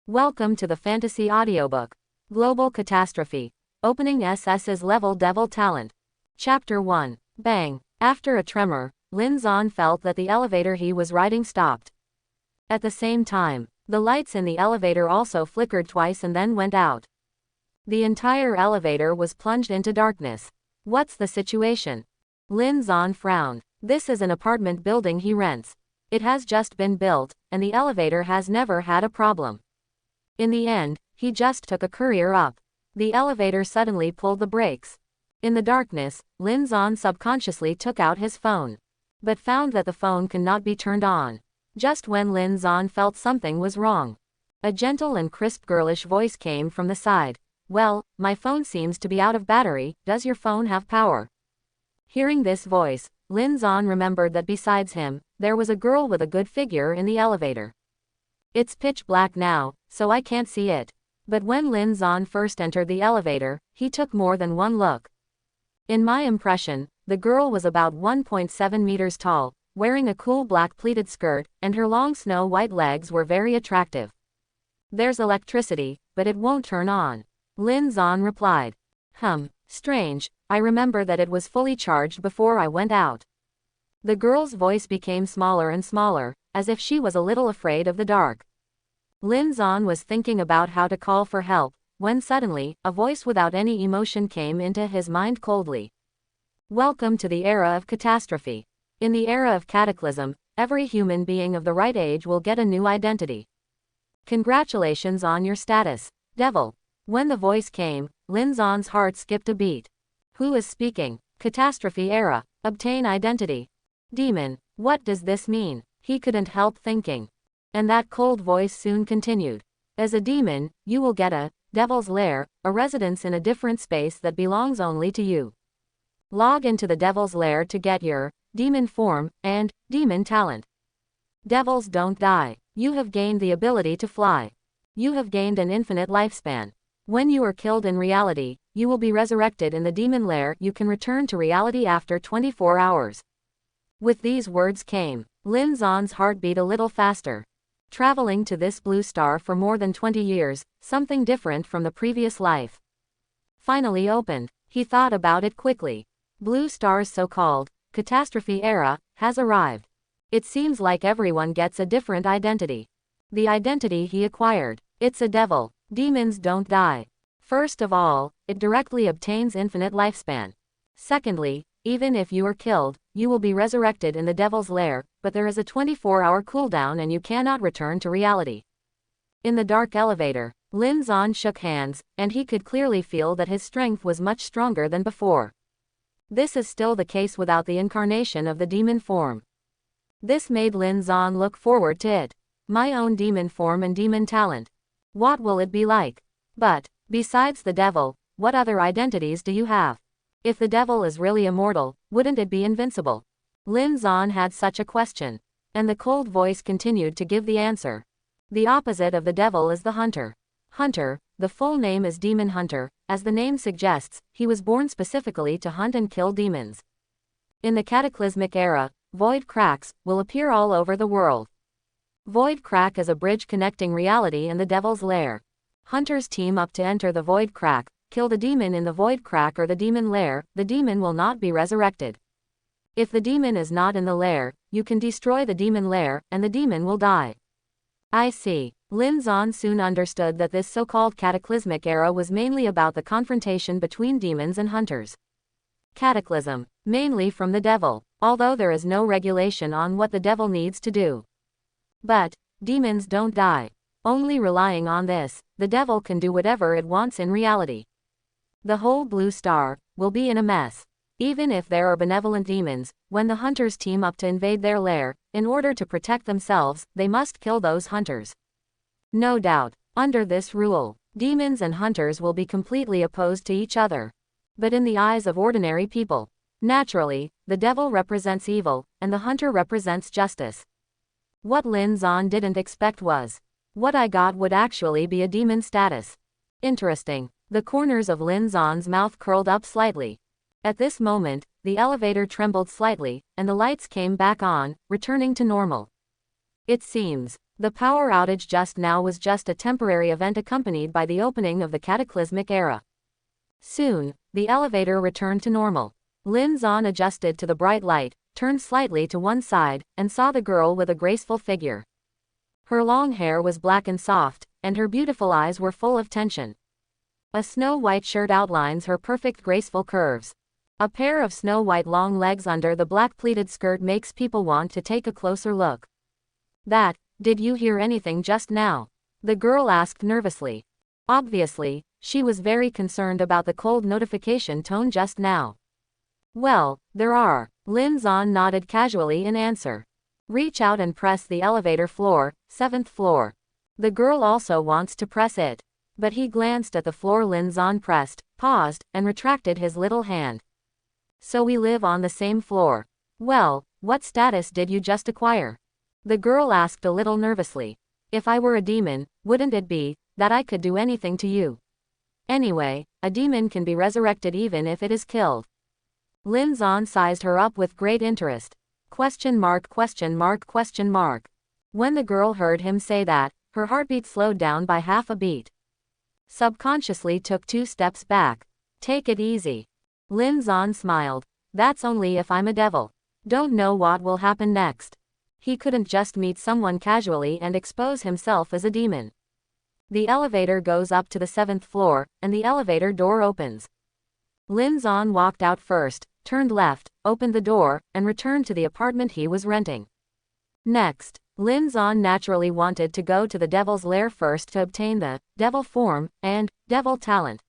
Welcome to the fantasy audiobook. Global Catastrophe. Opening SS's level devil talent. Chapter 1. Bang. After a tremor, Lin Zan felt that the elevator he was riding stopped. At the same time, the lights in the elevator also flickered twice and then went out. The entire elevator was plunged into darkness. What's the situation? Lin Zan frowned. This is an apartment building he rents. It has just been built, and the elevator has never had a problem. In the end, he just took a courier up. The elevator suddenly pulled the brakes. In the darkness, Lin Zan subconsciously took out his phone, but found that the phone cannot be turned on. Just when Lin Zan felt something was wrong, a gentle and crisp girlish voice came from the side. "Well, my phone seems to be out of battery. Does your phone have power?" Hearing this voice, Lin Zan remembered that besides him, there was a girl with a good figure in the elevator. It's pitch black now, so I can't see it. But when Lin Zan first entered the elevator, he took more than one look. In my impression, the girl was about 1.7 meters tall, wearing a cool black pleated skirt, and her long snow-white legs were very attractive. "There's electricity, but it won't turn on," Lin Zan replied. Strange, I remember that it was fully charged before I went out." The girl's voice became smaller and smaller, as if she was a little afraid of the dark. Lin Zan was thinking about how to call for help, when suddenly, a voice without any emotion came into his mind coldly. "Welcome to the era of catastrophe. In the era of cataclysm, every human being of the right age will get a new identity. Congratulations on your status, devil." When the voice came, Lin Zan's heart skipped a beat. Who is speaking? Catastrophe era. Obtain identity. Demon. What does this mean? He couldn't help thinking. And that cold voice soon continued. As a demon, you will get a devil's lair, a residence in a different space that belongs only to you. Log into the devil's lair to get your demon form and demon talent. Devils don't die. You have gained the ability to fly. You have gained an infinite lifespan. When you are killed in reality, you will be resurrected in the demon lair. You can return to reality after 24 hours. With these words came Lin Zan's heart beat a little faster. Traveling to this blue star for more than 20 years, something different from the previous life finally opened. He thought about it quickly. Blue star's so-called catastrophe era has arrived. It seems like everyone gets a different identity. The identity he acquired. It's a devil. Demons don't die. First of all, it directly obtains infinite lifespan. Secondly, even if you are killed, you will be resurrected in the devil's lair, but there is a 24-hour cooldown and you cannot return to reality. In the dark elevator, Lin Zan shook hands, and he could clearly feel that his strength was much stronger than before. This is still the case without the incarnation of the demon form. This made Lin Zan look forward to it. My own demon form and demon talent. What will it be like? But, besides the devil, what other identities do you have? If the devil is really immortal, wouldn't it be invincible? Lin Zan had such a question. And the cold voice continued to give the answer. The opposite of the devil is the hunter. Hunter, the full name is Demon Hunter. As the name suggests, he was born specifically to hunt and kill demons. In the cataclysmic era, void cracks will appear all over the world. Void crack is a bridge connecting reality and the devil's lair. Hunters team up to enter the void crack, kill the demon in the void crack or the demon lair. The demon will not be resurrected. If the demon is not in the lair, you can destroy the demon lair, and the demon will die. I see. Lin Zan soon understood that this so-called cataclysmic era was mainly about the confrontation between demons and hunters. Cataclysm, mainly from the devil, although there is no regulation on what the devil needs to do. But demons don't die. Only relying on this, the devil can do whatever it wants in reality. The whole blue star will be in a mess. Even if there are benevolent demons, when the hunters team up to invade their lair, in order to protect themselves, they must kill those hunters. No doubt, under this rule, demons and hunters will be completely opposed to each other. But in the eyes of ordinary people, naturally, the devil represents evil, and the hunter represents justice. What Lin Zan didn't expect was, what I got would actually be a demon status. Interesting. The corners of Lin Zan's mouth curled up slightly. At this moment, the elevator trembled slightly, and the lights came back on, returning to normal. It seems The power outage just now was just a temporary event accompanied by the opening of the cataclysmic era. Soon, the elevator returned to normal. Lin Zan adjusted to the bright light, turned slightly to one side, and saw the girl with a graceful figure. Her long hair was black and soft, and her beautiful eyes were full of tension. A snow-white shirt outlines her perfect graceful curves. A pair of snow-white long legs under the black pleated skirt makes people want to take a closer look. Did you hear anything just now? The girl asked nervously. Obviously, she was very concerned about the cold notification tone just now. Well, there are. Lin Zan nodded casually in answer. Reach out and press the elevator floor, 7th floor. The girl also wants to press it. But he glanced at the floor Lin Zan pressed, paused, and retracted his little hand. So we live on the same floor. Well, what status did you just acquire? The girl asked a little nervously. If I were a demon, wouldn't it be that I could do anything to you? Anyway, a demon can be resurrected even if it is killed. Lin Zan sized her up with great interest. Question mark, question mark, question mark. When the girl heard him say that, her heartbeat slowed down by half a beat. Subconsciously took 2 steps back. Take it easy. Lin Zan smiled. That's only if I'm a devil. Don't know what will happen next. He couldn't just meet someone casually and expose himself as a demon. The elevator goes up to the 7th floor, and the elevator door opens. Lin Zan walked out first, turned left, opened the door, and returned to the apartment he was renting. Next, Lin Zan naturally wanted to go to the devil's lair first to obtain the devil form and devil talent.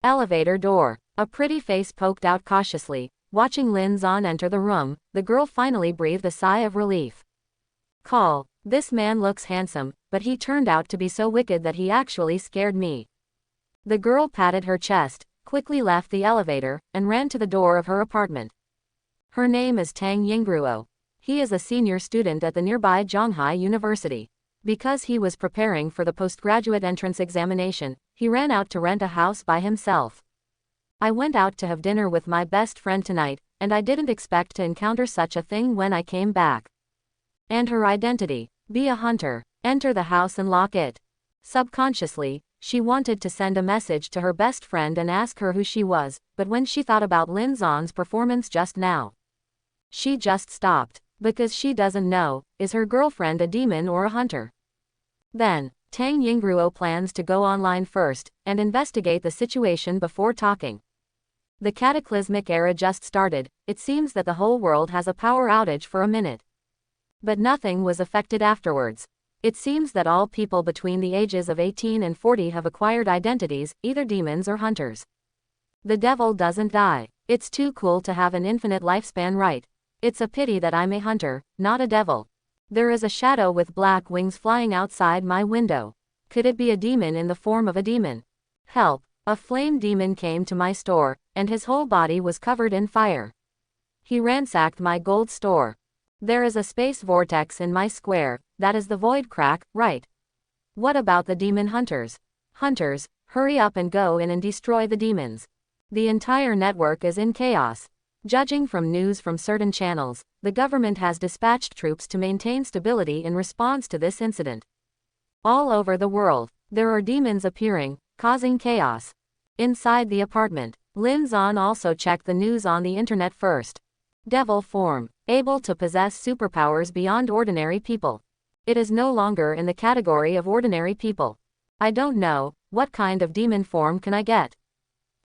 Elevator door. A pretty face poked out cautiously. Watching Lin Zan enter the room, the girl finally breathed a sigh of relief. Call. This man looks handsome, but he turned out to be so wicked that he actually scared me. The girl patted her chest, quickly left the elevator, and ran to the door of her apartment. Her name is Tang Yingruo. He is a senior student at the nearby Zhonghai University. Because he was preparing for the postgraduate entrance examination, he ran out to rent a house by himself. I went out to have dinner with my best friend tonight, and I didn't expect to encounter such a thing when I came back. And her identity: be a hunter. Enter the house and lock it. Subconsciously, she wanted to send a message to her best friend and ask her who she was, but when she thought about Lin Zan's performance just now, she just stopped. Because she doesn't know, is her girlfriend a demon or a hunter? Then, Tang Yingruo plans to go online first, and investigate the situation before talking. The cataclysmic era just started. It seems that the whole world has a power outage for a minute. But nothing was affected afterwards. It seems that all people between the ages of 18 and 40 have acquired identities, either demons or hunters. The devil doesn't die. It's too cool to have an infinite lifespan, right? It's a pity that I'm a hunter, not a devil. There is a shadow with black wings flying outside my window. Could it be a demon in the form of a demon? Help! A flame demon came to my store, and his whole body was covered in fire. He ransacked my gold store. There is a space vortex in my square. That is the void crack, right? What about the demon hunters? Hunters, hurry up and go in and destroy the demons. The entire network is in chaos. Judging from news from certain channels, the government has dispatched troops to maintain stability in response to this incident. All over the world, there are demons appearing, causing chaos. Inside the apartment, Lin Zan also checked the news on the internet first. Devil form, able to possess superpowers beyond ordinary people. It is no longer in the category of ordinary people. I don't know, what kind of demon form can I get?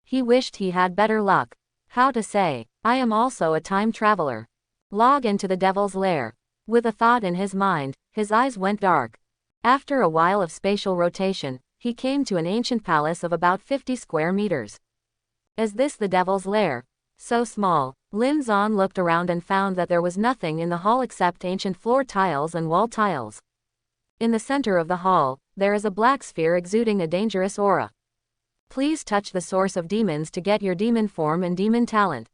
He wished he had better luck. How to say, I am also a time traveler. Log into the devil's lair. With a thought in his mind, his eyes went dark. After a while of spatial rotation, he came to an ancient palace of about 50 square meters. Is this the devil's lair? So small. Lin Zan looked around and found that there was nothing in the hall except ancient floor tiles and wall tiles. In the center of the hall, there is a black sphere exuding a dangerous aura. Please touch the source of demons to get your demon form and demon talent.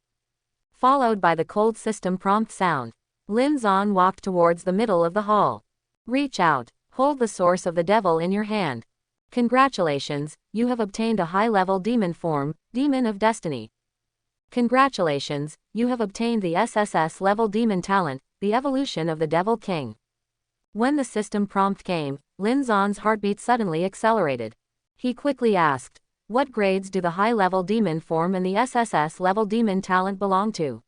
Followed by the cold system prompt sound. Lin Zan walked towards the middle of the hall. Reach out. Hold the source of the devil in your hand. Congratulations, you have obtained a high-level demon form, Demon of Destiny. Congratulations, you have obtained the SSS level demon talent, the evolution of the Devil King. When the system prompt came, Lin Zon's heartbeat suddenly accelerated. He quickly asked, "What grades do the high-level demon form and the SSS-level demon talent belong to?"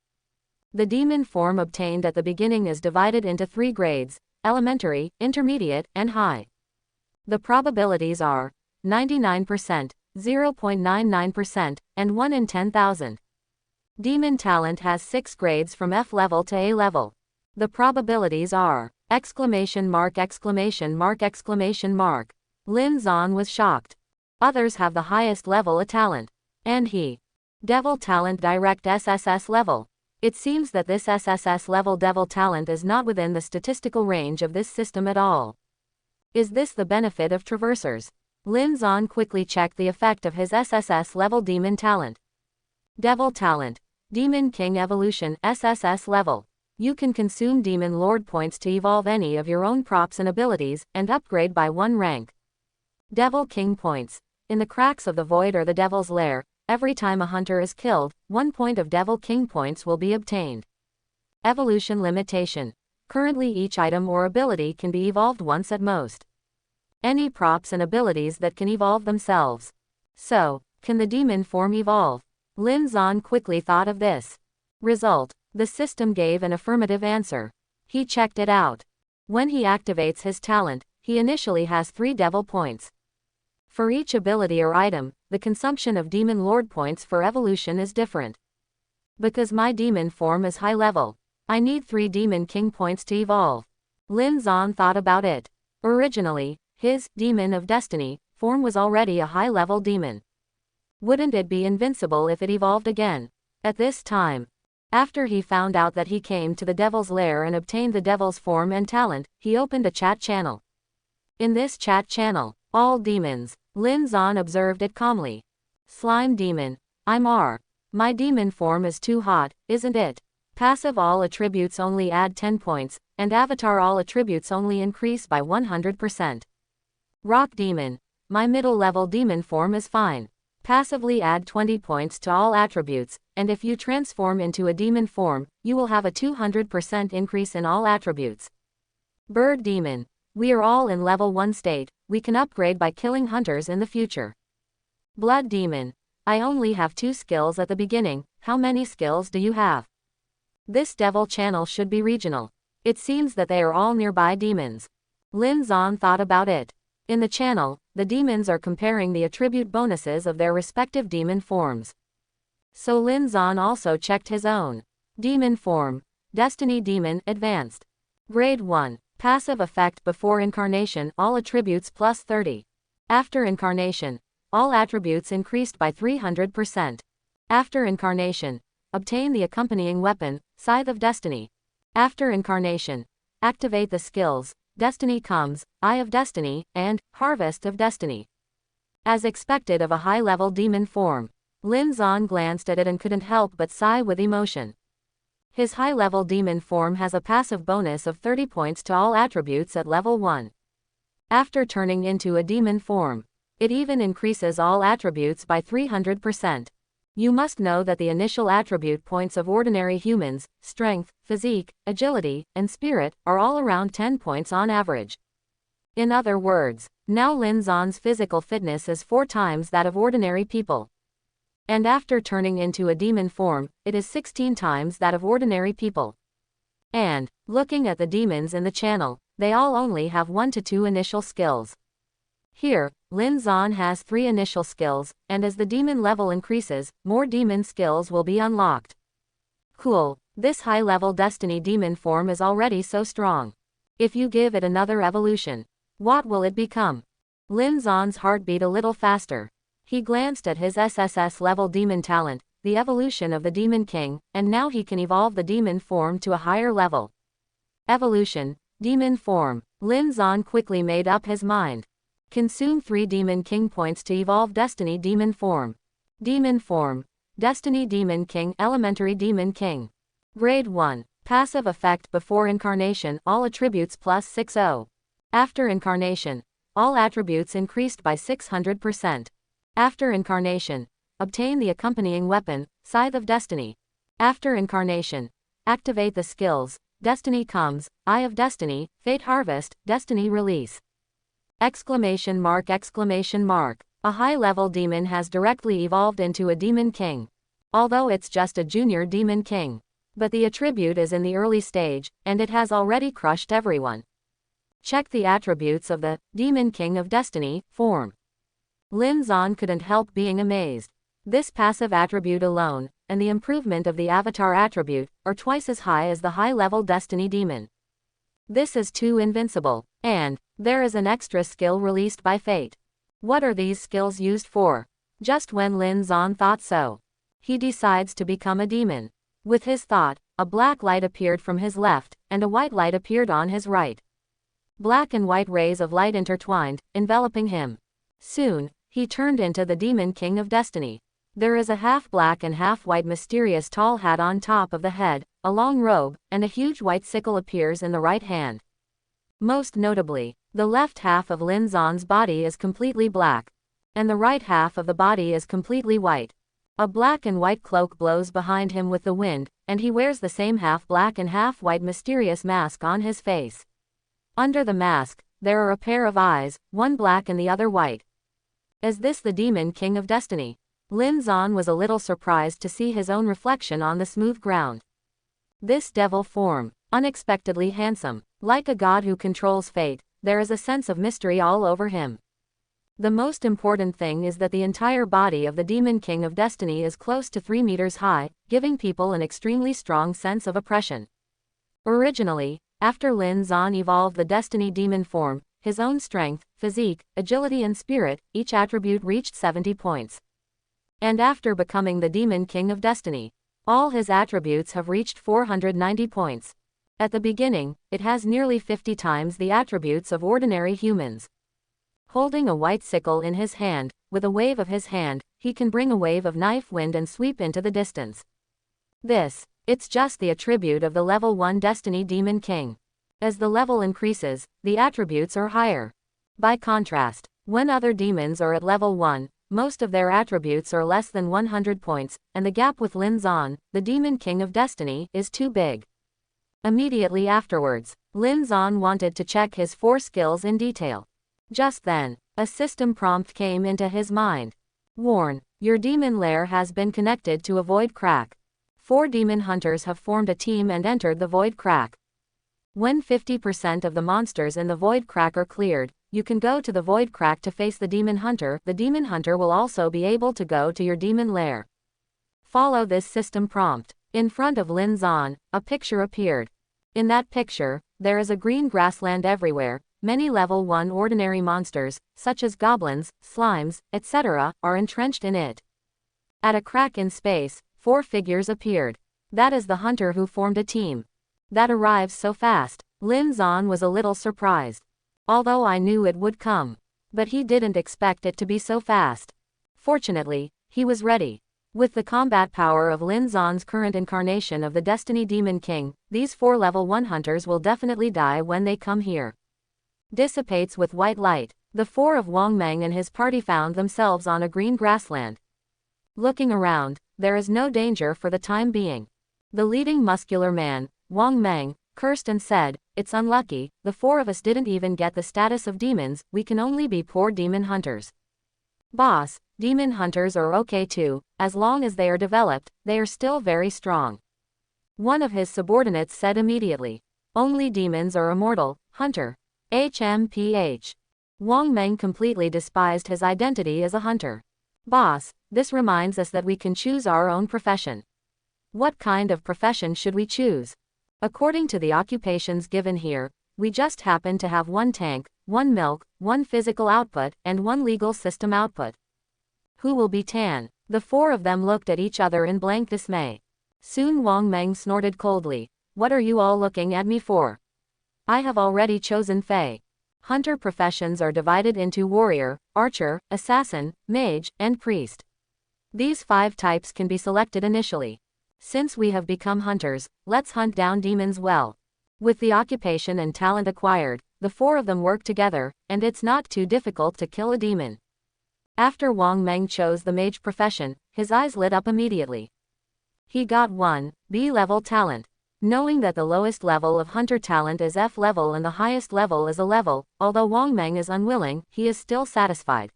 The demon form obtained at the beginning is divided into 3 grades: elementary, intermediate, and high. The probabilities are 99%, 0.99%, and 1 in 10,000. Demon talent has 6 grades from F level to A level. The probabilities are exclamation mark exclamation mark exclamation mark. Lin Zon was shocked. Others have the highest level a talent. And he. Devil talent direct SSS level. It seems that this SSS level devil talent is not within the statistical range of this system at all. Is this the benefit of traversers? Lin Zon quickly checked the effect of his SSS level demon talent. Devil talent. Demon King evolution SSS level. You can consume Demon Lord points to evolve any of your own props and abilities, and upgrade by 1 rank. Devil King points. In the cracks of the void or the Devil's Lair, every time a hunter is killed, 1 point of Devil King points will be obtained. Evolution limitation. Currently each item or ability can be evolved once at most. Any props and abilities that can evolve themselves. So, can the demon form evolve? Lin Zon quickly thought of this. Result. The system gave an affirmative answer. He checked it out. When he activates his talent, he initially has 3 devil points. For each ability or item, the consumption of Demon Lord points for evolution is different. Because my demon form is high level, I need 3 Demon King points to evolve. Lin Zon thought about it. Originally, his Demon of Destiny form was already a high-level demon. Wouldn't it be invincible if it evolved again? At this time, after he found out that he came to the Devil's Lair and obtained the Devil's form and talent, he opened a chat channel. In this chat channel, all demons, Lin Zon observed it calmly. Slime Demon. I'm R. My demon form is too hot, isn't it? Passive all attributes only add 10 points, and avatar all attributes only increase by 100%. Rock Demon. My middle-level demon form is fine. Passively add 20 points to all attributes, and if you transform into a demon form, you will have a 200% increase in all attributes. Bird Demon. We are all in level 1 state, we can upgrade by killing hunters in the future. Blood Demon. I only have 2 skills at the beginning, how many skills do you have? This devil channel should be regional. It seems that they are all nearby demons. Lin Zon thought about it. In the channel, the demons are comparing the attribute bonuses of their respective demon forms. So Lin Zon also checked his own. Demon form. Destiny Demon Advanced. Grade 1. Passive effect before incarnation, all attributes plus 30. After incarnation, all attributes increased by 300%. After incarnation, obtain the accompanying weapon, Scythe of Destiny. After incarnation, activate the skills, Destiny Comes, Eye of Destiny, and Harvest of Destiny. As expected of a high-level demon form, Lin Zon glanced at it and couldn't help but sigh with emotion. His high-level demon form has a passive bonus of 30 points to all attributes at level 1. After turning into a demon form, it even increases all attributes by 300%. You must know that the initial attribute points of ordinary humans, strength, physique, agility, and spirit, are all around 10 points on average. In other words, now Lin Zon's physical fitness is 4 times that of ordinary people. And after turning into a demon form, it is 16 times that of ordinary people. And, looking at the demons in the channel, they all only have 1 to 2 initial skills. Here, Lin Zon has 3 initial skills, and as the demon level increases, more demon skills will be unlocked. Cool, this high-level Destiny demon form is already so strong. If you give it another evolution, what will it become? Lin Zon's heart beat a little faster. He glanced at his SSS level demon talent, the evolution of the Demon King, and now he can evolve the demon form to a higher level. Evolution, demon form. Lin Zon quickly made up his mind. Consume 3 Demon King points to evolve Destiny Demon Form. Demon Form. Destiny Demon King Elementary Demon King. Grade 1. Passive effect before incarnation, all attributes plus 60. After incarnation, all attributes increased by 600%. After incarnation, obtain the accompanying weapon, Scythe of Destiny. After incarnation, activate the skills, Destiny comes, Eye of Destiny, Fate Harvest, Destiny Release. Exclamation mark. A high-level demon has directly evolved into a demon king. Although it's just a junior demon king. But the attribute is in the early stage, and it has already crushed everyone. Check the attributes of the Demon King of Destiny form. Lin Zan couldn't help being amazed. This passive attribute alone, and the improvement of the avatar attribute, are twice as high as the high-level Destiny demon. This is too invincible, and there is an extra skill released by fate. What are these skills used for? Just when Lin Zan thought so, he decides to become a demon. With his thought, a black light appeared from his left, and a white light appeared on his right. Black and white rays of light intertwined, enveloping him. Soon, he turned into the Demon King of Destiny. There is a half-black and half-white mysterious tall hat on top of the head, a long robe, and a huge white sickle appears in the right hand. Most notably, the left half of Lin Zan's body is completely black, and the right half of the body is completely white. A black and white cloak blows behind him with the wind, and he wears the same half-black and half-white mysterious mask on his face. Under the mask, there are a pair of eyes, one black and the other white. Is this the Demon King of Destiny? Lin Zan was a little surprised to see his own reflection on the smooth ground. This devil form, unexpectedly handsome, like a god who controls fate, there is a sense of mystery all over him. The most important thing is that the entire body of the Demon King of Destiny is close to 3 meters high, giving people an extremely strong sense of oppression. Originally, after Lin Zan evolved the Destiny demon form, his own strength, physique, agility and spirit, each attribute reached 70 points. And after becoming the Demon King of Destiny, all his attributes have reached 490 points. At the beginning, it has nearly 50 times the attributes of ordinary humans. Holding a white sickle in his hand, with a wave of his hand, he can bring a wave of knife wind and sweep into the distance. It's just the attribute of the level 1 Destiny Demon King. As the level increases, the attributes are higher. By contrast, when other demons are at level 1, most of their attributes are less than 100 points, and the gap with Lin Zan, the Demon King of Destiny, is too big. Immediately afterwards, Lin Zan wanted to check his 4 skills in detail. Just then, a system prompt came into his mind. Warn, your demon lair has been connected to a void crack. 4 demon hunters have formed a team and entered the void crack. When 50% of the monsters in the void crack are cleared, you can go to the void crack to face the demon hunter. The demon hunter will also be able to go to your demon lair. Follow this system prompt. In front of Lin Zan, a picture appeared. In that picture, there is a green grassland everywhere. Many level 1 ordinary monsters, such as goblins, slimes, etc., are entrenched in it. At a crack in space, 4 figures appeared. That is the hunter who formed a team. That arrives so fast. Lin Zan was a little surprised. Although I knew it would come. But he didn't expect it to be so fast. Fortunately, he was ready. With the combat power of Lin Zan's current incarnation of the Destiny Demon King, these 4 level 1 hunters will definitely die when they come here. Dissipates with white light. The 4 of Wang Meng and his party found themselves on a green grassland. Looking around, there is no danger for the time being. The leading muscular man, Wang Meng, cursed and said, "It's unlucky, the 4 of us didn't even get the status of demons, we can only be poor demon hunters." Boss, demon hunters are okay too, as long as they are developed, they are still very strong. One of his subordinates said immediately. Only demons are immortal, hunter. HMPH. Wang Meng completely despised his identity as a hunter. Boss, this reminds us that we can choose our own profession. What kind of profession should we choose? According to the occupations given here, we just happen to have 1 tank, 1 milk, 1 physical output, and 1 legal system output. Who will be Tan? The 4 of them looked at each other in blank dismay. Soon Wang Meng snorted coldly. What are you all looking at me for? I have already chosen Fei. Hunter professions are divided into warrior, archer, assassin, mage, and priest. These 5 types can be selected initially. Since we have become hunters, let's hunt down demons well. With the occupation and talent acquired, the 4 of them work together, and it's not too difficult to kill a demon. After Wang Meng chose the mage profession, his eyes lit up immediately. He got 1 B-level talent. Knowing that the lowest level of hunter talent is F level and the highest level is A level, although Wang Meng is unwilling, he is still satisfied.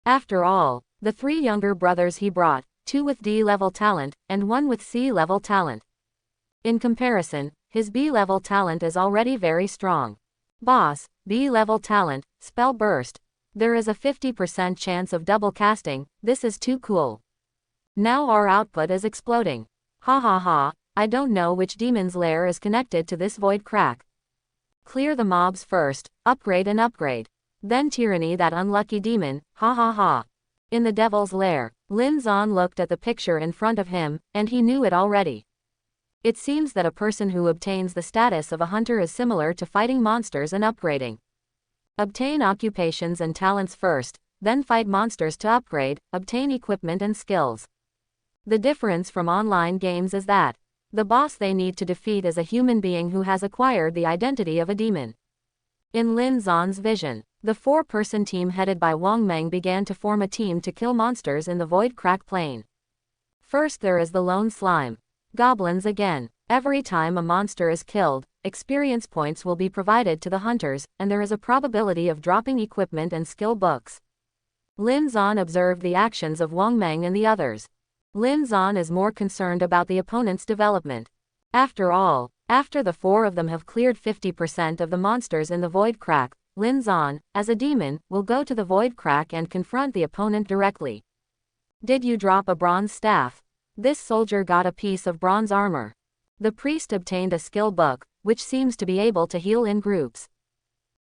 After all, the 3 younger brothers he brought, 2 with D level talent, and 1 with C level talent. In comparison, his B level talent is already very strong. Boss, B level talent, spell burst. There is a 50% chance of double casting, this is too cool. Now our output is exploding. Ha ha ha, I don't know which demon's lair is connected to this void crack. Clear the mobs first, upgrade and upgrade. Then tyranny that unlucky demon, ha ha ha. In the devil's lair, Lin Zan looked at the picture in front of him, and he knew it already. It seems that a person who obtains the status of a hunter is similar to fighting monsters and upgrading. Obtain occupations and talents first, then fight monsters to upgrade, obtain equipment and skills. The difference from online games is that the boss they need to defeat is a human being who has acquired the identity of a demon. In Lin Zan's vision, the 4-person team headed by Wang Meng began to form a team to kill monsters in the void crack plane. First there is the lone slime. Goblins again. Every time a monster is killed, experience points will be provided to the hunters, and there is a probability of dropping equipment and skill books. Lin Zan observed the actions of Wang Meng and the others. Lin Zan is more concerned about the opponent's development. After all, after the 4 of them have cleared 50% of the monsters in the void crack, Lin Zan, as a demon, will go to the void crack and confront the opponent directly. Did you drop a bronze staff? This soldier got a piece of bronze armor. The priest obtained a skill book, which seems to be able to heal in groups.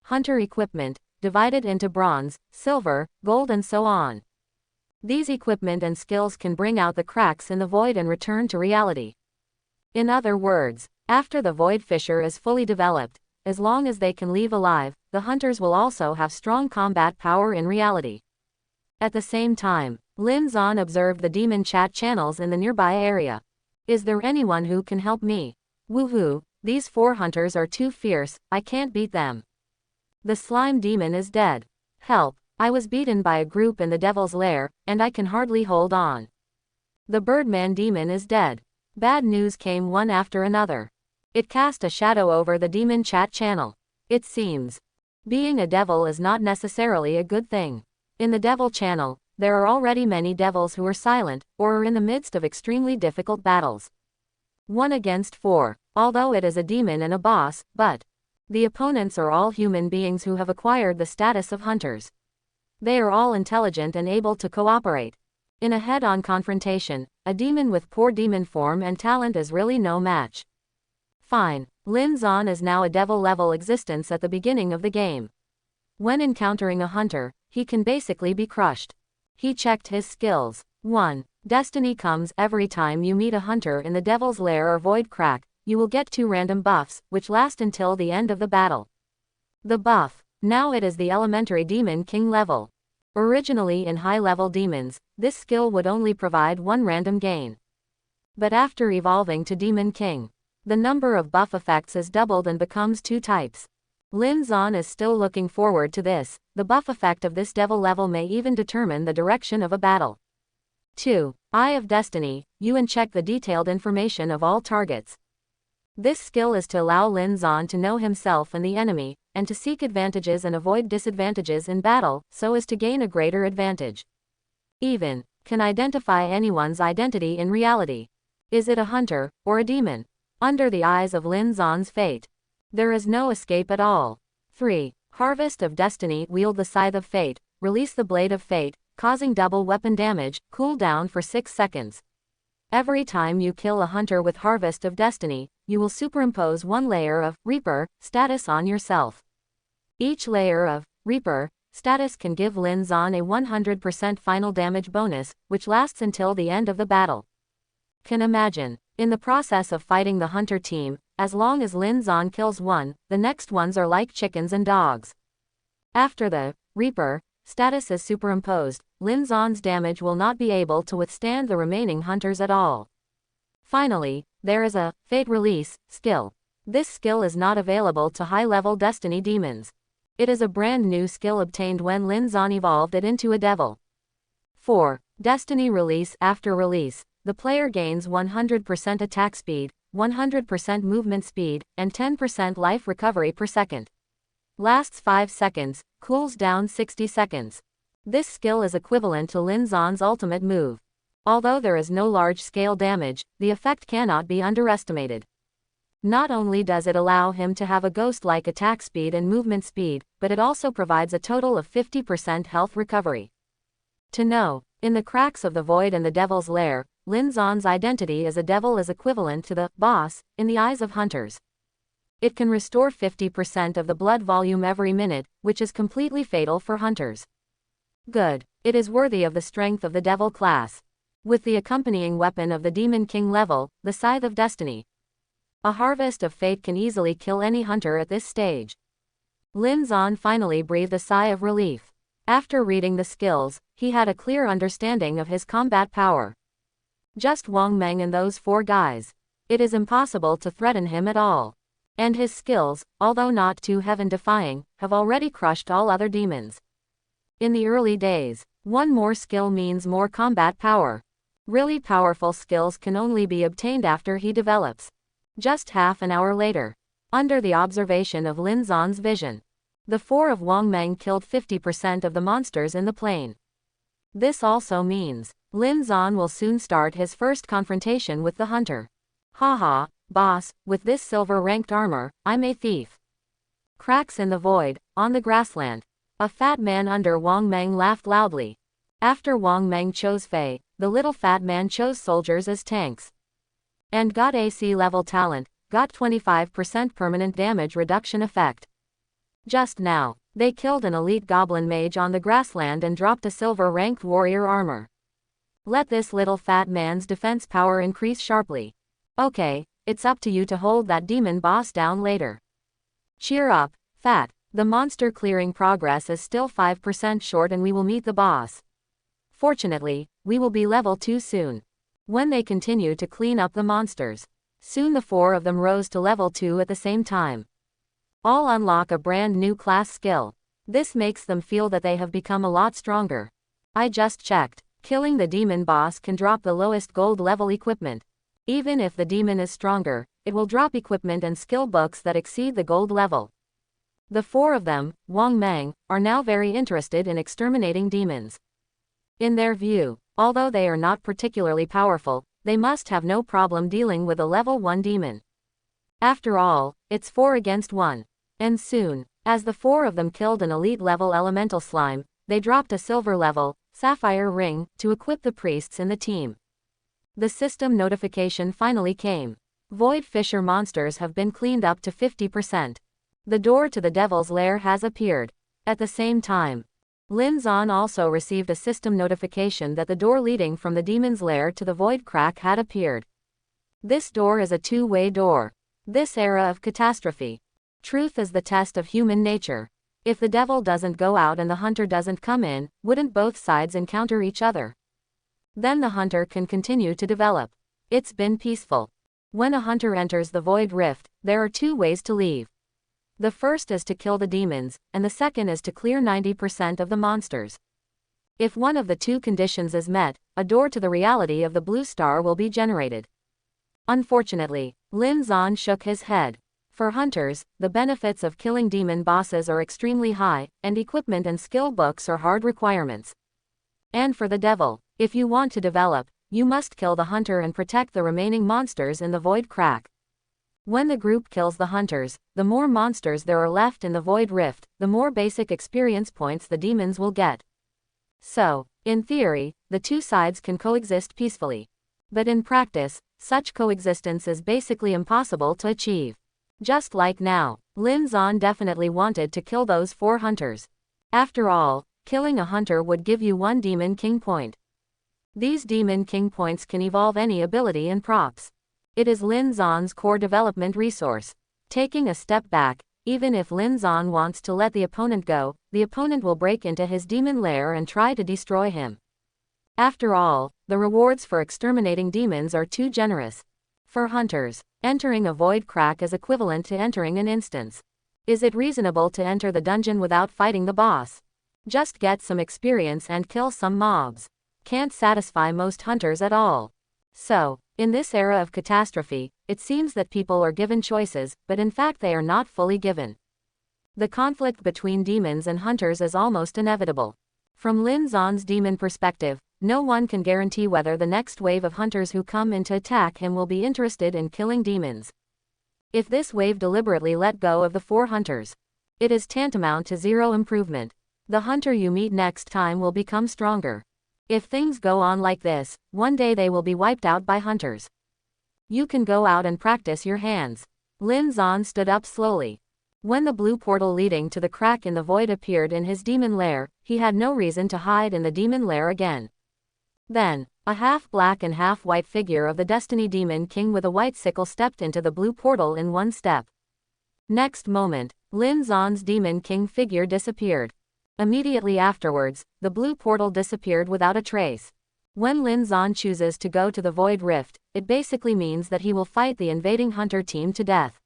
Hunter equipment, divided into bronze, silver, gold and so on. These equipment and skills can bring out the cracks in the void and return to reality. In other words, after the void fissure is fully developed, as long as they can leave alive, the hunters will also have strong combat power in reality. At the same time, Lin Zan observed the demon chat channels in the nearby area. Is there anyone who can help me? Woohoo, these 4 hunters are too fierce, I can't beat them. The slime demon is dead. Help, I was beaten by a group in the devil's lair, and I can hardly hold on. The birdman demon is dead. Bad news came one after another. It cast a shadow over the demon chat channel. It seems being a devil is not necessarily a good thing. In the devil channel, there are already many devils who are silent, or are in the midst of extremely difficult battles. 1 against 4, although it is a demon and a boss, but the opponents are all human beings who have acquired the status of hunters. They are all intelligent and able to cooperate. In a head-on confrontation, a demon with poor demon form and talent is really no match. Fine, Lin Zan is now a devil-level existence at the beginning of the game. When encountering a hunter, he can basically be crushed. He checked his skills. 1. Destiny comes every time you meet a hunter in the devil's lair or void crack, you will get 2 random buffs, which last until the end of the battle. The buff. Now it is the elementary demon king level. Originally in high-level demons, this skill would only provide 1 random gain. But after evolving to demon king, the number of buff effects is doubled and becomes 2 types. Lin Zan is still looking forward to this. The buff effect of this devil level may even determine the direction of a battle. 2. Eye of Destiny, you uncheck the detailed information of all targets. This skill is to allow Lin Zan to know himself and the enemy, and to seek advantages and avoid disadvantages in battle, so as to gain a greater advantage. Even can identify anyone's identity in reality. Is it a hunter, or a demon? Under the eyes of Lin Zan's fate, there is no escape at all. 3. Harvest of Destiny, wield the scythe of fate, release the blade of fate, causing double weapon damage, cool down for 6 seconds. Every time you kill a hunter with Harvest of Destiny, you will superimpose 1 layer of Reaper status on yourself. Each layer of Reaper status can give Lin Zan a 100% final damage bonus, which lasts until the end of the battle. Can imagine, in the process of fighting the hunter team, as long as Lin Zan kills one, the next ones are like chickens and dogs. After the Reaper status is superimposed, Lin Zan's damage will not be able to withstand the remaining hunters at all. Finally, there is a Fate Release skill. This skill is not available to high-level Destiny demons. It is a brand new skill obtained when Lin Zan evolved it into a devil. 4. Destiny Release. After release, the player gains 100% attack speed, 100% movement speed, and 10% life recovery per second. Lasts 5 seconds, cools down 60 seconds. This skill is equivalent to Lin Zan's ultimate move. Although there is no large-scale damage, the effect cannot be underestimated. Not only does it allow him to have a ghost-like attack speed and movement speed, but it also provides a total of 50% health recovery. To know, in the cracks of the void and the devil's lair, Lin Zan's identity as a devil is equivalent to the boss in the eyes of hunters. It can restore 50% of the blood volume every minute, which is completely fatal for hunters. Good. It is worthy of the strength of the devil class. With the accompanying weapon of the Demon King level, the Scythe of Destiny. A harvest of fate can easily kill any hunter at this stage. Lin Zan finally breathed a sigh of relief. After reading the skills, he had a clear understanding of his combat power. Just Wang Meng and those 4 guys. It is impossible to threaten him at all. And his skills, although not too heaven-defying, have already crushed all other demons. In the early days, one more skill means more combat power. Really powerful skills can only be obtained after he develops. Just half an hour later, under the observation of Lin Zan's vision, the 4 of Wang Meng killed 50% of the monsters in the plain. This also means Lin Zan will soon start his first confrontation with the hunter. Haha, boss, with this silver-ranked armor, I'm a thief. Cracks in the void, on the grassland. A fat man under Wang Meng laughed loudly. After Wang Meng chose Fei, the little fat man chose soldiers as tanks. And got AC level talent, got 25% permanent damage reduction effect. Just now, they killed an elite goblin mage on the grassland and dropped a silver-ranked warrior armor. Let this little fat man's defense power increase sharply. Okay, it's up to you to hold that demon boss down later. Cheer up, fat. The monster clearing progress is still 5% short and we will meet the boss. Fortunately, we will be level 2 soon. When they continue to clean up the monsters, soon the 4 of them rose to level 2 at the same time. All unlock a brand new class skill. This makes them feel that they have become a lot stronger. I just checked. Killing the demon boss can drop the lowest gold level equipment. Even if the demon is stronger, it will drop equipment and skill books that exceed the gold level. The 4 of them, Wang Meng, are now very interested in exterminating demons. In their view, although they are not particularly powerful, they must have no problem dealing with a level 1 demon. After all, it's 4 against 1. And soon, as the 4 of them killed an elite level elemental slime, they dropped a silver level, sapphire ring, to equip the priests in the team. The system notification finally came. Void Fisher monsters have been cleaned up to 50%. The door to the devil's lair has appeared. At the same time, Lin Zan also received a system notification that the door leading from the demon's lair to the void crack had appeared. This door is a 2-way door. This era of catastrophe. Truth is the test of human nature. If the devil doesn't go out and the hunter doesn't come in, wouldn't both sides encounter each other? Then the hunter can continue to develop. It's been peaceful. When a hunter enters the void rift, there are 2 ways to leave. The first is to kill the demons, and the second is to clear 90% of the monsters. If one of the 2 conditions is met, a door to the reality of the blue star will be generated. Unfortunately, Lin Zan shook his head. For hunters, the benefits of killing demon bosses are extremely high, and equipment and skill books are hard requirements. And for the devil, if you want to develop, you must kill the hunter and protect the remaining monsters in the void crack. When the group kills the hunters, the more monsters there are left in the void rift, the more basic experience points the demons will get. So, in theory, the 2 sides can coexist peacefully. But in practice, such coexistence is basically impossible to achieve. Just like now, Lin Zan definitely wanted to kill those 4 hunters. After all, killing a hunter would give you 1 Demon King point. These Demon King points can evolve any ability and props. It is Lin Zan's core development resource. Taking a step back, even if Lin Zan wants to let the opponent go, the opponent will break into his demon lair and try to destroy him. After all, the rewards for exterminating demons are too generous. For hunters, entering a void crack is equivalent to entering an instance. Is it reasonable to enter the dungeon without fighting the boss? Just get some experience and kill some mobs. Can't satisfy most hunters at all. So, in this era of catastrophe, it seems that people are given choices, but in fact they are not fully given. The conflict between demons and hunters is almost inevitable. From Lin Zan's demon perspective, no one can guarantee whether the next wave of hunters who come in to attack him will be interested in killing demons. If this wave deliberately let go of the 4 hunters, it is tantamount to 0 improvement. The hunter you meet next time will become stronger. If things go on like this, one day they will be wiped out by hunters. You can go out and practice your hands. Lin Zan stood up slowly. When the blue portal leading to the crack in the void appeared in his demon lair, he had no reason to hide in the demon lair again. Then, a half-black and half-white figure of the Destiny Demon King with a white sickle stepped into the blue portal in one step. Next moment, Lin Zan's Demon King figure disappeared. Immediately afterwards, the blue portal disappeared without a trace. When Lin Zan chooses to go to the Void Rift, it basically means that he will fight the invading hunter team to death.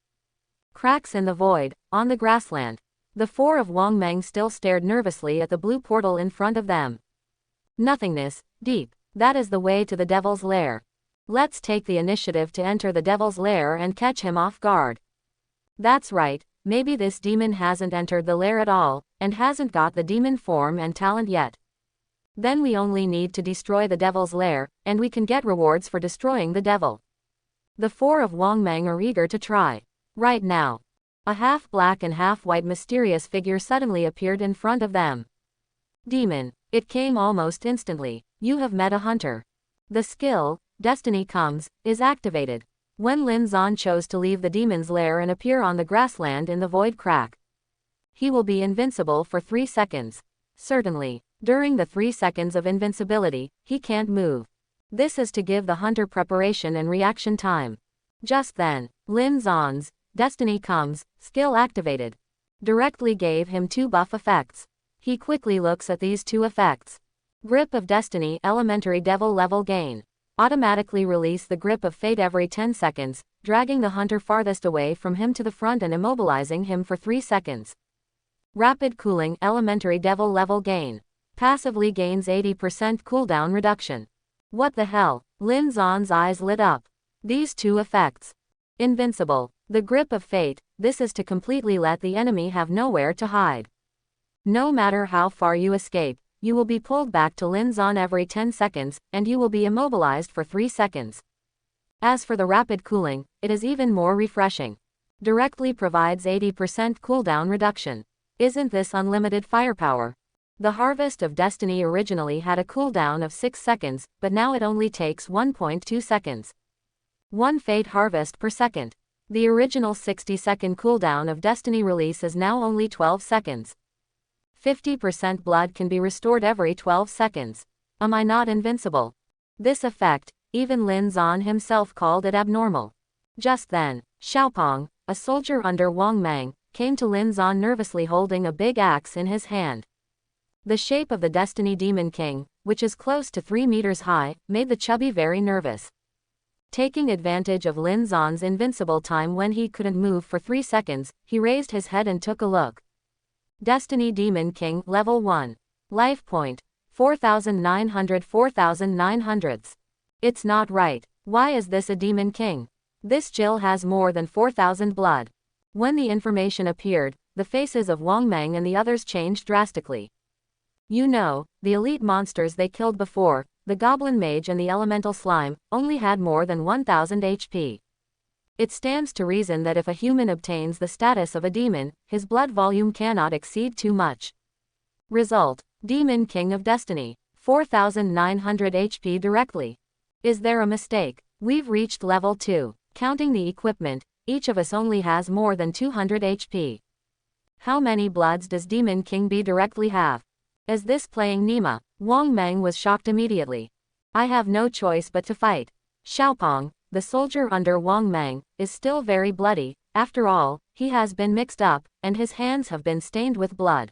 Cracks in the void, on the grassland. The 4 of Wang Meng still stared nervously at the blue portal in front of them. Nothingness, deep, that is the way to the Devil's Lair. Let's take the initiative to enter the Devil's Lair and catch him off guard. That's right, maybe this demon hasn't entered the lair at all, and hasn't got the demon form and talent yet. Then we only need to destroy the Devil's Lair, and we can get rewards for destroying the devil. The 4 of Wang Meng are eager to try. Right now, a half-black and half-white mysterious figure suddenly appeared in front of them. Demon, it came almost instantly. You have met a hunter. The skill, Destiny Comes, is activated. When Lin Zan chose to leave the demon's lair and appear on the grassland in the void crack, he will be invincible for 3 seconds. Certainly, during the 3 seconds of invincibility, he can't move. This is to give the hunter preparation and reaction time. Just then, Lin Zan's Destiny Comes skill activated. Directly gave him 2 buff effects. He quickly looks at these 2 effects. Grip of Destiny Elementary Devil Level Gain. Automatically release the grip of fate every 10 seconds, dragging the hunter farthest away from him to the front and immobilizing him for 3 seconds. Rapid Cooling Elementary Devil Level Gain. Passively gains 80% cooldown reduction. What the hell? Lin Zan's eyes lit up. These 2 effects. Invincible. The Grip of Fate, this is to completely let the enemy have nowhere to hide. No matter how far you escape, you will be pulled back to Lin Zan every 10 seconds, and you will be immobilized for 3 seconds. As for the Rapid Cooling, it is even more refreshing. Directly provides 80% cooldown reduction. Isn't this unlimited firepower? The Harvest of Destiny originally had a cooldown of 6 seconds, but now it only takes 1.2 seconds. 1 Fate Harvest per second. The original 60-second cooldown of Destiny release is now only 12 seconds. 50% blood can be restored every 12 seconds. Am I not invincible? This effect, even Lin Zan himself called it abnormal. Just then, Xiaopong, a soldier under Wang Meng, came to Lin Zan nervously holding a big axe in his hand. The shape of the Destiny Demon King, which is close to 3 meters high, made the chubby very nervous. Taking advantage of Lin Zan's invincible time when he couldn't move for 3 seconds, he raised his head and took a look. Destiny Demon King Level 1. Life Point, 4,900 4,900. It's not right. Why is this a Demon King? This Jill has more than 4,000 blood. When the information appeared, the faces of Wang Meng and the others changed drastically. You know, the elite monsters they killed before, the Goblin Mage and the Elemental Slime, only had more than 1,000 HP. It stands to reason that if a human obtains the status of a demon, his blood volume cannot exceed too much. Result: Demon King of Destiny, 4,900 HP directly. Is there a mistake? We've reached level 2. Counting the equipment, each of us only has more than 200 HP. How many bloods does Demon King B directly have? Is this playing Nima? Wang Meng was shocked immediately. I have no choice but to fight. Xiaopong, the soldier under Wang Meng, is still very bloody. After all, he has been mixed up, and his hands have been stained with blood.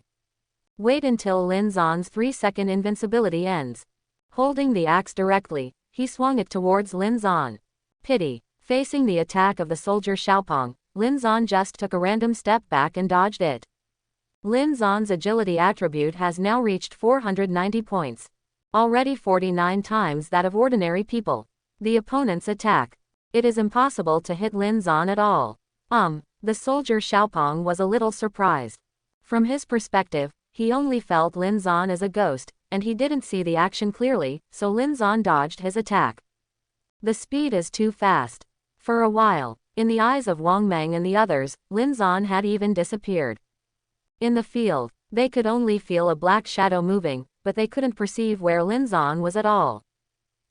Wait until Lin Zan's 3-second invincibility ends. Holding the axe directly, he swung it towards Lin Zan. Pity. Facing the attack of the soldier Xiaopong, Lin Zan just took a random step back and dodged it. Lin Zan's agility attribute has now reached 490 points. Already 49 times that of ordinary people. The opponent's attack. It is impossible to hit Lin Zan at all. The soldier Xiaopong was a little surprised. From his perspective, he only felt Lin Zan as a ghost, and he didn't see the action clearly, so Lin Zan dodged his attack. The speed is too fast. For a while, in the eyes of Wang Meng and the others, Lin Zan had even disappeared. In the field, they could only feel a black shadow moving, but they couldn't perceive where Lin Zan was at all.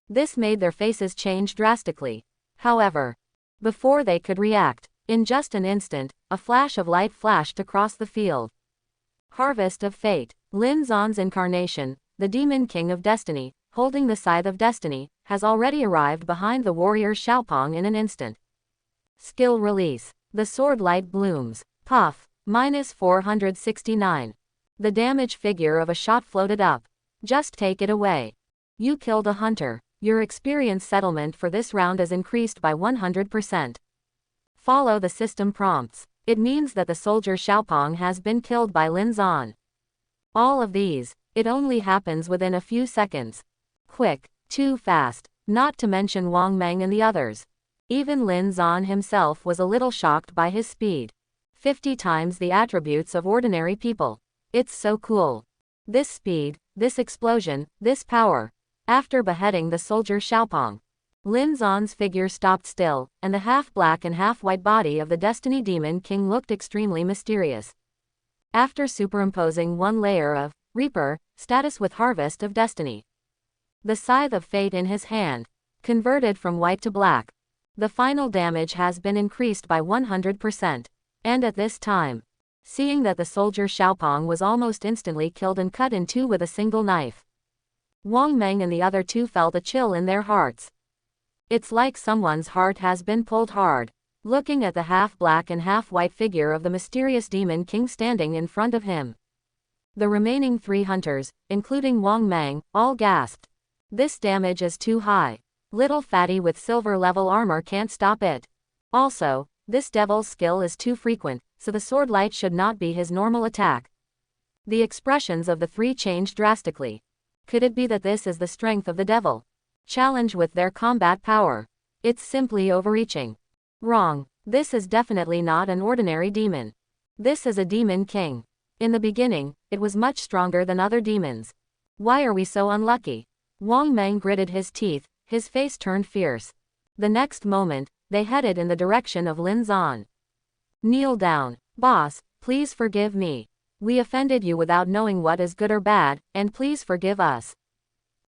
This made their faces change drastically. However, before they could react, in just an instant, a flash of light flashed across the field. Harvest of Fate. Lin Zan's incarnation, the Demon King of Destiny, holding the Scythe of Destiny, has already arrived behind the warrior Xiaopong in an instant. Skill release. The sword light blooms. Puff. -469. The damage figure of a shot floated up. Just take it away. You killed a hunter. Your experience settlement for this round is increased by 100%. Follow the system prompts. It means that the soldier Xiaopong has been killed by Lin Zan. All of these, it only happens within a few seconds. Quick, too fast, not to mention Wang Meng and the others. Even Lin Zan himself was a little shocked by his speed. 50 times the attributes of ordinary people. It's so cool. This speed, this explosion, this power. After beheading the soldier Xiaopong, Lin Zan's figure stopped still, and the half-black and half-white body of the Destiny Demon King looked extremely mysterious. After superimposing one layer of Reaper status with Harvest of Destiny, the Scythe of Fate in his hand, converted from white to black, the final damage has been increased by 100%. And at this time, seeing that the soldier Xiaopong was almost instantly killed and cut in two with a single knife, Wang Meng and the other two felt a chill in their hearts. It's like someone's heart has been pulled hard, looking at the half-black and half-white figure of the mysterious Demon King standing in front of him. The remaining 3 hunters, including Wang Meng, all gasped. This damage is too high. Little fatty with silver-level armor can't stop it. Also, this devil's skill is too frequent, so the sword light should not be his normal attack. The expressions of the 3 changed drastically. Could it be that this is the strength of the devil? Challenge with their combat power. It's simply overreaching. Wrong. This is definitely not an ordinary demon. This is a demon king. In the beginning, it was much stronger than other demons. Why are we so unlucky? Wang Meng gritted his teeth, his face turned fierce. The next moment, they headed in the direction of Lin Zan. Kneel down. Boss, please forgive me. We offended you without knowing what is good or bad, and please forgive us.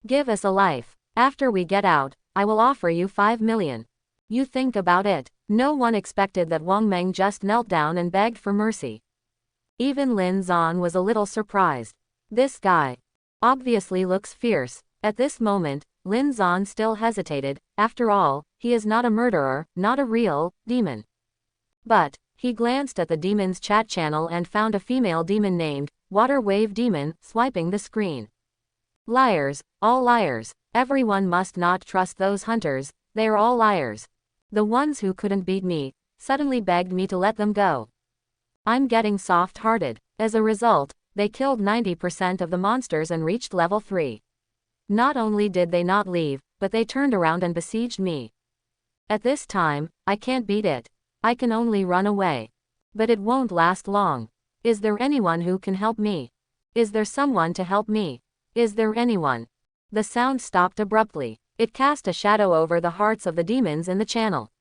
Give us a life. After we get out, I will offer you 5 million. You think about it. No one expected that Wang Meng just knelt down and begged for mercy. Even Lin Zan was a little surprised. This guy obviously looks fierce. At this moment, Lin Zan still hesitated. After all, he is not a murderer, not a real demon. But he glanced at the demon's chat channel and found a female demon named Water Wave Demon swiping the screen. Liars, all liars. Everyone must not trust those hunters, they are all liars. The ones who couldn't beat me suddenly begged me to let them go. I'm getting soft-hearted. As a result, they killed 90% of the monsters and reached level 3. Not only did they not leave, but they turned around and besieged me. At this time, I can't beat it. I can only run away. But it won't last long. Is there anyone who can help me? Is there someone to help me? Is there anyone? The sound stopped abruptly. It cast a shadow over the hearts of the demons in the channel.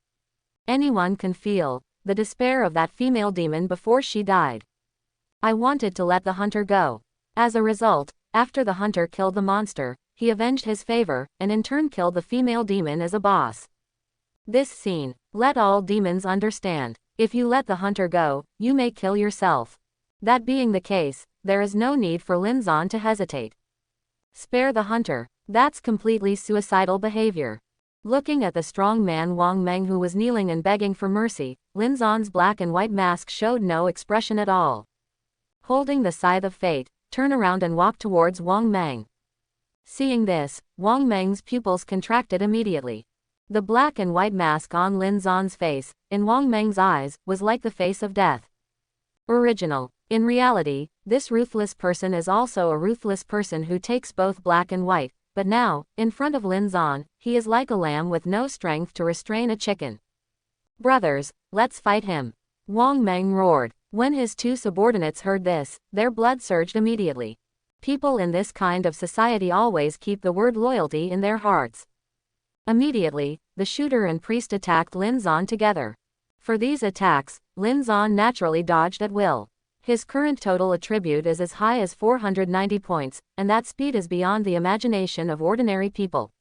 Anyone can feel the despair of that female demon before she died. I wanted to let the hunter go. As a result, after the hunter killed the monster, he avenged his favor, and in turn killed the female demon as a boss. This scene, let all demons understand. If you let the hunter go, you may kill yourself. That being the case, there is no need for Lin Zan to hesitate. Spare the hunter. That's completely suicidal behavior. Looking at the strong man Wang Meng who was kneeling and begging for mercy, Lin Zan's black and white mask showed no expression at all. Holding the Scythe of Fate, turn around and walk towards Wang Meng. Seeing this, Wang Meng's pupils contracted immediately. The black and white mask on Lin Zan's face, in Wang Meng's eyes, was like the face of death. Original. In reality, this ruthless person is also a ruthless person who takes both black and white, But now, in front of Lin Zan, he is like a lamb with no strength to restrain a chicken. Brothers, let's fight him. Wang Meng roared. When his two subordinates heard this, their blood surged immediately. People in this kind of society always keep the word loyalty in their hearts. Immediately, the shooter and priest attacked Lin Zan together. For these attacks, Lin Zan naturally dodged at will. His current total attribute is as high as 490 points, and that speed is beyond the imagination of ordinary people.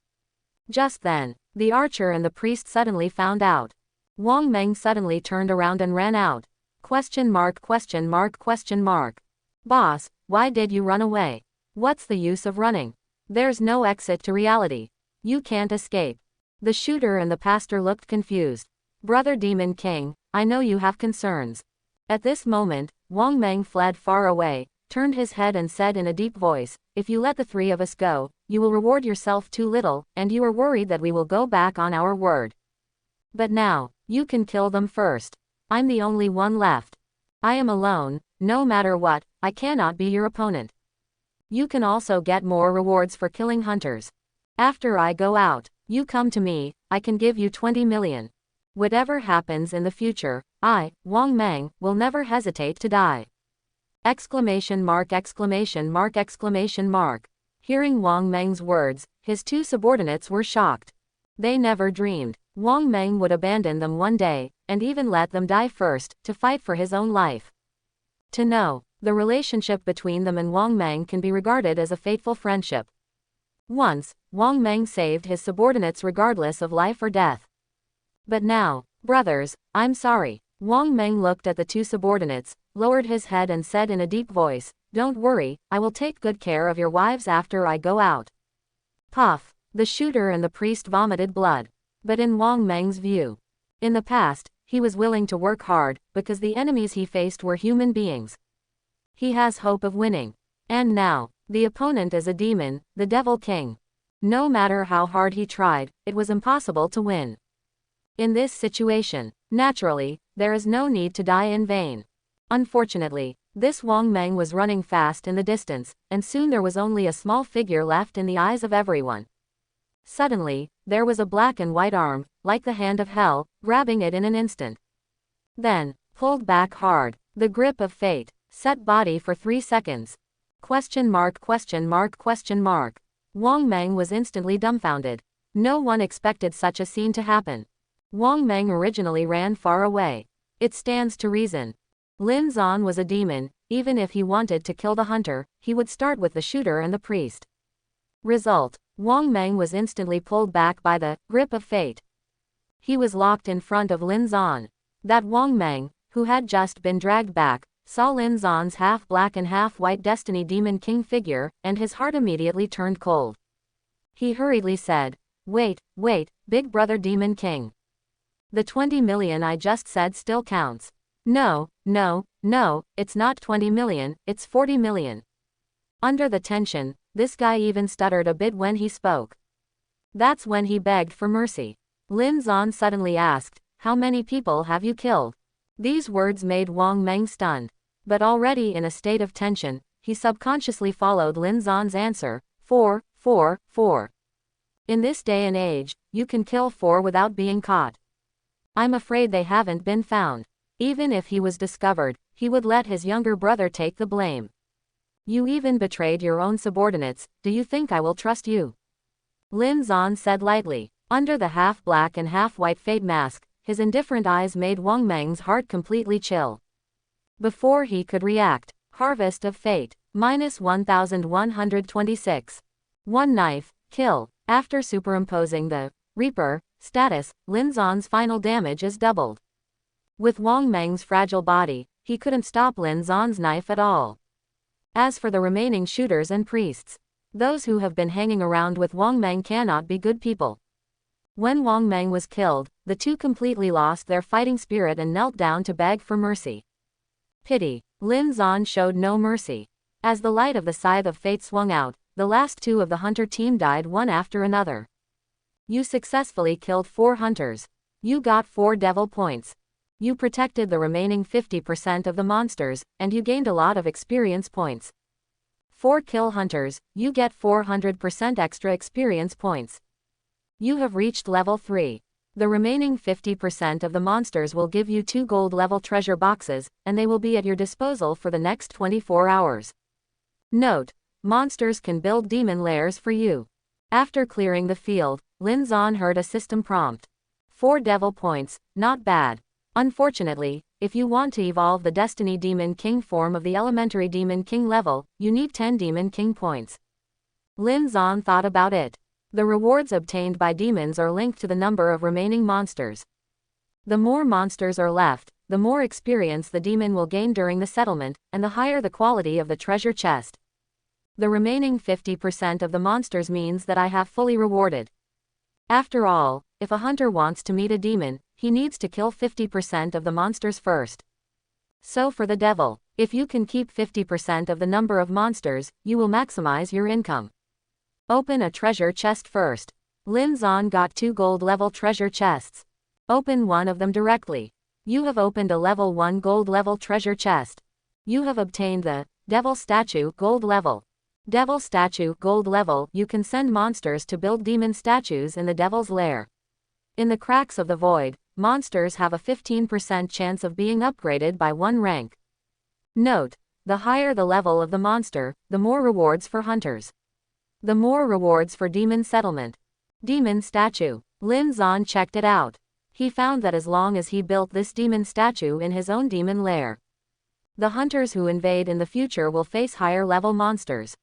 Just then, the archer and the priest suddenly found out. Wang Meng suddenly turned around and ran out. Question mark, question mark, question mark. Boss, why did you run away? What's the use of running? There's no exit to reality. You can't escape. The shooter and the pastor looked confused. Brother Demon King, I know you have concerns. At this moment, Wang Meng fled far away, turned his head and said in a deep voice, if you let the three of us go, you will reward yourself too little, and you are worried that we will go back on our word. But now, you can kill them first. I'm the only one left. I am alone, no matter what, I cannot be your opponent. You can also get more rewards for killing hunters. After I go out, you come to me, I can give you 20 million. Whatever happens in the future, I, Wang Meng, will never hesitate to die. Exclamation mark, exclamation mark, exclamation mark. Hearing Wang Meng's words, his two subordinates were shocked. They never dreamed Wang Meng would abandon them one day, and even let them die first, to fight for his own life. To know, the relationship between them and Wang Meng can be regarded as a fateful friendship. Once, Wang Meng saved his subordinates regardless of life or death. But now, brothers, I'm sorry. Wang Meng looked at the two subordinates, lowered his head and said in a deep voice, don't worry, I will take good care of your wives after I go out. Puff. The shooter and the priest vomited blood. But in Wang Meng's view, in the past, he was willing to work hard, because the enemies he faced were human beings. He has hope of winning. And now, the opponent is a demon, the Devil King. No matter how hard he tried, it was impossible to win. In this situation, naturally, there is no need to die in vain. Unfortunately, this Wang Meng was running fast in the distance, and soon there was only a small figure left in the eyes of everyone. Suddenly, there was a black and white arm, like the hand of hell, grabbing it in an instant. Then, pulled back hard, the grip of fate, set body for 3 seconds. Question mark, question mark, question mark. Wang Meng was instantly dumbfounded. No one expected such a scene to happen. Wang Meng originally ran far away. It stands to reason. Lin Zan was a demon, even if he wanted to kill the hunter, he would start with the shooter and the priest. Result, Wang Meng was instantly pulled back by the grip of fate. He was locked in front of Lin Zan. That Wang Meng, who had just been dragged back, saw Lin Zan's half-black and half-white Destiny Demon King figure, and his heart immediately turned cold. He hurriedly said, wait, Big Brother Demon King. The 20 million I just said still counts. No, it's not 20 million, it's 40 million. Under the tension, this guy even stuttered a bit when he spoke. That's when he begged for mercy. Lin Zan suddenly asked, how many people have you killed? These words made Wang Meng stunned. But already in a state of tension, he subconsciously followed Lin Zan's answer, 4. In this day and age, you can kill 4 without being caught. I'm afraid they haven't been found. Even if he was discovered, he would let his younger brother take the blame. You even betrayed your own subordinates, do you think I will trust you? Lin Zan said lightly. Under the half-black and half-white fade mask, his indifferent eyes made Wang Meng's heart completely chill. Before he could react, Harvest of Fate, minus 1126. One knife, kill. After superimposing the Reaper status, Lin Zan's final damage is doubled. With Wang Meng's fragile body, he couldn't stop Lin Zan's knife at all. As for the remaining shooters and priests, those who have been hanging around with Wang Meng cannot be good people. When Wang Meng was killed, the two completely lost their fighting spirit and knelt down to beg for mercy. Pity. Lin Zan showed no mercy. As the light of the Scythe of Fate swung out, the last 2 of the hunter team died one after another. You successfully killed 4 hunters. You got 4 devil points. You protected the remaining 50% of the monsters, and you gained a lot of experience points. 4 kill hunters, you get 400% extra experience points. You have reached level 3. The remaining 50% of the monsters will give you 2 gold level treasure boxes, and they will be at your disposal for the next 24 hours. Note: monsters can build demon lairs for you. After clearing the field, Lin Zan heard a system prompt. 4 devil points, not bad. Unfortunately, if you want to evolve the Destiny Demon King form of the Elementary Demon King level, you need 10 Demon King points. Lin Zan thought about it. The rewards obtained by demons are linked to the number of remaining monsters. The more monsters are left, the more experience the demon will gain during the settlement, and the higher the quality of the treasure chest. The remaining 50% of the monsters means that I have fully rewarded. After all, if a hunter wants to meet a demon, he needs to kill 50% of the monsters first. So for the devil, if you can keep 50% of the number of monsters, you will maximize your income. Open a treasure chest first. Lin Zan got 2 gold level treasure chests. Open one of them directly. You have opened a level 1 gold level treasure chest. You have obtained the Devil Statue gold level. Devil Statue gold level. You can send monsters to build demon statues in the Devil's Lair. In the cracks of the void, monsters have a 15% chance of being upgraded by 1 rank. Note: the higher the level of the monster, the more rewards for hunters. The more rewards for demon settlement. Demon statue. Lin Zan checked it out. He found that as long as he built this demon statue in his own demon lair, the hunters who invade in the future will face higher level monsters.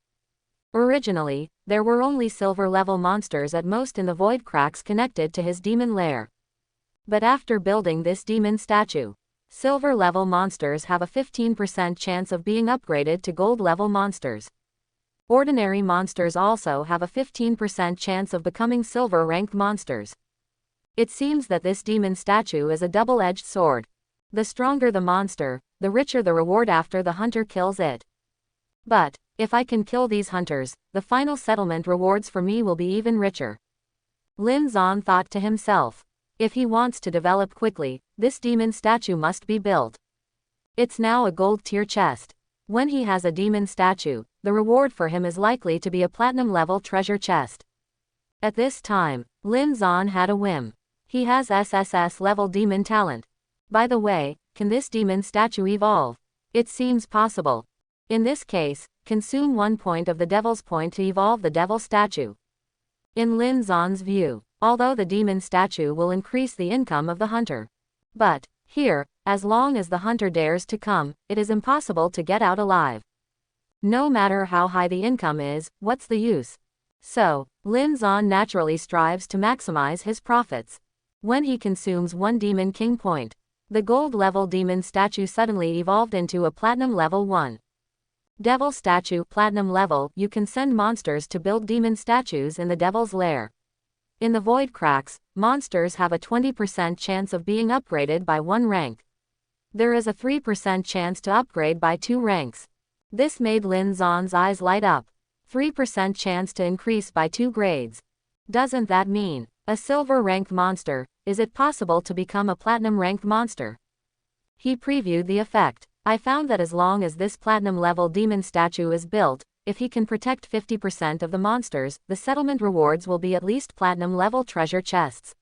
Originally, there were only silver level monsters at most in the void cracks connected to his demon lair. But after building this demon statue, silver level monsters have a 15% chance of being upgraded to gold level monsters. Ordinary monsters also have a 15% chance of becoming silver ranked monsters. It seems that this demon statue is a double-edged sword. The stronger the monster, the richer the reward after the hunter kills it. But if I can kill these hunters, the final settlement rewards for me will be even richer. Lin Zan thought to himself. If he wants to develop quickly, this demon statue must be built. It's now a gold tier chest. When he has a demon statue, the reward for him is likely to be a platinum level treasure chest. At this time, Lin Zan had a whim. He has SSS level demon talent. By the way, can this demon statue evolve? It seems possible. In this case, consume 1 point of the devil's point to evolve the devil statue. In Lin Zan's view, although the demon statue will increase the income of the hunter, but here, as long as the hunter dares to come, it is impossible to get out alive. No matter how high the income is, what's the use? So, Lin Zan naturally strives to maximize his profits. When he consumes 1 demon king point, the gold level demon statue suddenly evolved into a platinum level 1. Devil statue platinum level. You can send monsters to build demon statues in the Devil's Lair. In the void cracks, monsters have a 20% chance of being upgraded by 1 rank. There is a 3% chance to upgrade by 2 ranks. This made Lin Zan's eyes light up. 3% chance to increase by 2 grades. Doesn't that mean a silver ranked monster? Is it possible to become a platinum ranked monster? He previewed the effect. I found that as long as this platinum level demon statue is built, if he can protect 50% of the monsters, the settlement rewards will be at least platinum level treasure chests.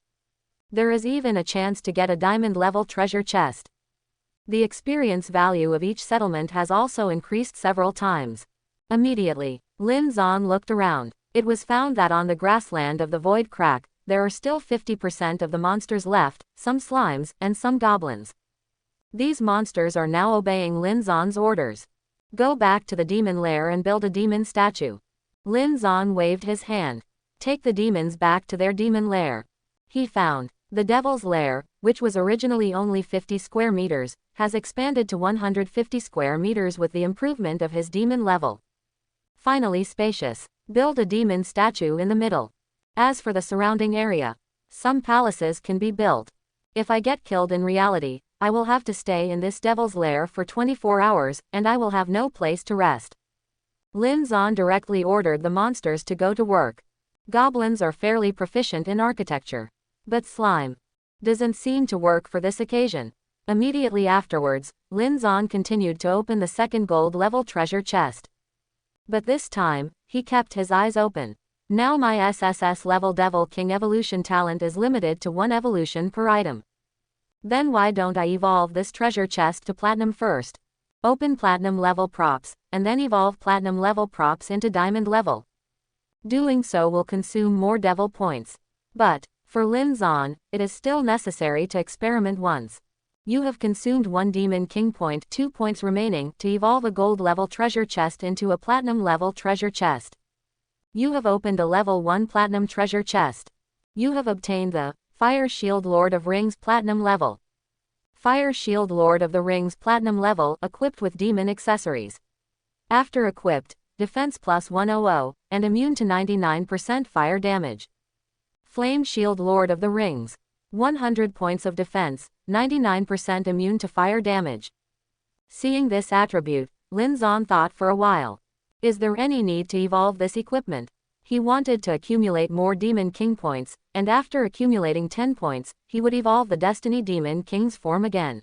There is even a chance to get a diamond level treasure chest. The experience value of each settlement has also increased several times. Immediately, Lin Zan looked around. It was found that on the grassland of the void crack, there are still 50% of the monsters left, some slimes, and some goblins. These monsters are now obeying Lin Zan's orders. Go back to the demon lair and build a demon statue. Lin Zan waved his hand. Take the demons back to their demon lair. He found the Devil's Lair, which was originally only 50 square meters, has expanded to 150 square meters with the improvement of his demon level. Finally spacious. Build a demon statue in the middle. As for the surrounding area, some palaces can be built. If I get killed in reality, I will have to stay in this Devil's Lair for 24 hours, and I will have no place to rest. Lin Zan directly ordered the monsters to go to work. Goblins are fairly proficient in architecture. But slime doesn't seem to work for this occasion. Immediately afterwards, Lin Zan continued to open the second gold level treasure chest. But this time, he kept his eyes open. Now my SSS level Devil King evolution talent is limited to 1 evolution per item. Then why don't I evolve this treasure chest to Platinum first? Open Platinum level props, and then evolve Platinum level props into Diamond level. Doing so will consume more Devil points. But, for Lin Zan, it is still necessary to experiment once. You have consumed 1 Demon King point, 2 points remaining to evolve a Gold level treasure chest into a Platinum level treasure chest. You have opened a level 1 Platinum treasure chest. You have obtained the Fire Shield Lord of Rings Platinum level. Fire Shield Lord of the Rings Platinum level equipped with demon accessories. After equipped, defense plus 100, and immune to 99% fire damage. Flame Shield Lord of the Rings. 100 points of defense, 99% immune to fire damage. Seeing this attribute, Lin Zan thought for a while. Is there any need to evolve this equipment? He wanted to accumulate more Demon King points, and after accumulating 10 points, he would evolve the Destiny Demon King's form again.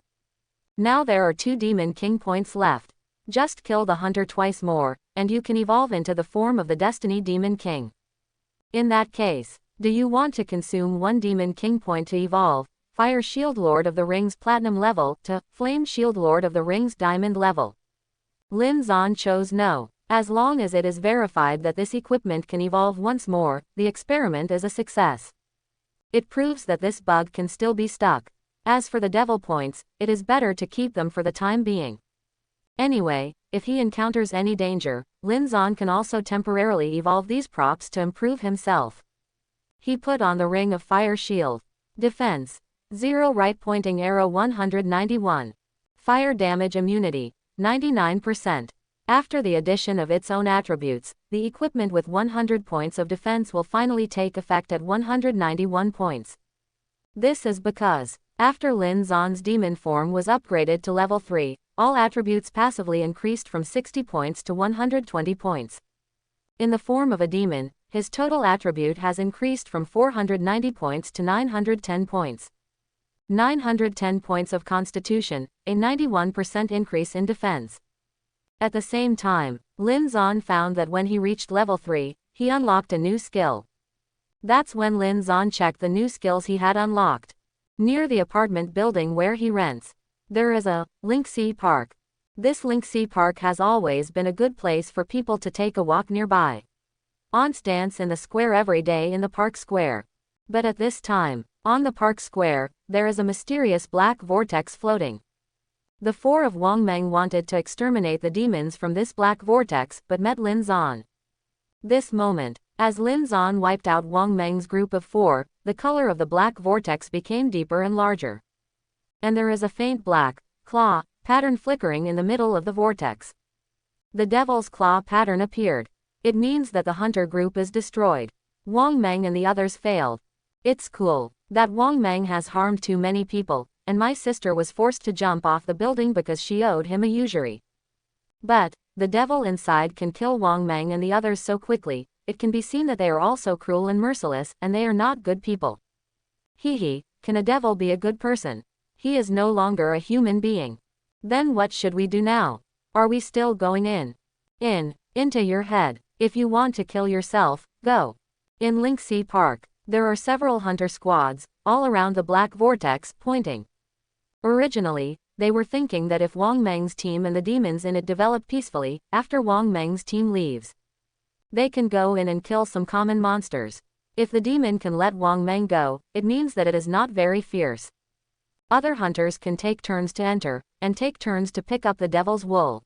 Now there are 2 Demon King points left. Just kill the hunter twice more, and you can evolve into the form of the Destiny Demon King. In that case, do you want to consume 1 Demon King point to evolve Fire Shield Lord of the Rings Platinum level to Flame Shield Lord of the Rings Diamond level? Lin Zan chose no. As long as it is verified that this equipment can evolve once more, the experiment is a success. It proves that this bug can still be stuck. As for the devil points, it is better to keep them for the time being. Anyway, if he encounters any danger, Lin Zan can also temporarily evolve these props to improve himself. He put on the Ring of Fire Shield. Defense 0, right pointing arrow 191. Fire damage immunity 99%. After the addition of its own attributes, the equipment with 100 points of defense will finally take effect at 191 points. This is because, after Lin Zan's demon form was upgraded to level 3, all attributes passively increased from 60 points to 120 points. In the form of a demon, his total attribute has increased from 490 points to 910 points. 910 points of constitution, a 91% increase in defense. At the same time, Lin Zan found that when he reached level 3, he unlocked a new skill. That's when Lin Zan checked the new skills he had unlocked. Near the apartment building where he rents, there is a Linksea Park. This Linksea Park has always been a good place for people to take a walk nearby. Aunts dance in the square every day in the park square. But at this time, on the park square, there is a mysterious black vortex floating. The 4 of Wang Meng wanted to exterminate the demons from this black vortex but met Lin Zan. This moment, as Lin Zan wiped out Wang Meng's group of 4, the color of the black vortex became deeper and larger. And there is a faint black claw pattern flickering in the middle of the vortex. The devil's claw pattern appeared. It means that the hunter group is destroyed. Wang Meng and the others failed. It's cool that Wang Meng has harmed too many people, and my sister was forced to jump off the building because she owed him a usury. But, the devil inside can kill Wang Meng and the others so quickly, it can be seen that they are also cruel and merciless, and they are not good people. Hee, can a devil be a good person? He is no longer a human being. Then what should we do now? Are we still going into your head? If you want to kill yourself, go. In Linksea Park, there are several hunter squads, all around the black vortex, pointing. Originally, they were thinking that if Wang Meng's team and the demons in it develop peacefully, after Wang Meng's team leaves, they can go in and kill some common monsters. If the demon can let Wang Meng go, it means that it is not very fierce. Other hunters can take turns to enter, and take turns to pick up the devil's wool.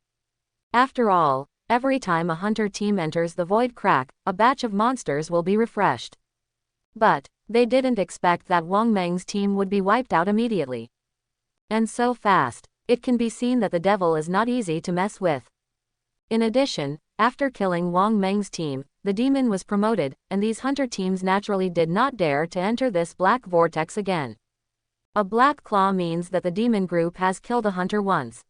After all, every time a hunter team enters the void crack, a batch of monsters will be refreshed. But, they didn't expect that Wang Meng's team would be wiped out immediately. And so fast, it can be seen that the devil is not easy to mess with. In addition, after killing Wang Meng's team, the demon was promoted, and these hunter teams naturally did not dare to enter this black vortex again. A black claw means that the demon group has killed a hunter once.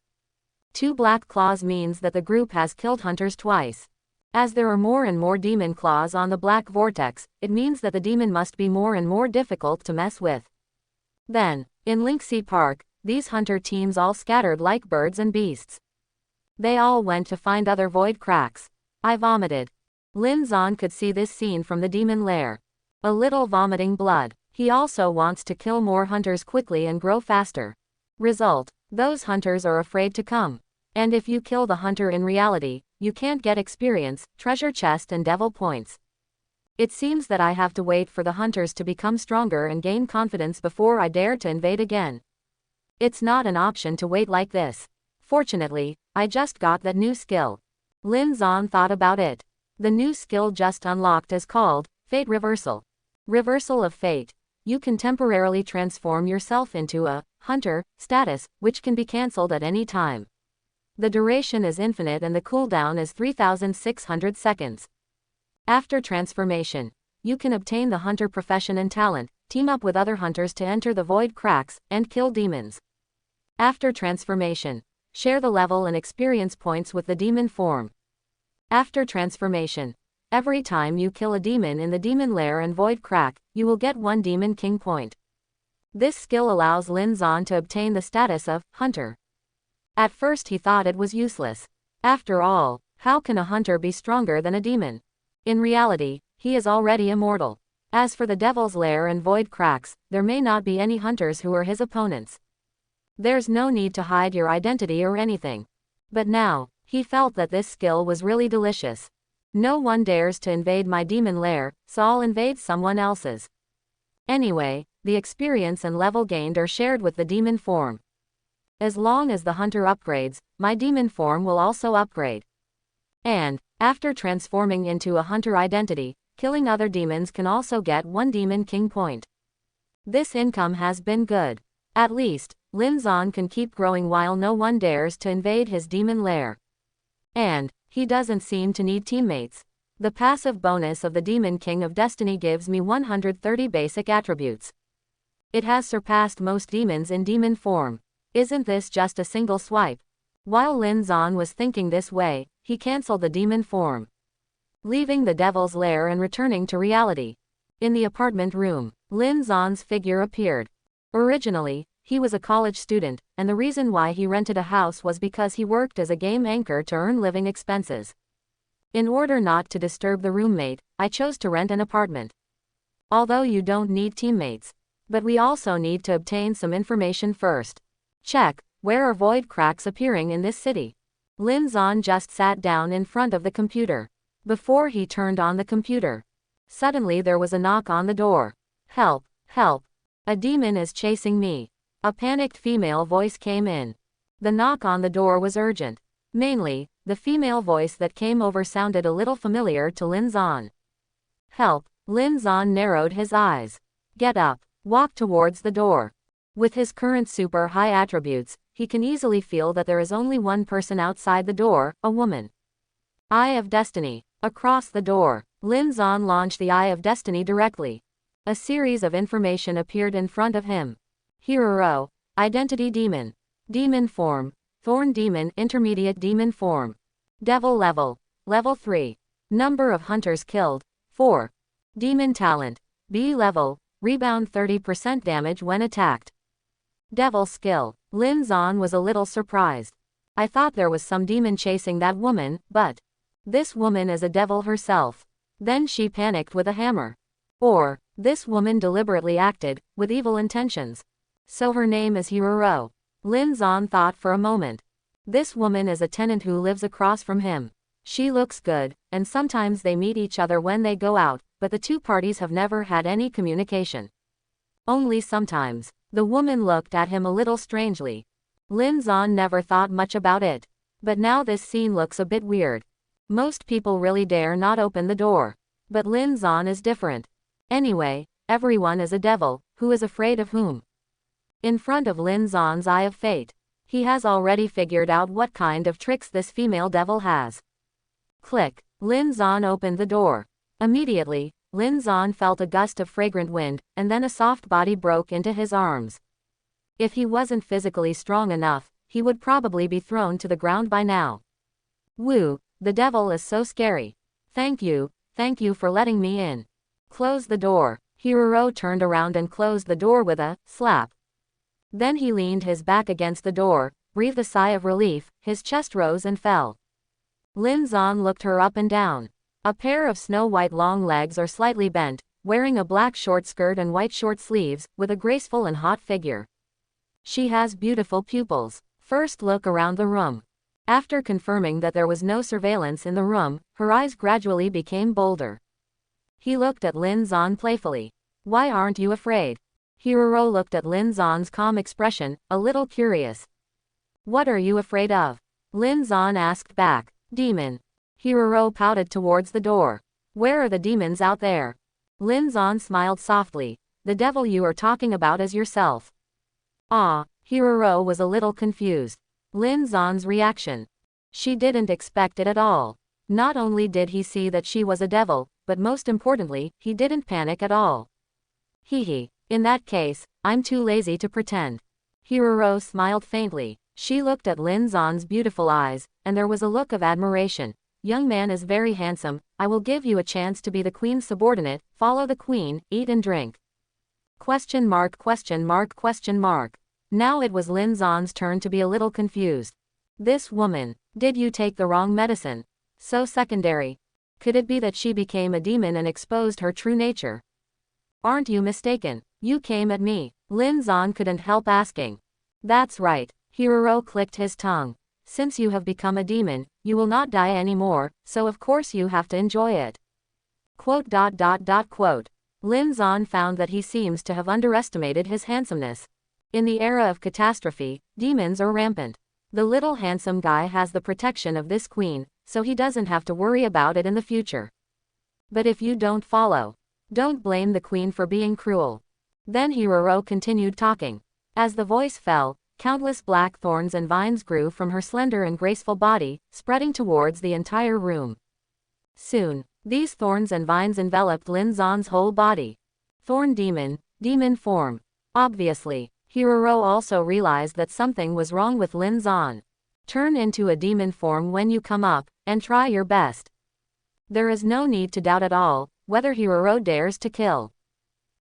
2 black claws means that the group has killed hunters twice. As there are more and more demon claws on the black vortex, it means that the demon must be more and more difficult to mess with. Then, in Linksea Park, these hunter teams all scattered like birds and beasts. They all went to find other void cracks. I vomited. Lin Zan could see this scene from the demon lair. A little vomiting blood. He also wants to kill more hunters quickly and grow faster. Result: those hunters are afraid to come. And if you kill the hunter in reality, you can't get experience, treasure chest and devil points. It seems that I have to wait for the hunters to become stronger and gain confidence before I dare to invade again. It's not an option to wait like this. Fortunately, I just got that new skill. Lin Zan thought about it. The new skill just unlocked is called Fate Reversal. Reversal of Fate. You can temporarily transform yourself into a hunter status, which can be cancelled at any time. The duration is infinite and the cooldown is 3600 seconds. After transformation, you can obtain the hunter profession and talent, team up with other hunters to enter the void cracks, and kill demons. After transformation, share the level and experience points with the demon form. After transformation, every time you kill a demon in the demon lair and void crack, you will get 1 demon king point. This skill allows Lin Zan to obtain the status of hunter. At first he thought it was useless. After all, how can a hunter be stronger than a demon? In reality, he is already immortal. As for the devil's lair and void cracks, there may not be any hunters who are his opponents. There's no need to hide your identity or anything. But now, he felt that this skill was really delicious. No one dares to invade my demon lair, so I'll invade someone else's. Anyway, the experience and level gained are shared with the demon form. As long as the hunter upgrades, my demon form will also upgrade. And, after transforming into a hunter identity, killing other demons can also get 1 demon king point. This income has been good. At least, Lin Zan can keep growing while no one dares to invade his demon lair. And, he doesn't seem to need teammates. The passive bonus of the Demon King of Destiny gives me 130 basic attributes. It has surpassed most demons in demon form. Isn't this just a single swipe? While Lin Zan was thinking this way, he cancelled the demon form, leaving the devil's lair and returning to reality. In the apartment room, Lin Zan's figure appeared. Originally, he was a college student, and the reason why he rented a house was because he worked as a game anchor to earn living expenses. In order not to disturb the roommate, I chose to rent an apartment. Although you don't need teammates. But we also need to obtain some information first. Check, where are void cracks appearing in this city? Lin Zan just sat down in front of the computer. Before he turned on the computer, suddenly there was a knock on the door. Help, help. A demon is chasing me. A panicked female voice came in. The knock on the door was urgent. Mainly, the female voice that came over sounded a little familiar to Lin Zan. Help. Lin Zan narrowed his eyes. Get up. Walk towards the door. With his current super high attributes, he can easily feel that there is only one person outside the door, a woman. Eye of Destiny. Across the door, Lin Zan launched the Eye of Destiny directly. A series of information appeared in front of him. Hero. Identity Demon. Demon Form. Thorn Demon Intermediate Demon Form. Devil Level. Level 3. Number of Hunters Killed. 4. Demon Talent. B Level. Rebound 30% damage when attacked. Devil Skill. Lin Zan was a little surprised. I thought there was some demon chasing that woman, but this woman is a devil herself. Then she panicked with a hammer. Or, this woman deliberately acted, with evil intentions. So her name is Hero. Lin Zan thought for a moment. This woman is a tenant who lives across from him. She looks good, and sometimes they meet each other when they go out, but the two parties have never had any communication. Only sometimes. The woman looked at him a little strangely. Lin Zan never thought much about it. But now this scene looks a bit weird. Most people really dare not open the door. But Lin Zan is different. Anyway, everyone is a devil, who is afraid of whom? In front of Lin Zan's Eye of Fate, he has already figured out what kind of tricks this female devil has. Click. Lin Zan opened the door. Immediately, Lin Zan felt a gust of fragrant wind, and then a soft body broke into his arms. If he wasn't physically strong enough, he would probably be thrown to the ground by now. Woo, the devil is so scary. Thank you for letting me in. Close the door. Hero turned around and closed the door with a slap. Then he leaned his back against the door, breathed a sigh of relief, his chest rose and fell. Lin Zan looked her up and down. A pair of snow-white long legs are slightly bent, wearing a black short skirt and white short sleeves, with a graceful and hot figure. She has beautiful pupils. First look around the room. After confirming that there was no surveillance in the room, her eyes gradually became bolder. He looked at Lin Zan playfully. Why aren't you afraid? Hiroro looked at Lin Zan's calm expression, a little curious. What are you afraid of? Lin Zan asked back. Demon. Hiroro pouted towards the door. Where are the demons out there? Lin Zan smiled softly. The devil you are talking about is yourself. Ah, Hiroro was a little confused. Lin Zan's reaction. She didn't expect it at all. Not only did he see that she was a devil, but most importantly, he didn't panic at all. Hee. In that case, I'm too lazy to pretend. Hiroro smiled faintly. She looked at Lin Zan's beautiful eyes, and there was a look of admiration. Young man is very handsome, I will give you a chance to be the queen's subordinate, follow the queen, eat and drink. Question mark. Now it was Lin Zan's turn to be a little confused. This woman, did you take the wrong medicine? So secondary. Could it be that she became a demon and exposed her true nature? Aren't you mistaken? You came at me. Lin Zan couldn't help asking. That's right. Hiroro clicked his tongue. Since you have become a demon, you will not die anymore, so of course you have to enjoy it. Quote. Lin Zan found that he seems to have underestimated his handsomeness. In the era of Catastrophe, demons are rampant. The little handsome guy has the protection of this queen, so he doesn't have to worry about it in the future. But if you don't follow, don't blame the queen for being cruel. Then Hiroro continued talking. As the voice fell, countless black thorns and vines grew from her slender and graceful body, spreading towards the entire room. Soon, these thorns and vines enveloped Lin Zan's whole body. Thorn demon, demon form. Obviously, Hiroro also realized that something was wrong with Lin Zan. Turn into a demon form when you come up, and try your best. There is no need to doubt at all whether Hiroro dares to kill.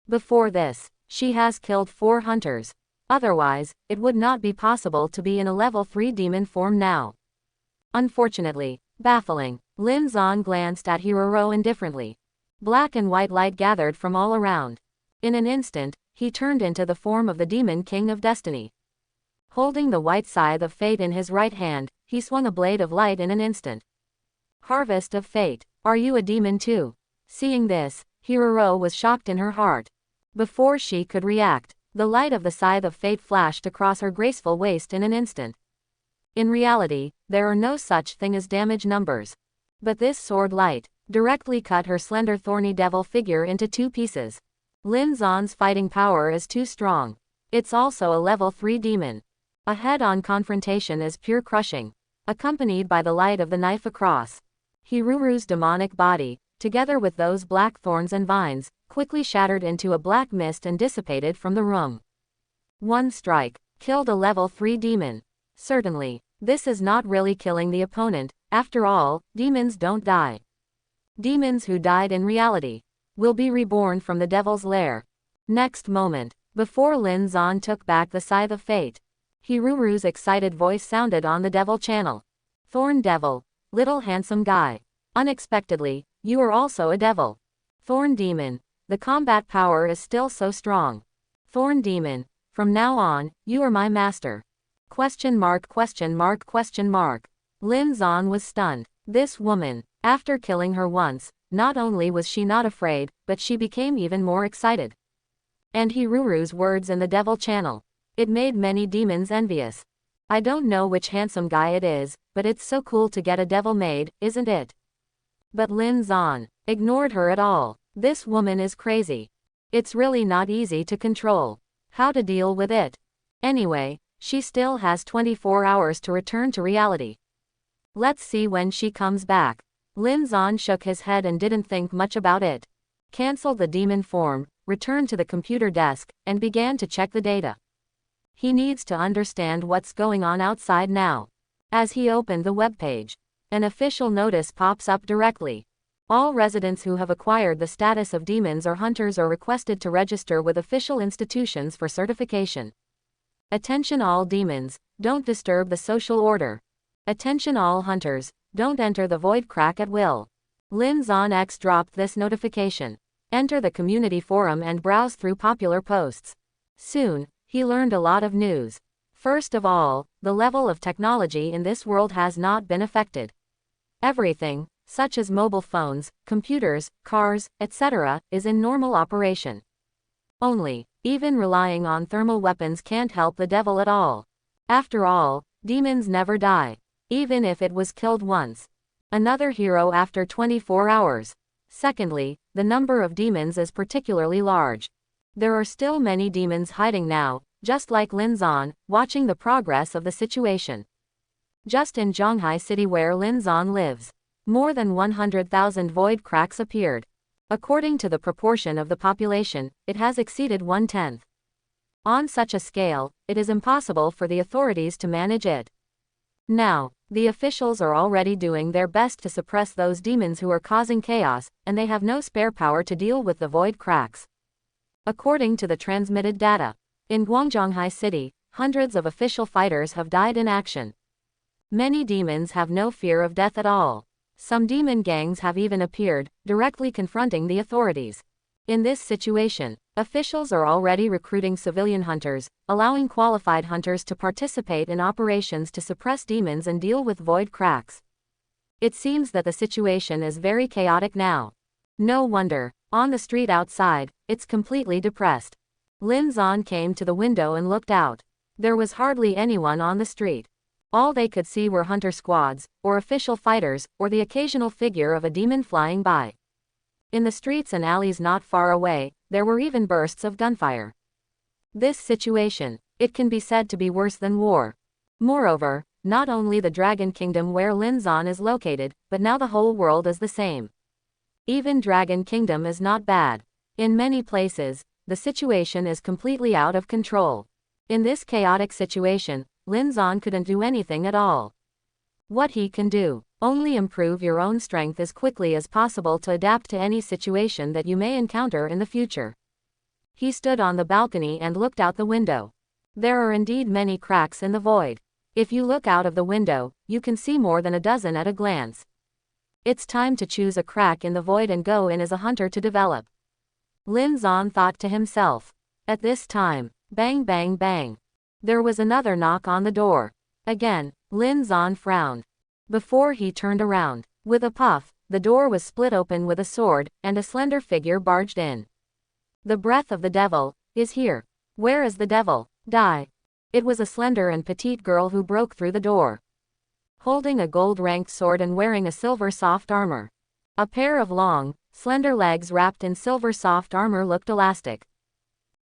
Before this, she has killed 4 hunters. Otherwise, it would not be possible to be in a level 3 demon form now. Unfortunately, baffling, Lin Zan glanced at Hiroro indifferently. Black and white light gathered from all around. In an instant, he turned into the form of the Demon King of Destiny. Holding the white scythe of fate in his right hand, he swung a blade of light in an instant. Harvest of Fate, are you a demon too? Seeing this, Hiroro was shocked in her heart. Before she could react, the light of the scythe of fate flashed across her graceful waist in an instant. In reality, there are no such thing as damage numbers. But this sword light directly cut her slender thorny devil figure into 2 pieces. Lin Zan's fighting power is too strong. It's also a level 3 demon. A head-on confrontation is pure crushing, accompanied by the light of the knife across. Hiruru's demonic body, together with those black thorns and vines, quickly shattered into a black mist and dissipated from the room. One strike killed a level 3 demon. Certainly, this is not really killing the opponent. After all, demons don't die. Demons who died in reality will be reborn from the devil's lair. Next moment, before Lin Zan took back the scythe of fate, Hiruru's excited voice sounded on the devil channel. Thorn devil, little handsome guy. Unexpectedly, you are also a devil. Thorn demon, the combat power is still so strong. Thorn demon, from now on, you are my master. Question mark. Lin Zan was stunned. This woman, after killing her once, not only was she not afraid, but she became even more excited. And Hiruru's words in the devil channel. It made many demons envious. I don't know which handsome guy it is, but it's so cool to get a devil maid, isn't it? But Lin Zan ignored her at all. This woman is crazy. It's really not easy to control. How to deal with it? Anyway, she still has 24 hours to return to reality. Let's see when she comes back. Lin Zan shook his head and didn't think much about it. Cancelled the demon form, returned to the computer desk, and began to check the data. He needs to understand what's going on outside now. As he opened the webpage, an official notice pops up directly. All residents who have acquired the status of demons or hunters are requested to register with official institutions for certification. Attention all demons, don't disturb the social order. Attention all hunters, don't enter the void crack at will. Lin Zon X dropped this notification. Enter the community forum and browse through popular posts. Soon, he learned a lot of news. First of all, the level of technology in this world has not been affected. Everything, such as mobile phones, computers, cars, etc., is in normal operation. Only, even relying on thermal weapons can't help the devil at all. After all, demons never die, even if it was killed once. Another hero after 24 hours. Secondly, the number of demons is particularly large. There are still many demons hiding now, just like Lin Zon, watching the progress of the situation. Just in Zhonghai City where Lin Zon lives, more than 100,000 void cracks appeared. According to the proportion of the population, it has exceeded 1/10. On such a scale, it is impossible for the authorities to manage it. Now, the officials are already doing their best to suppress those demons who are causing chaos, and they have no spare power to deal with the void cracks. According to the transmitted data, in Guangzhonghai City, hundreds of official fighters have died in action. Many demons have no fear of death at all. Some demon gangs have even appeared, directly confronting the authorities. In this situation, officials are already recruiting civilian hunters, allowing qualified hunters to participate in operations to suppress demons and deal with void cracks. It seems that the situation is very chaotic now. No wonder, on the street outside, it's completely depressed. Lin Zon came to the window and looked out. There was hardly anyone on the street. All they could see were hunter squads, or official fighters, or the occasional figure of a demon flying by. In the streets and alleys not far away, there were even bursts of gunfire. This situation, it can be said to be worse than war. Moreover, not only the Dragon Kingdom where Lin Zon is located, but now the whole world is the same. Even Dragon Kingdom is not bad. In many places, the situation is completely out of control. In this chaotic situation, Lin Zon couldn't do anything at all. What he can do, only improve your own strength as quickly as possible to adapt to any situation that you may encounter in the future. He stood on the balcony and looked out the window. There are indeed many cracks in the void. If you look out of the window, you can see more than a dozen at a glance. It's time to choose a crack in the void and go in as a hunter to develop. Lin Zon thought to himself. At this time, bang bang bang. There was another knock on the door. Again, Lin Zon frowned. Before he turned around, with a puff, the door was split open with a sword, and a slender figure barged in. The breath of the devil is here. Where is the devil? Die. It was a slender and petite girl who broke through the door, holding a gold-ranked sword and wearing a silver soft armor. A pair of long, slender legs wrapped in silver soft armor looked elastic.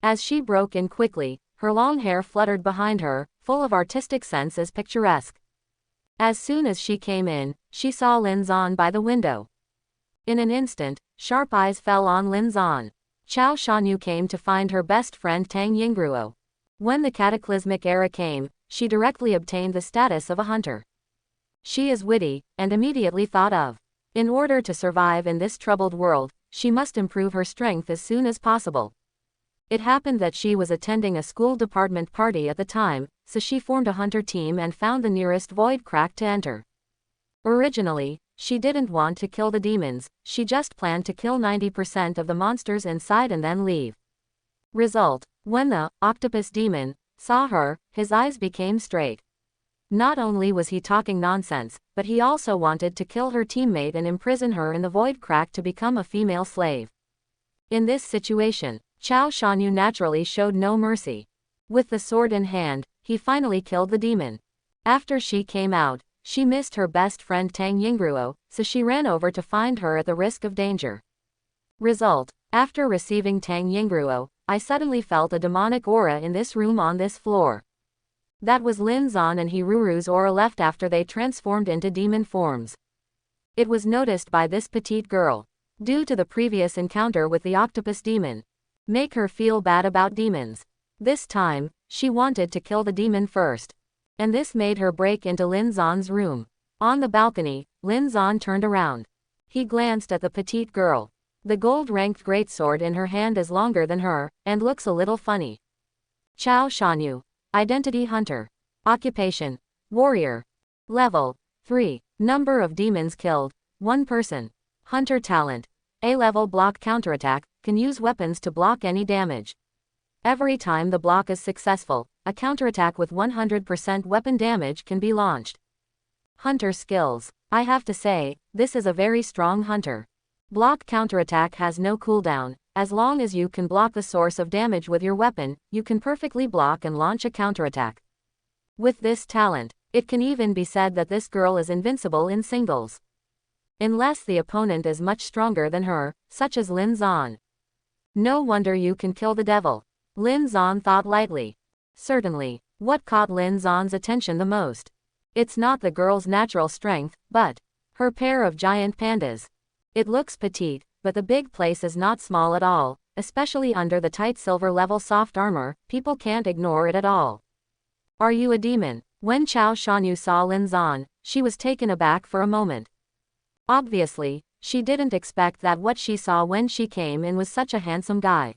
As she broke in quickly, her long hair fluttered behind her, full of artistic sense as picturesque. As soon as she came in, she saw Lin Zon by the window. In an instant, sharp eyes fell on Lin Zon. Chao Shanyu came to find her best friend Tang Yingruo. When the cataclysmic era came, she directly obtained the status of a hunter. She is witty, and immediately thought of. In order to survive in this troubled world, she must improve her strength as soon as possible. It happened that she was attending a school department party at the time, so she formed a hunter team and found the nearest void crack to enter. Originally, she didn't want to kill the demons, she just planned to kill 90% of the monsters inside and then leave. Result, when the octopus demon saw her, his eyes became straight. Not only was he talking nonsense, but he also wanted to kill her teammate and imprison her in the void crack to become a female slave. In this situation, Chao Shanyu naturally showed no mercy. With the sword in hand, he finally killed the demon. After she came out, she missed her best friend Tang Yingruo, so she ran over to find her at the risk of danger. Result, after receiving Tang Yingruo, I suddenly felt a demonic aura in this room on this floor. That was Lin Zon and Hiruru's aura left after they transformed into demon forms. It was noticed by this petite girl. Due to the previous encounter with the octopus demon, make her feel bad about demons. This time, she wanted to kill the demon first. And this made her break into Lin Zon's room. On the balcony, Lin Zon turned around. He glanced at the petite girl. The gold-ranked greatsword in her hand is longer than her, and looks a little funny. Chao Shanyu. Identity hunter. Occupation: warrior. Level 3. Number of demons killed, 1 person. Hunter talent. A-level block counterattack, can use weapons to block any damage. Every time the block is successful, a counterattack with 100% weapon damage can be launched. Hunter skills. I have to say, this is a very strong hunter. Block counterattack has no cooldown. As long as you can block the source of damage with your weapon, you can perfectly block and launch a counterattack. With this talent, it can even be said that this girl is invincible in singles. Unless the opponent is much stronger than her, such as Lin Zan. No wonder you can kill the devil. Lin Zan thought lightly. Certainly, what caught Lin Zan's attention the most? It's not the girl's natural strength, but her pair of giant pandas. It looks petite, but the big place is not small at all, especially under the tight silver level soft armor, people can't ignore it at all. Are you a demon? When Chao Shanyu saw Lin Zan, she was taken aback for a moment. Obviously, she didn't expect that what she saw when she came in was such a handsome guy.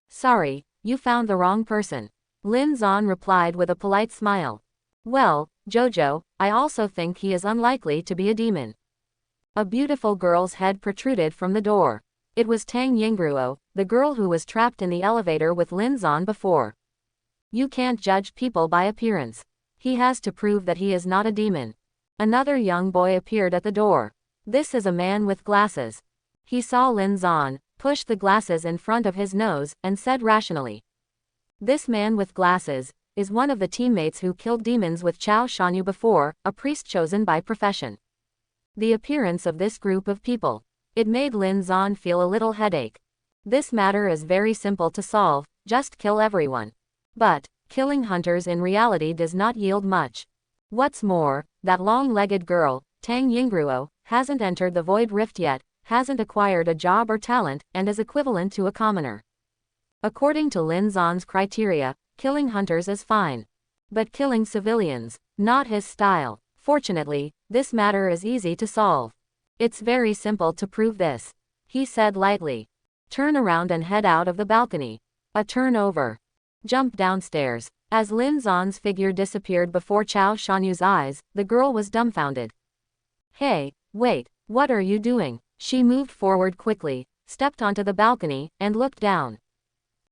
Sorry, you found the wrong person. Lin Zan replied with a polite smile. Well, Jojo, I also think he is unlikely to be a demon. A beautiful girl's head protruded from the door. It was Tang Yingruo, the girl who was trapped in the elevator with Lin Zan before. You can't judge people by appearance. He has to prove that he is not a demon. Another young boy appeared at the door. This is a man with glasses. He saw Lin Zan, pushed the glasses in front of his nose, and said rationally. This man with glasses is one of the teammates who killed demons with Chao Shanyu before, a priest chosen by profession. The appearance of this group of people, it made Lin Zan feel a little headache. This matter is very simple to solve, just kill everyone. But killing hunters in reality does not yield much. What's more, that long-legged girl, Tang Yingruo, hasn't entered the Void Rift yet, hasn't acquired a job or talent, and is equivalent to a commoner. According to Lin Zan's criteria, killing hunters is fine. But killing civilians, not his style. Fortunately, this matter is easy to solve. It's very simple to prove this. He said lightly. Turn around and head out of the balcony. A turnover. Jump downstairs. As Lin Zan's figure disappeared before Chao Shanyu's eyes, the girl was dumbfounded. Hey, wait, what are you doing? She moved forward quickly, stepped onto the balcony, and looked down.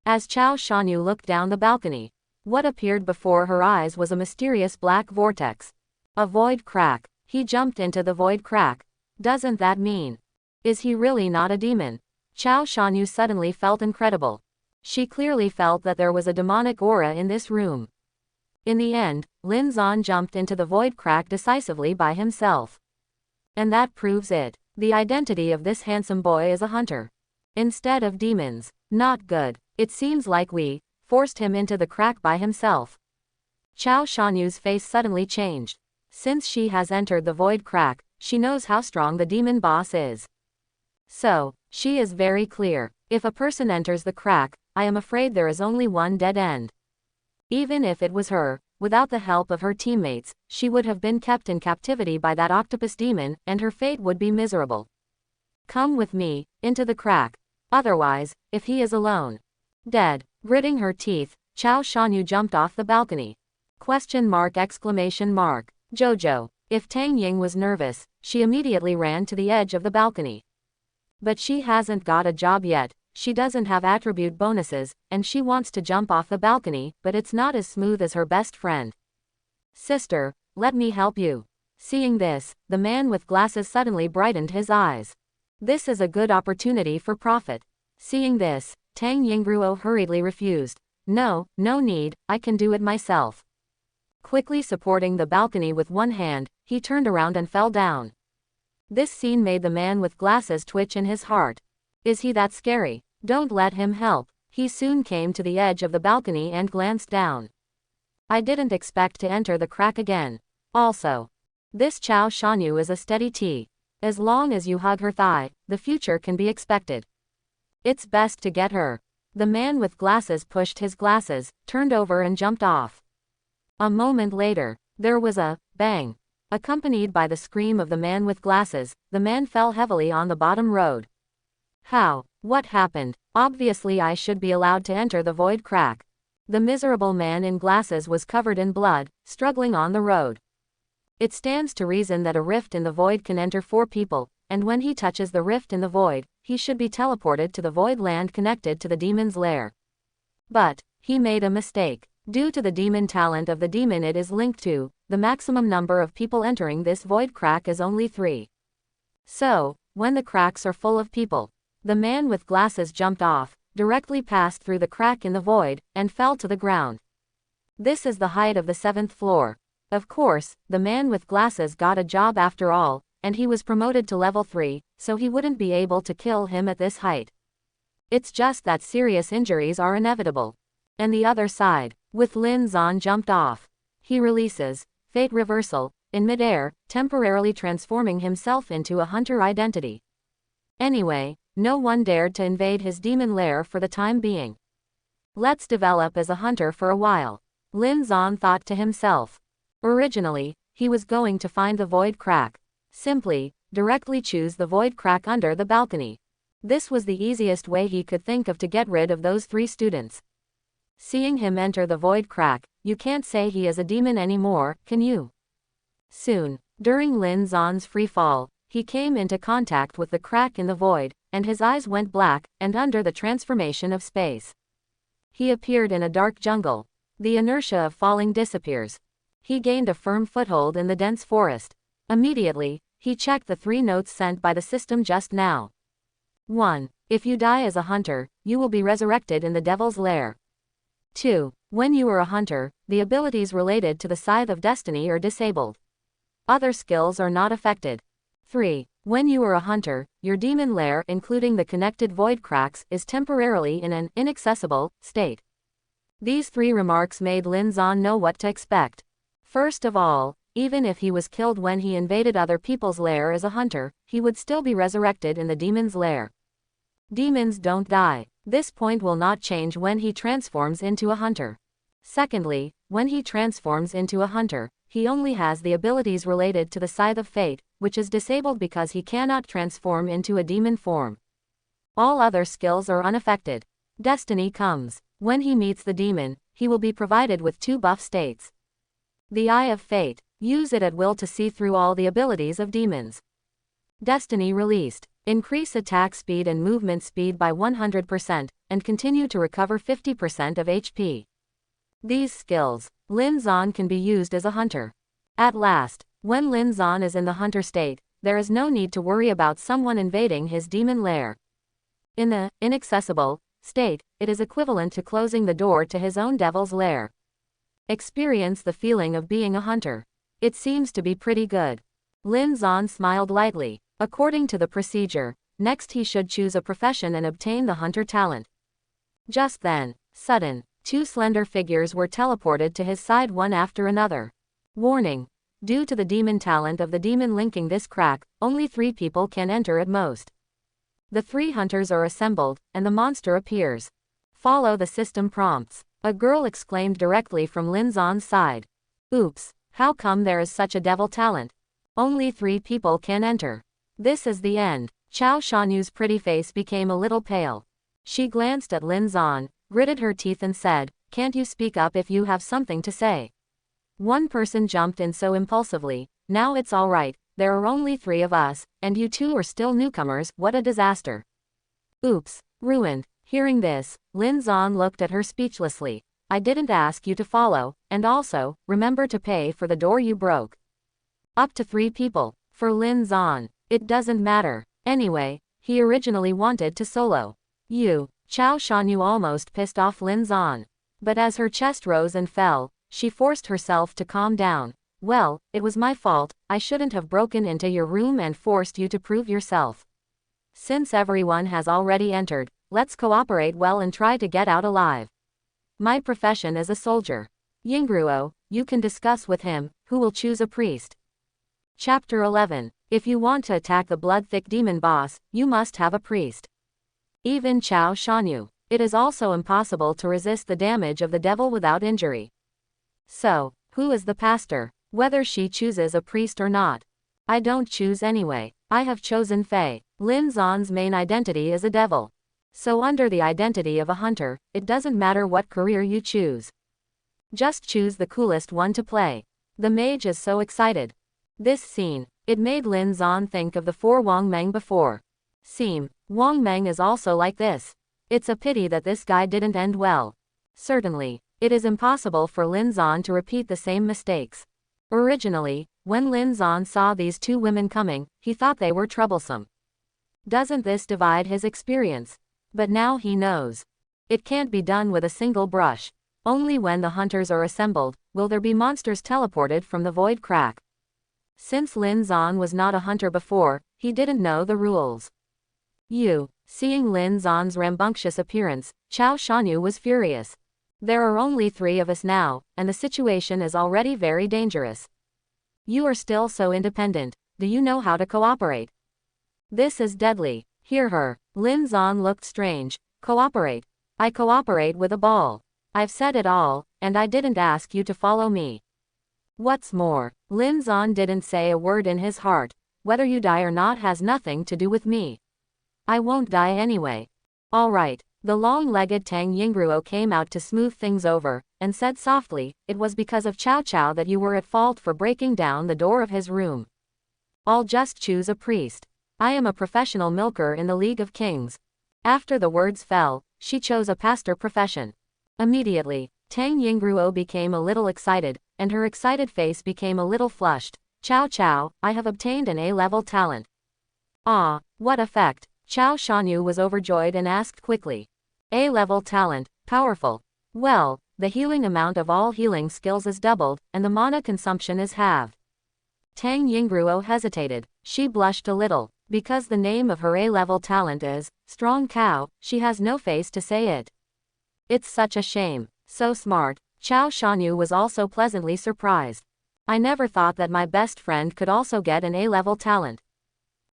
As Chao Shanyu looked down the balcony, what appeared before her eyes was a mysterious black vortex. A void crack. He jumped into the void crack. Doesn't that mean? Is he really not a demon? Chao Shanyu suddenly felt incredible. She clearly felt that there was a demonic aura in this room. In the end, Lin Zan jumped into the void crack decisively by himself. And that proves it. The identity of this handsome boy is a hunter. Instead of demons. Not good. It seems like we forced him into the crack by himself. Chao Shanyu's face suddenly changed. Since she has entered the void crack, she knows how strong the demon boss is. So, she is very clear. If a person enters the crack, I am afraid there is only one dead end. Even if it was her, without the help of her teammates, she would have been kept in captivity by that octopus demon, and her fate would be miserable. Come with me, into the crack. Otherwise, if he is alone, dead. Gritting her teeth, Chao Shanyu jumped off the balcony. Exclamation mark. Jojo. If Tang Ying was nervous, she immediately ran to the edge of the balcony. But she hasn't got a job yet, she doesn't have attribute bonuses, and she wants to jump off the balcony, but it's not as smooth as her best friend. Sister, let me help you. Seeing this, the man with glasses suddenly brightened his eyes. This is a good opportunity for profit. Seeing this, Tang Yingruo hurriedly refused. No, no need, I can do it myself. Quickly supporting the balcony with one hand, he turned around and fell down. This scene made the man with glasses twitch in his heart. Is he that scary? Don't let him help. He soon came to the edge of the balcony and glanced down. I didn't expect to enter the crack again. Also, this Chao Shanyu is a steady T. As long as you hug her thigh, the future can be expected. It's best to get her. The man with glasses pushed his glasses, turned over and jumped off. A moment later, there was a bang. Accompanied by the scream of the man with glasses, the man fell heavily on the bottom road. How? What happened? Obviously I should be allowed to enter the void crack. The miserable man in glasses was covered in blood, struggling on the road. It stands to reason that a rift in the void can enter 4 people, and when he touches the rift in the void, he should be teleported to the void land connected to the demon's lair. But he made a mistake. Due to the demon talent of the demon it is linked to, the maximum number of people entering this void crack is only 3. So, when the cracks are full of people, the man with glasses jumped off, directly passed through the crack in the void, and fell to the ground. This is the height of the 7th floor. Of course, the man with glasses got a job after all, and he was promoted to level 3, so he wouldn't be able to kill him at this height. It's just that serious injuries are inevitable. And the other side, with Lin Zan jumped off. He releases Fate Reversal in midair, temporarily transforming himself into a hunter identity. Anyway, no one dared to invade his demon lair for the time being. Let's develop as a hunter for a while, Lin Zan thought to himself. Originally, he was going to find the void crack. Simply, directly choose the void crack under the balcony. This was the easiest way he could think of to get rid of those 3 students. Seeing him enter the void crack, you can't say he is a demon anymore, can you? Soon, during Lin Zan's free fall, he came into contact with the crack in the void, and his eyes went black, and under the transformation of space. He appeared in a dark jungle. The inertia of falling disappears. He gained a firm foothold in the dense forest. Immediately, he checked the 3 notes sent by the system just now. 1. If you die as a hunter, you will be resurrected in the devil's lair. 2. When you are a hunter, the abilities related to the Scythe of Destiny are disabled. Other skills are not affected. 3. When you are a hunter, your demon lair, including the connected void cracks, is temporarily in an inaccessible state. These 3 remarks made Lin Zan know what to expect. First of all, even if he was killed when he invaded other people's lair as a hunter, he would still be resurrected in the demon's lair. Demons don't die. This point will not change when he transforms into a hunter. Secondly, when he transforms into a hunter, he only has the abilities related to the Scythe of Fate, which is disabled because he cannot transform into a demon form. All other skills are unaffected. Destiny comes. When he meets the demon, he will be provided with 2 buff states. The Eye of Fate. Use it at will to see through all the abilities of demons. Destiny released. Increase attack speed and movement speed by 100%, and continue to recover 50% of HP. These skills, Lin Zan can be used as a hunter. At last, when Lin Zan is in the hunter state, there is no need to worry about someone invading his demon lair. In the inaccessible state, it is equivalent to closing the door to his own devil's lair. Experience the feeling of being a hunter. It seems to be pretty good. Lin Zan smiled lightly. According to the procedure, next he should choose a profession and obtain the hunter talent. Just then, sudden, 2 slender figures were teleported to his side one after another. Warning. Due to the demon talent of the demon linking this crack, only 3 people can enter at most. The 3 hunters are assembled, and the monster appears. Follow the system prompts. A girl exclaimed directly from Lin Zan's side. Oops, how come there is such a devil talent? Only 3 people can enter. This is the end. Chao Shanyu's pretty face became a little pale. She glanced at Lin Zan, gritted her teeth and said, "Can't you speak up if you have something to say?" One person jumped in so impulsively. "Now it's all right, there are only 3 of us, and you 2 are still newcomers, what a disaster." Oops, ruined. Hearing this, Lin Zan looked at her speechlessly. "I didn't ask you to follow, and also, remember to pay for the door you broke." Up to 3 people. For Lin Zan, it doesn't matter. Anyway, he originally wanted to solo. Chao Shanyu almost pissed off Lin Zan. But as her chest rose and fell, she forced herself to calm down. "Well, it was my fault, I shouldn't have broken into your room and forced you to prove yourself. Since everyone has already entered, let's cooperate well and try to get out alive. My profession is a soldier. Yingruo, you can discuss with him, who will choose a priest." Chapter 11. If you want to attack the blood-thick demon boss, you must have a priest. Even Chao Shanyu. It is also impossible to resist the damage of the devil without injury. So, who is the pastor? Whether she chooses a priest or not. I don't choose anyway. I have chosen Fei. Lin Zan's main identity is a devil. So under the identity of a hunter, it doesn't matter what career you choose. Just choose the coolest one to play. The mage is so excited. This scene, it made Lin Zan think of the 4 Wang Meng before. Seem, Wang Meng is also like this. It's a pity that this guy didn't end well. Certainly, it is impossible for Lin Zan to repeat the same mistakes. Originally, when Lin Zan saw these 2 women coming, he thought they were troublesome. Doesn't this divide his experience? But now he knows. It can't be done with a single brush. Only when the hunters are assembled, will there be monsters teleported from the void crack. Since Lin Zan was not a hunter before, he didn't know the rules. Seeing Lin Zan's rambunctious appearance, Chao Shanyu was furious. There are only 3 of us now, and the situation is already very dangerous. You are still so independent, do you know how to cooperate? This is deadly. Hear her. Lin Zan looked strange. Cooperate. I cooperate with a ball. I've said it all, and I didn't ask you to follow me. What's more, Lin Zan didn't say a word in his heart. Whether you die or not has nothing to do with me. I won't die anyway. All right. The long-legged Tang Yingruo came out to smooth things over, and said softly, it was because of Cao Cao that you were at fault for breaking down the door of his room. I'll just choose a priest. I am a professional milker in the League of Kings. After the words fell, she chose a pastor profession. Immediately, Tang Yingruo became a little excited, and her excited face became a little flushed. Cao Cao, I have obtained an A-level talent. Ah, what effect? Chao Shanyu was overjoyed and asked quickly. A-level talent, powerful. Well, the healing amount of all healing skills is doubled, and the mana consumption is halved. Tang Yingruo hesitated. She blushed a little. Because the name of her A-level talent is Strong Cow, she has no face to say it. It's such a shame. So smart. Chao Shanyu was also pleasantly surprised. I never thought that my best friend could also get an A-level talent.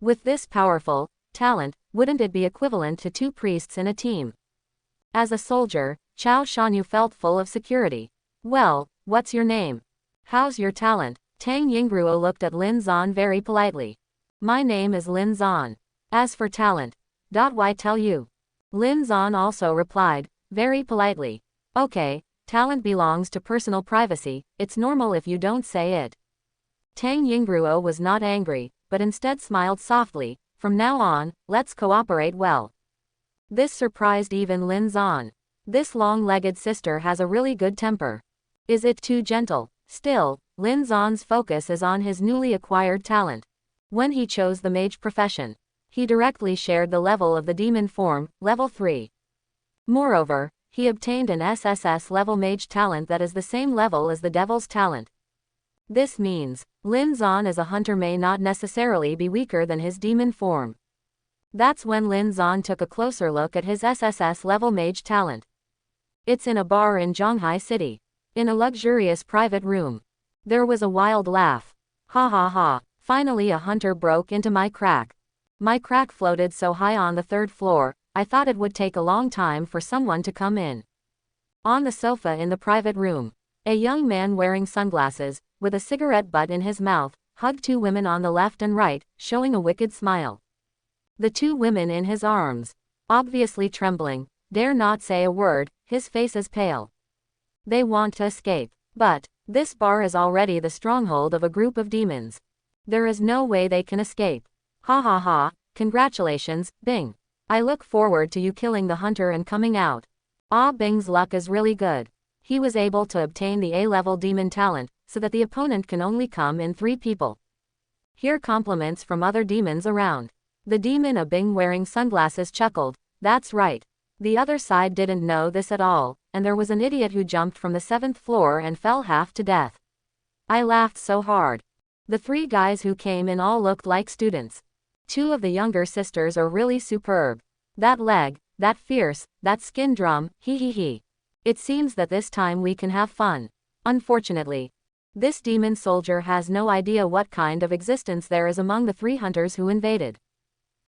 With this powerful talent, wouldn't it be equivalent to 2 priests in a team? As a soldier, Chao Shanyu felt full of security. Well, what's your name? How's your talent? Tang Yingruo looked at Lin Zan very politely. My name is Lin Zan. As for talent, why tell you? Lin Zan also replied, very politely. Okay, talent belongs to personal privacy, it's normal if you don't say it. Tang Yingruo was not angry, but instead smiled softly. From now on, let's cooperate well. This surprised even Lin Zan. This long-legged sister has a really good temper. Is it too gentle? Still, Lin Zan's focus is on his newly acquired talent. When he chose the mage profession, he directly shared the level of the demon form, level 3. Moreover, he obtained an SSS level mage talent that is the same level as the devil's talent. This means, Lin Zan as a hunter may not necessarily be weaker than his demon form. That's when Lin Zan took a closer look at his SSS level mage talent. It's in a bar in Zhonghai City. In a luxurious private room. There was a wild laugh. Ha ha ha, finally a hunter broke into my crack. My crack floated so high on the 3rd floor, I thought it would take a long time for someone to come in. On the sofa in the private room, a young man wearing sunglasses, with a cigarette butt in his mouth, hugged 2 women on the left and right, showing a wicked smile. The 2 women in his arms, obviously trembling, dare not say a word, his face is pale. They want to escape. But, this bar is already the stronghold of a group of demons. There is no way they can escape. Ha ha ha, congratulations, Bing. I look forward to you killing the hunter and coming out. Ah, Bing's luck is really good. He was able to obtain the A-level demon talent, so that the opponent can only come in 3 people. Hear compliments from other demons around. The demon of Bing wearing sunglasses chuckled. That's right. The other side didn't know this at all, and there was an idiot who jumped from the 7th floor and fell half to death. I laughed so hard. The 3 guys who came in all looked like students. 2 of the younger sisters are really superb. That leg, that fierce, that skin drum, hee hee hee. It seems that this time we can have fun. Unfortunately, this demon soldier has no idea what kind of existence there is among the 3 hunters who invaded.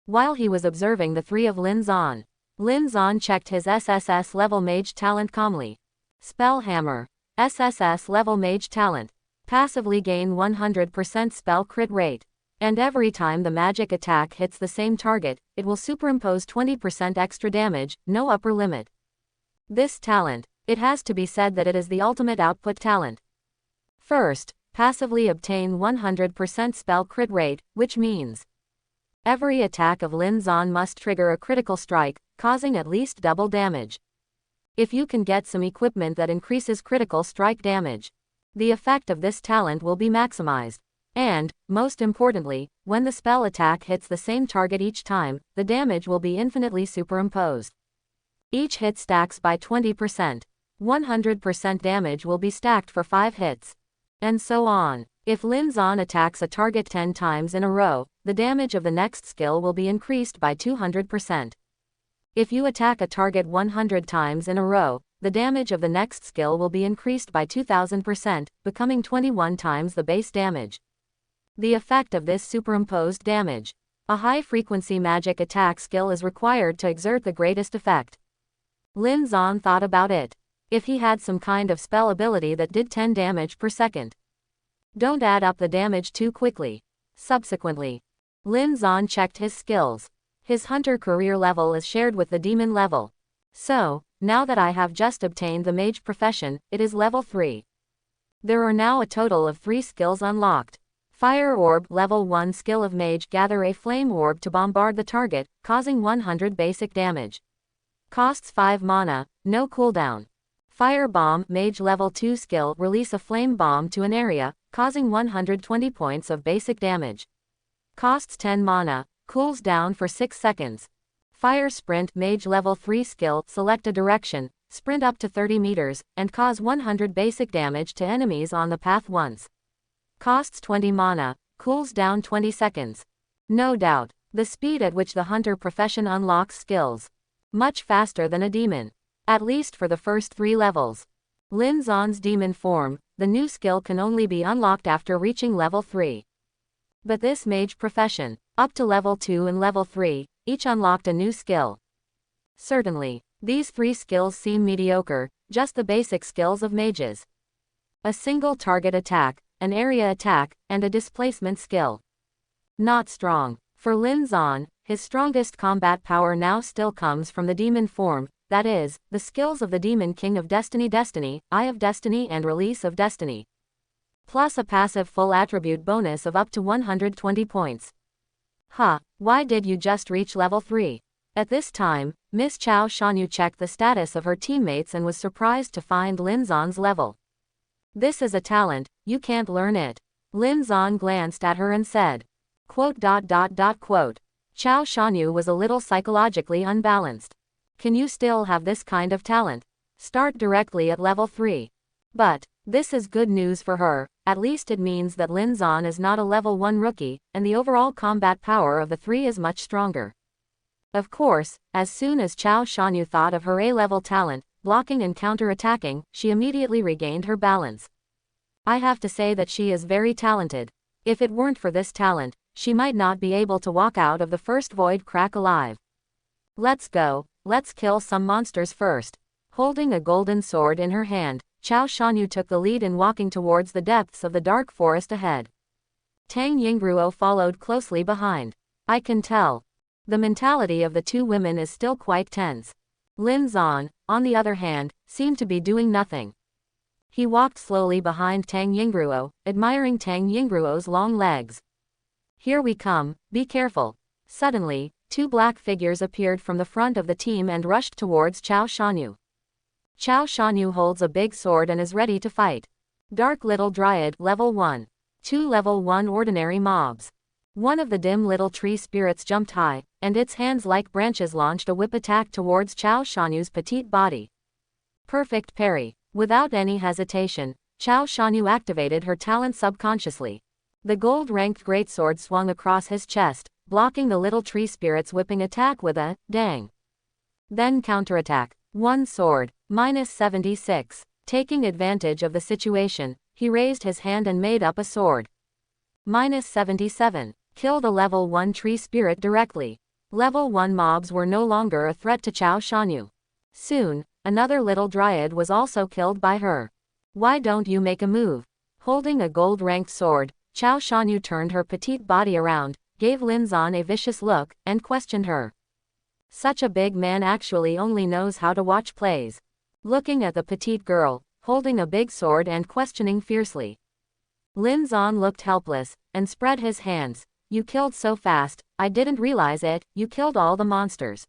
While he was observing the 3 of Lin Zan, Lin Zan checked his SSS level mage talent calmly. Spell Hammer. SSS level mage talent. Passively gain 100% spell crit rate. And every time the magic attack hits the same target, it will superimpose 20% extra damage, no upper limit. This talent, it has to be said that it is the ultimate output talent. First, passively obtain 100% spell crit rate, which means every attack of Lin Zan must trigger a critical strike, causing at least double damage. If you can get some equipment that increases critical strike damage, the effect of this talent will be maximized. And, most importantly, when the spell attack hits the same target each time, the damage will be infinitely superimposed. Each hit stacks by 20%. 100% damage will be stacked for 5 hits. And so on. If Lin Zan attacks a target 10 times in a row, the damage of the next skill will be increased by 200%. If you attack a target 100 times in a row, the damage of the next skill will be increased by 2000%, becoming 21 times the base damage. The effect of this superimposed damage. A high-frequency magic attack skill is required to exert the greatest effect. Lin Zan thought about it. If he had some kind of spell ability that did 10 damage per second. Don't add up the damage too quickly. Subsequently, Lin Zan checked his skills. His hunter career level is shared with the demon level. So, now that I have just obtained the mage profession, it is level 3. There are now a total of 3 skills unlocked. Fire Orb, level 1 skill of mage, gather a flame orb to bombard the target, causing 100 basic damage. Costs 5 mana, no cooldown. Fire Bomb, mage level 2 skill, release a flame bomb to an area, causing 120 points of basic damage. Costs 10 mana, cools down for 6 seconds. Fire Sprint, mage level 3 skill, select a direction, sprint up to 30 meters, and cause 100 basic damage to enemies on the path once. Costs 20 mana, cools down 20 seconds. No doubt, the speed at which the hunter profession unlocks skills. Much faster than a demon. At least for the first 3 levels. Lin Zan's demon form, the new skill can only be unlocked after reaching level 3. But this mage profession, up to level 2 and level 3, each unlocked a new skill. Certainly, these 3 skills seem mediocre, just the basic skills of mages. A single target attack, an area attack, and a displacement skill. Not strong. For Lin Zan, his strongest combat power now still comes from the demon form, that is, the skills of the Demon King of Destiny, Eye of Destiny and Release of Destiny. Plus a passive full attribute bonus of up to 120 points. Why did you just reach level 3? At this time, Miss Chao Shanyu checked the status of her teammates and was surprised to find Lin Zan's level. This is a talent, you can't learn it. Lin Zan glanced at her and said. Chao Shanyu was a little psychologically unbalanced. Can you still have this kind of talent? Start directly at level 3. But, this is good news for her, at least it means that Lin Zan is not a level 1 rookie, and the overall combat power of the 3 is much stronger. Of course, as soon as Chao Shanyu thought of her A-level talent, blocking and counter-attacking, she immediately regained her balance. I have to say that she is very talented. If it weren't for this talent, she might not be able to walk out of the first void crack alive. Let's go, let's kill some monsters first. Holding a golden sword in her hand, Chao Shanyu took the lead in walking towards the depths of the dark forest ahead. Tang Yingruo followed closely behind. I can tell. The mentality of the 2 women is still quite tense. Lin Zan, on the other hand, seemed to be doing nothing. He walked slowly behind Tang Yingruo, admiring Tang Yingruo's long legs. Here we come, be careful. Suddenly, 2 black figures appeared from the front of the team and rushed towards Chao Shanyu. Chao Shanyu holds a big sword and is ready to fight. Dark Little Dryad, level 1. 2 level 1 ordinary mobs. One of the dim little tree spirits jumped high, and its hands like branches launched a whip attack towards Chao Shanyu's petite body. Perfect parry. Without any hesitation, Chao Shanyu activated her talent subconsciously. The gold-ranked greatsword swung across his chest, blocking the little tree spirit's whipping attack with a dang. Then counterattack. 1 sword, -76. Taking advantage of the situation, he raised his hand and made up a sword. -77. Kill the level 1 tree spirit directly. Level 1 mobs were no longer a threat to Chao Shanyu. Soon, another little dryad was also killed by her. Why don't you make a move? Holding a gold-ranked sword, Chao Shanyu turned her petite body around, gave Lin Zan a vicious look, and questioned her. Such a big man actually only knows how to watch plays. Looking at the petite girl, holding a big sword and questioning fiercely. Lin Zan looked helpless, and spread his hands. You killed so fast, I didn't realize it, you killed all the monsters.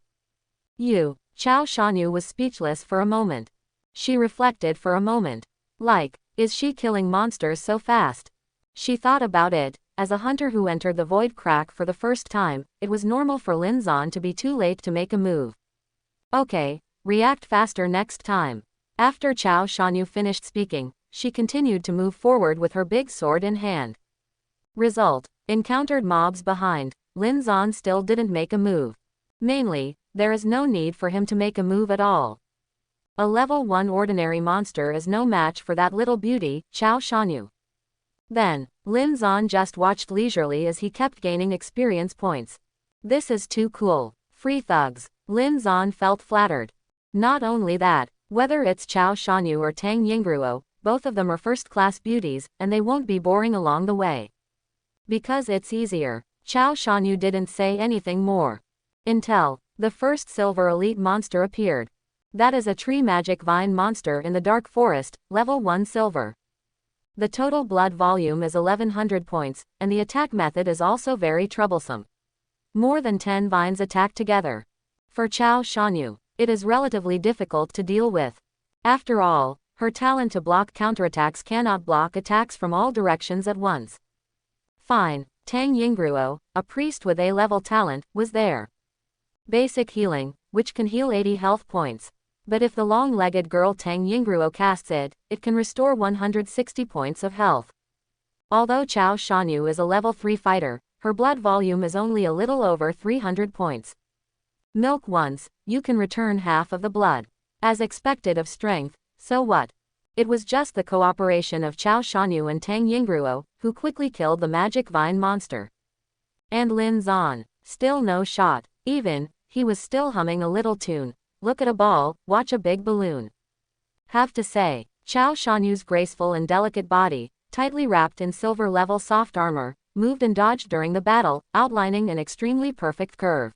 You. Chao Shanyu was speechless for a moment. She reflected for a moment. Like, is she killing monsters so fast? She thought about it. As a hunter who entered the void crack for the first time, it was normal for Lin Zan to be too late to make a move. Okay, react faster next time. After Chao Shanyu finished speaking, she continued to move forward with her big sword in hand. Result: encountered mobs behind. Lin Zan still didn't make a move. Mainly, there is no need for him to make a move at all. A level 1 ordinary monster is no match for that little beauty, Chao Shanyu. Then, Lin Zan just watched leisurely as he kept gaining experience points. This is too cool. Free thugs. Lin Zan felt flattered. Not only that, whether it's Chao Shanyu or Tang Yingruo, both of them are first-class beauties, and they won't be boring along the way. Because it's easier. Chao Shanyu didn't say anything more. Until the first silver elite monster appeared. That is a tree magic vine monster in the dark forest, level 1 silver. The total blood volume is 1100 points, and the attack method is also very troublesome. More than 10 vines attack together. For Chao Shanyu, it is relatively difficult to deal with. After all, her talent to block counterattacks cannot block attacks from all directions at once. Fine, Tang Yingruo, a priest with A-level talent, was there. Basic healing, which can heal 80 health points. But if the long-legged girl Tang Yingruo casts it, it can restore 160 points of health. Although Chao Shanyu is a level 3 fighter, her blood volume is only a little over 300 points. Milk once, you can return half of the blood. As expected of strength, so what? It was just the cooperation of Chao Shanyu and Tang Yingruo, who quickly killed the magic vine monster. And Lin Zan, still no shot. Even, he was still humming a little tune. Look at a ball, watch a big balloon. Have to say, Chao Shanyu's graceful and delicate body, tightly wrapped in silver-level soft armor, moved and dodged during the battle, outlining an extremely perfect curve.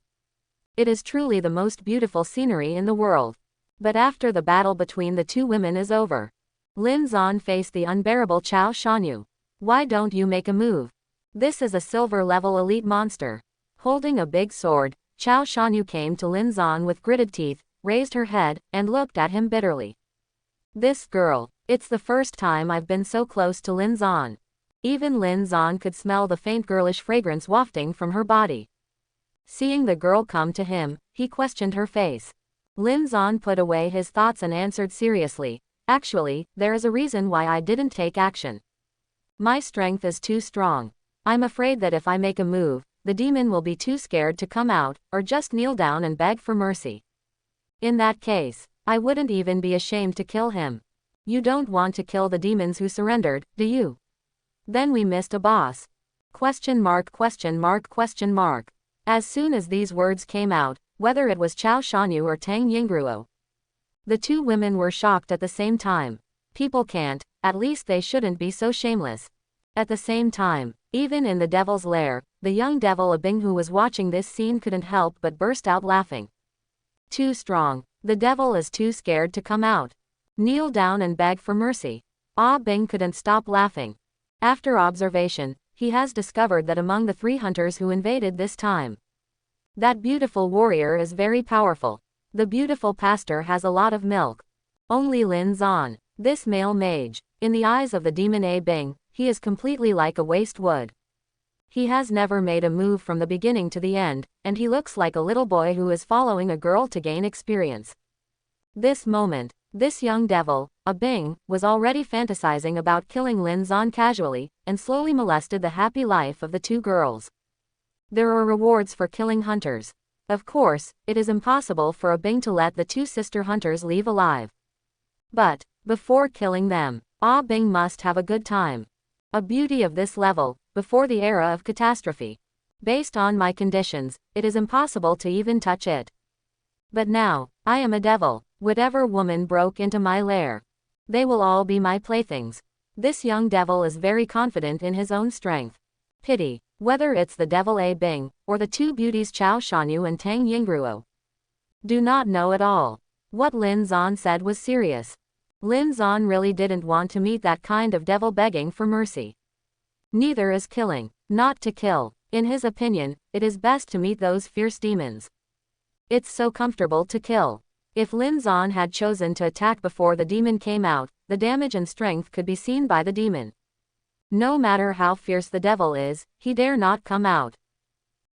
It is truly the most beautiful scenery in the world. But after the battle between the two women is over, Lin Zan faced the unbearable Chao Shanyu. Why don't you make a move? This is a silver-level elite monster. Holding a big sword, Chao Shanyu came to Lin Zan with gritted teeth, raised her head, and looked at him bitterly. This girl, it's the first time I've been so close to Lin Zan. Even Lin Zan could smell the faint girlish fragrance wafting from her body. Seeing the girl come to him, he questioned her face. Lin Zan put away his thoughts and answered seriously, actually, there is a reason why I didn't take action. My strength is too strong. I'm afraid that if I make a move, the demon will be too scared to come out, or just kneel down and beg for mercy. In that case, I wouldn't even be ashamed to kill him. You don't want to kill the demons who surrendered, do you? Then we missed a boss. Question mark, question mark, question mark. As soon as these words came out, whether it was Chao Shanyu or Tang Yingruo, the two women were shocked at the same time. People can't, at least they shouldn't be so shameless. At the same time, even in the devil's lair, the young devil Abing who was watching this scene couldn't help but burst out laughing. Too strong. The devil is too scared to come out. Kneel down and beg for mercy. Ah Bing couldn't stop laughing. After observation, he has discovered that among the 3 hunters who invaded this time, that beautiful warrior is very powerful. The beautiful pastor has a lot of milk. Only Lin Zan, this male mage, in the eyes of the demon A Bing, he is completely like a waste wood. He has never made a move from the beginning to the end, and he looks like a little boy who is following a girl to gain experience. This moment, this young devil, A Bing, was already fantasizing about killing Lin Zan casually, and slowly molested the happy life of the two girls. There are rewards for killing hunters. Of course, it is impossible for A Bing to let the two sister hunters leave alive. But, before killing them, Ah Bing must have a good time. A beauty of this level, before the era of catastrophe. Based on my conditions, it is impossible to even touch it. But now, I am a devil. Whatever woman broke into my lair, they will all be my playthings. This young devil is very confident in his own strength. Pity, whether it's the devil A Bing, or the two beauties Chao Shanyu and Tang Yingruo. Do not know at all. What Lin Zan said was serious. Lin Zan really didn't want to meet that kind of devil begging for mercy. Neither is killing. Not to kill. In his opinion, it is best to meet those fierce demons. It's so comfortable to kill. If Lin Zan had chosen to attack before the demon came out, the damage and strength could be seen by the demon. No matter how fierce the devil is, he dare not come out.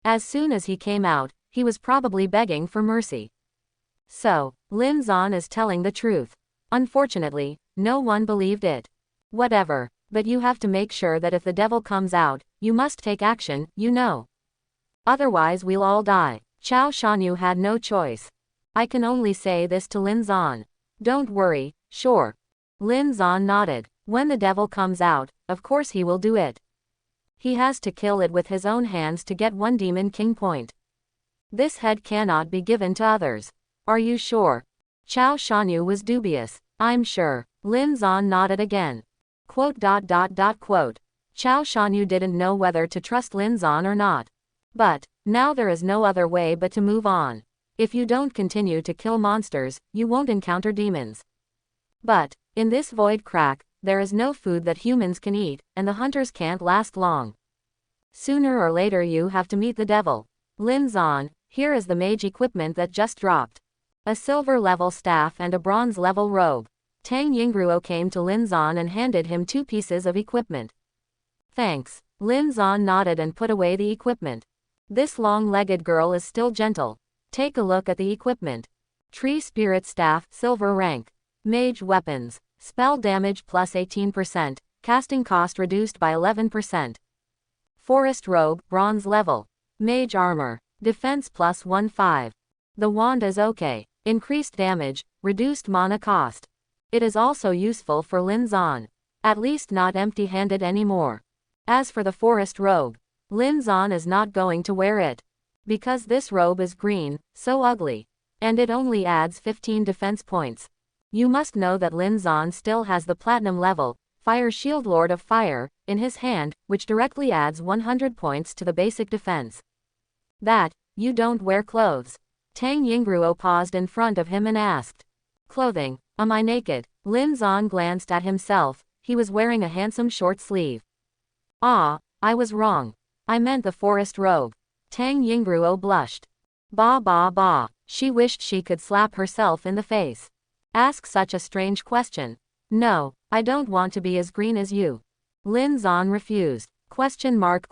As soon as he came out, he was probably begging for mercy. So, Lin Zan is telling the truth. Unfortunately, no one believed it. Whatever, but you have to make sure that if the devil comes out, you must take action, you know. Otherwise we'll all die. Chao Shanyu had no choice. I can only say this to Lin Zan. Don't worry, sure. Lin Zan nodded. When the devil comes out, of course he will do it. He has to kill it with his own hands to get one demon king point. This head cannot be given to others. Are you sure? Chao Shanyu was dubious. I'm sure. Lin Zan nodded again. Quote. Chao Shanyu didn't know whether to trust Lin Zan or not. But, now there is no other way but to move on. If you don't continue to kill monsters, you won't encounter demons. But, in this void crack, there is no food that humans can eat, and the hunters can't last long. Sooner or later you have to meet the devil. Lin Zan, here is the mage equipment that just dropped. A silver level staff and a bronze level robe. Tang Yingruo came to Lin Zan and handed him 2 pieces of equipment. Thanks. Lin Zan nodded and put away the equipment. This long-legged girl is still gentle. Take a look at the equipment. Tree Spirit Staff, silver rank. Mage weapons. Spell damage plus 18%, casting cost reduced by 11%. Forest robe, bronze level. Mage armor. Defense plus 1/5. The wand is okay. Increased damage, reduced mana cost. It is also useful for Lin Zan. At least not empty-handed anymore. As for the forest robe, Lin Zan is not going to wear it. Because this robe is green, so ugly. And it only adds 15 defense points. You must know that Lin Zan still has the platinum level, Fire Shield Lord of Fire, in his hand, which directly adds 100 points to the basic defense. That, you don't wear clothes. Tang Yingruo paused in front of him and asked. Clothing, am I naked? Lin Zan glanced at himself, he was wearing a handsome short sleeve. Ah, I was wrong. I meant the forest robe. Tang Yingruo blushed. Bah. She wished she could slap herself in the face. Ask such a strange question. No, I don't want to be as green as you. Lin Zan refused. Question mark.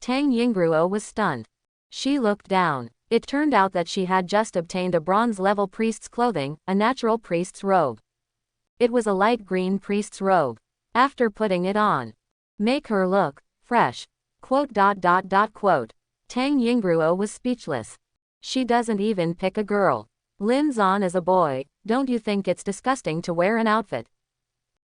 Tang Yingruo was stunned. She looked down. It turned out that she had just obtained a bronze-level priest's clothing, a natural priest's robe. It was a light green priest's robe. After putting it on, make her look fresh. Quote. Tang Yingruo was speechless. She doesn't even pick a girl. Lin Zan is a boy, don't you think it's disgusting to wear an outfit?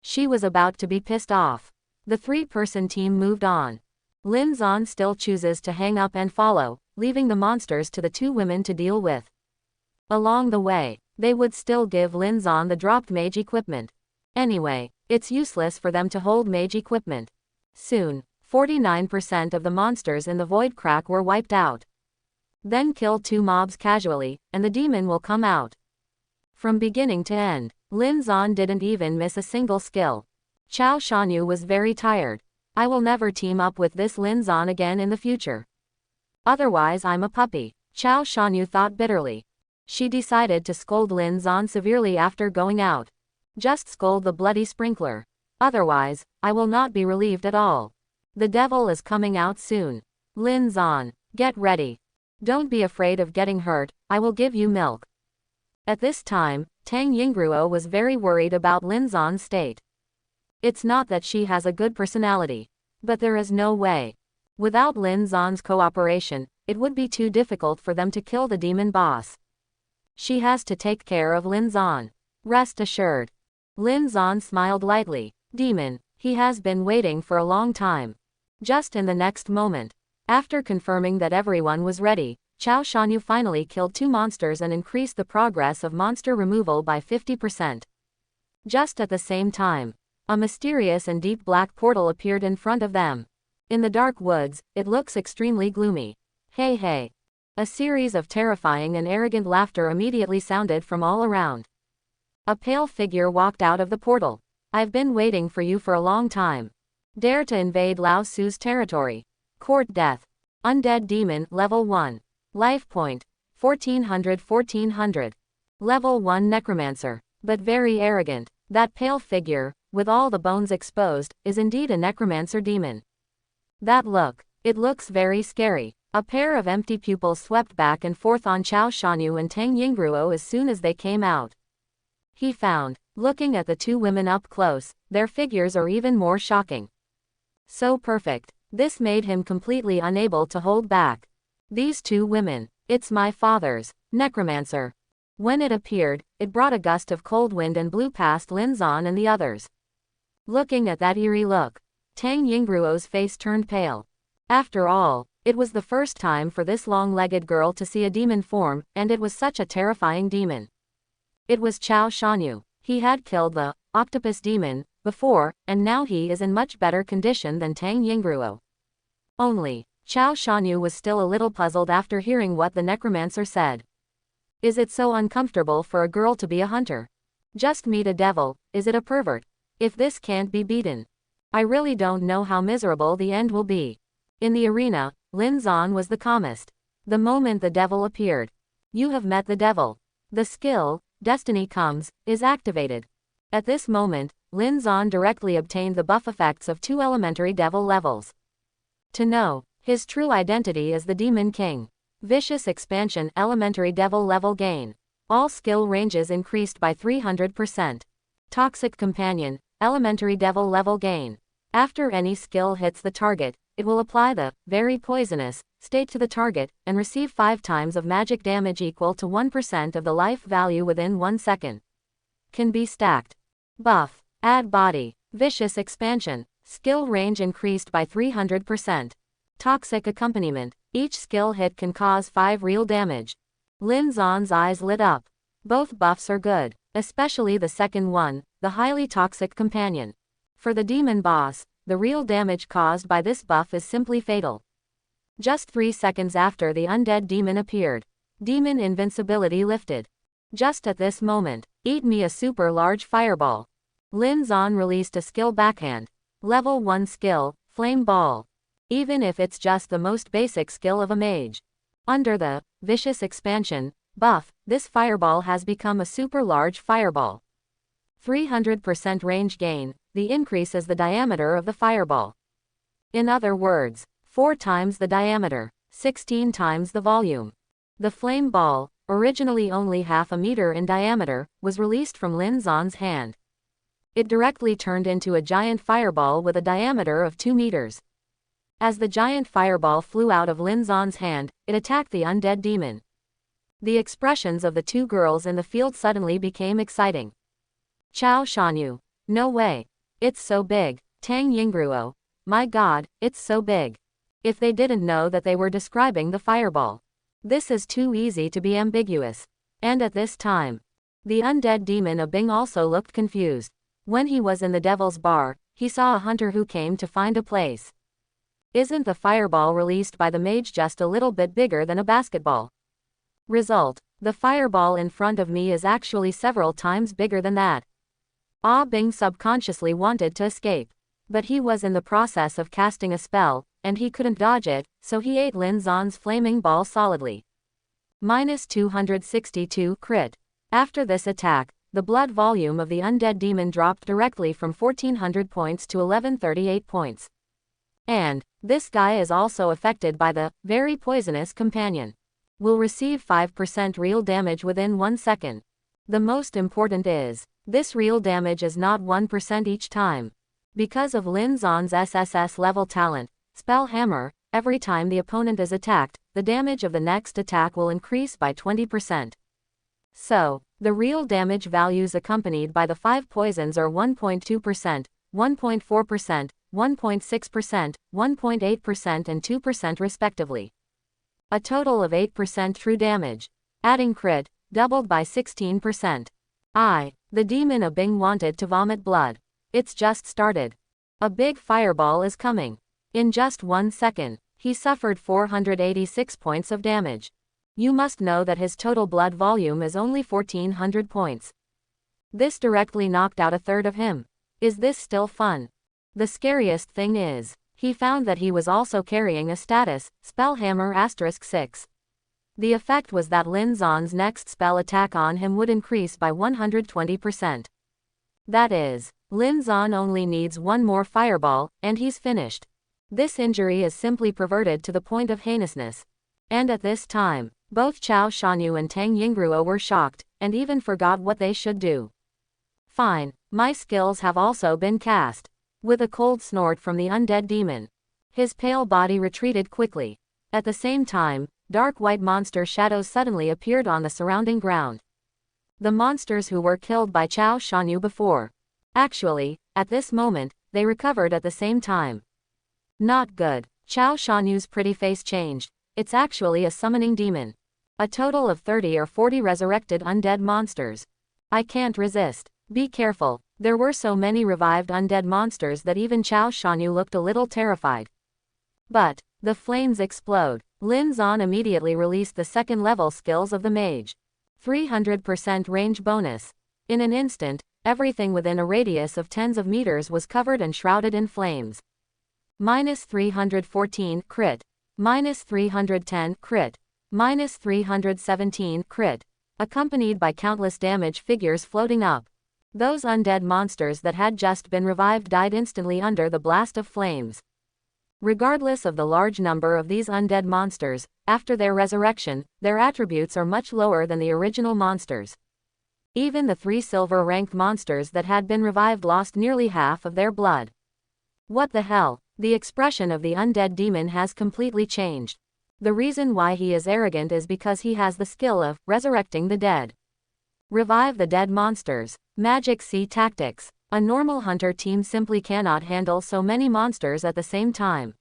She was about to be pissed off. The 3-person team moved on. Lin Zan still chooses to hang up and follow, leaving the monsters to the 2 women to deal with. Along the way, they would still give Lin Zan the dropped mage equipment. Anyway, it's useless for them to hold mage equipment. Soon, 49% of the monsters in the void crack were wiped out. Then kill 2 mobs casually, and the demon will come out. From beginning to end, Lin Zan didn't even miss a single skill. Chao Shanyu was very tired. I will never team up with this Lin Zan again in the future. Otherwise I'm a puppy, Chao Shanyu thought bitterly. She decided to scold Lin Zan severely after going out. Just scold the bloody sprinkler. Otherwise, I will not be relieved at all. The devil is coming out soon. Lin Zan, get ready. Don't be afraid of getting hurt, I will give you milk. At this time, Tang Yingruo was very worried about Lin Zan's state. It's not that she has a good personality. But there is no way. Without Lin Zan's cooperation, it would be too difficult for them to kill the demon boss. She has to take care of Lin Zan. Rest assured. Lin Zan smiled lightly. Demon, he has been waiting for a long time. Just in the next moment. After confirming that everyone was ready, Chao Shanyu finally killed 2 monsters and increased the progress of monster removal by 50%. Just at the same time, a mysterious and deep black portal appeared in front of them. In the dark woods, it looks extremely gloomy. Hey. A series of terrifying and arrogant laughter immediately sounded from all around. A pale figure walked out of the portal. I've been waiting for you for a long time. Dare to invade Lao Su's territory. Court death. Undead demon, level 1. Life point, 1400. Level 1 necromancer. But very arrogant. That pale figure, with all the bones exposed, is indeed a necromancer demon. That look. It looks very scary. A pair of empty pupils swept back and forth on Chao Shanyu and Tang Yingruo as soon as they came out. He found, looking at the two women up close, their figures are even more shocking. So perfect. This made him completely unable to hold back. These two women. It's my father's necromancer. When it appeared, it brought a gust of cold wind and blew past Lin Zan and the others. Looking at that eerie look, Tang Yingruo's face turned pale. After all, it was the first time for this long-legged girl to see a demon form, and it was such a terrifying demon. It was Chao Shanyu. He had killed the octopus demon before, and now he is in much better condition than Tang Yingruo. Only, Chao Shanyu was still a little puzzled after hearing what the necromancer said. Is it so uncomfortable for a girl to be a hunter? Just meet a devil, is it a pervert? If this can't be beaten, I really don't know how miserable the end will be. In the arena, Lin Zan was the calmest. The moment the devil appeared. You have met the devil. The skill, Destiny Comes, is activated. At this moment, Lin Zan directly obtained the buff effects of 2 elementary devil levels. To know, his true identity is the Demon King. Vicious Expansion Elementary Devil Level Gain. All skill ranges increased by 300%. Toxic Companion, Elementary Devil Level Gain. After any skill hits the target, it will apply the very poisonous state to the target, and receive 5 times of magic damage equal to 1% of the life value within 1 second. Can be stacked. Buff. Add Body. Vicious Expansion. Skill range increased by 300%. Toxic Accompaniment. Each skill hit can cause 5 real damage. Lin Zan's eyes lit up. Both buffs are good, especially the second one, the highly toxic companion. For the demon boss, the real damage caused by this buff is simply fatal. Just 3 seconds after the undead demon appeared, demon invincibility lifted. Just at this moment, eat me a super large fireball. Lin Zan released a skill backhand. Level 1 skill, Flame Ball. Even if it's just the most basic skill of a mage. Under the Vicious Expansion buff, this fireball has become a super large fireball. 300% range gain, the increase is the diameter of the fireball. In other words, 4 times the diameter, 16 times the volume. The flame ball, originally only half a meter in diameter, was released from Lin Zan's hand. It directly turned into a giant fireball with a diameter of 2 meters. As the giant fireball flew out of Lin Zan's hand, it attacked the undead demon. The expressions of the two girls in the field suddenly became exciting. Chao Shanyu. No way. It's so big. Tang Yingruo. My god, it's so big. If they didn't know that they were describing the fireball. This is too easy to be ambiguous. And at this time, the undead demon Abing also looked confused. When he was in the devil's bar, he saw a hunter who came to find a place. Isn't the fireball released by the mage just a little bit bigger than a basketball? Result, the fireball in front of me is actually several times bigger than that. Ah Bing subconsciously wanted to escape. But he was in the process of casting a spell, and he couldn't dodge it, so he ate Lin Zan's flaming ball solidly. -262 crit. After this attack, the blood volume of the undead demon dropped directly from 1400 points to 1138 points. And this guy is also affected by the very poisonous companion. Will receive 5% real damage within 1 second. The most important is, this real damage is not 1% each time. Because of Lin Zan's SSS level talent, Spell Hammer, every time the opponent is attacked, the damage of the next attack will increase by 20%. So, the real damage values accompanied by the 5 poisons are 1.2%, 1.4%, 1.6%, 1.8% and 2% respectively. A total of 8% true damage. Adding crit, doubled by 16%. The demon Abing wanted to vomit blood. It's just started. A big fireball is coming. In just 1 second, he suffered 486 points of damage. You must know that his total blood volume is only 1400 points. This directly knocked out a third of him. Is this still fun? The scariest thing is, he found that he was also carrying a status, Spellhammer *6. The effect was that Lin Zon's next spell attack on him would increase by 120%. That is, Lin Zon only needs one more fireball, and he's finished. This injury is simply perverted to the point of heinousness. And at this time, both Chao Shanyu and Tang Yingruo were shocked, and even forgot what they should do. Fine, my skills have also been cast. With a cold snort from the undead demon, his pale body retreated quickly. At the same time, dark white monster shadows suddenly appeared on the surrounding ground. The monsters who were killed by Chao Shanyu before. Actually, at this moment, they recovered at the same time. Not good. Chao Shanyu's pretty face changed. It's actually a summoning demon. A total of 30 or 40 resurrected undead monsters. I can't resist. Be careful. There were so many revived undead monsters that even Chao Shanyu looked a little terrified. But the flames explode. Lin Zon immediately released the second level skills of the mage. 300% range bonus. In an instant, everything within a radius of tens of meters was covered and shrouded in flames. -314 crit. -310 crit. -317 crit. Accompanied by countless damage figures floating up. Those undead monsters that had just been revived died instantly under the blast of flames. Regardless of the large number of these undead monsters, after their resurrection, their attributes are much lower than the original monsters. Even the 3 silver-ranked monsters that had been revived lost nearly half of their blood. What the hell? The expression of the undead demon has completely changed. The reason why he is arrogant is because he has the skill of resurrecting the dead. Revive the dead monsters. Magic C tactics. A normal hunter team simply cannot handle so many monsters at the same time.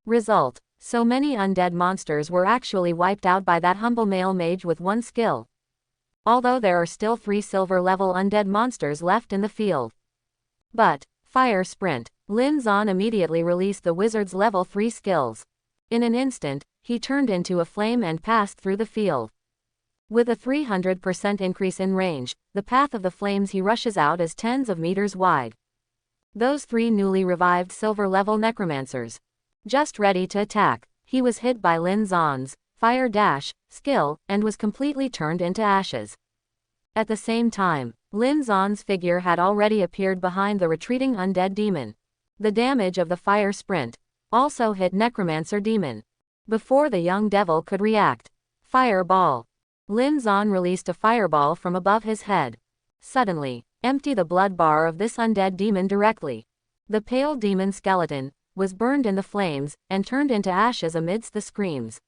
Result: so many undead monsters were actually wiped out by that humble male mage with one skill. Although there are still 3 silver-level undead monsters left in the field. But, Fire Sprint. Lin Zon immediately released the wizard's level 3 skills. In an instant, he turned into a flame and passed through the field. With a 300% increase in range, the path of the flames he rushes out is tens of meters wide. Those 3 newly revived silver-level necromancers. Just ready to attack, he was hit by Lin Zon's Fire Dash skill, and was completely turned into ashes. At the same time, Lin Zon's figure had already appeared behind the retreating undead demon. The damage of the Fire Sprint also hit Necromancer Demon. Before the young devil could react. Fireball. Lin Zon released a fireball from above his head. Suddenly, empty the blood bar of this undead demon directly. The pale demon skeleton was burned in the flames and turned into ashes amidst the screams.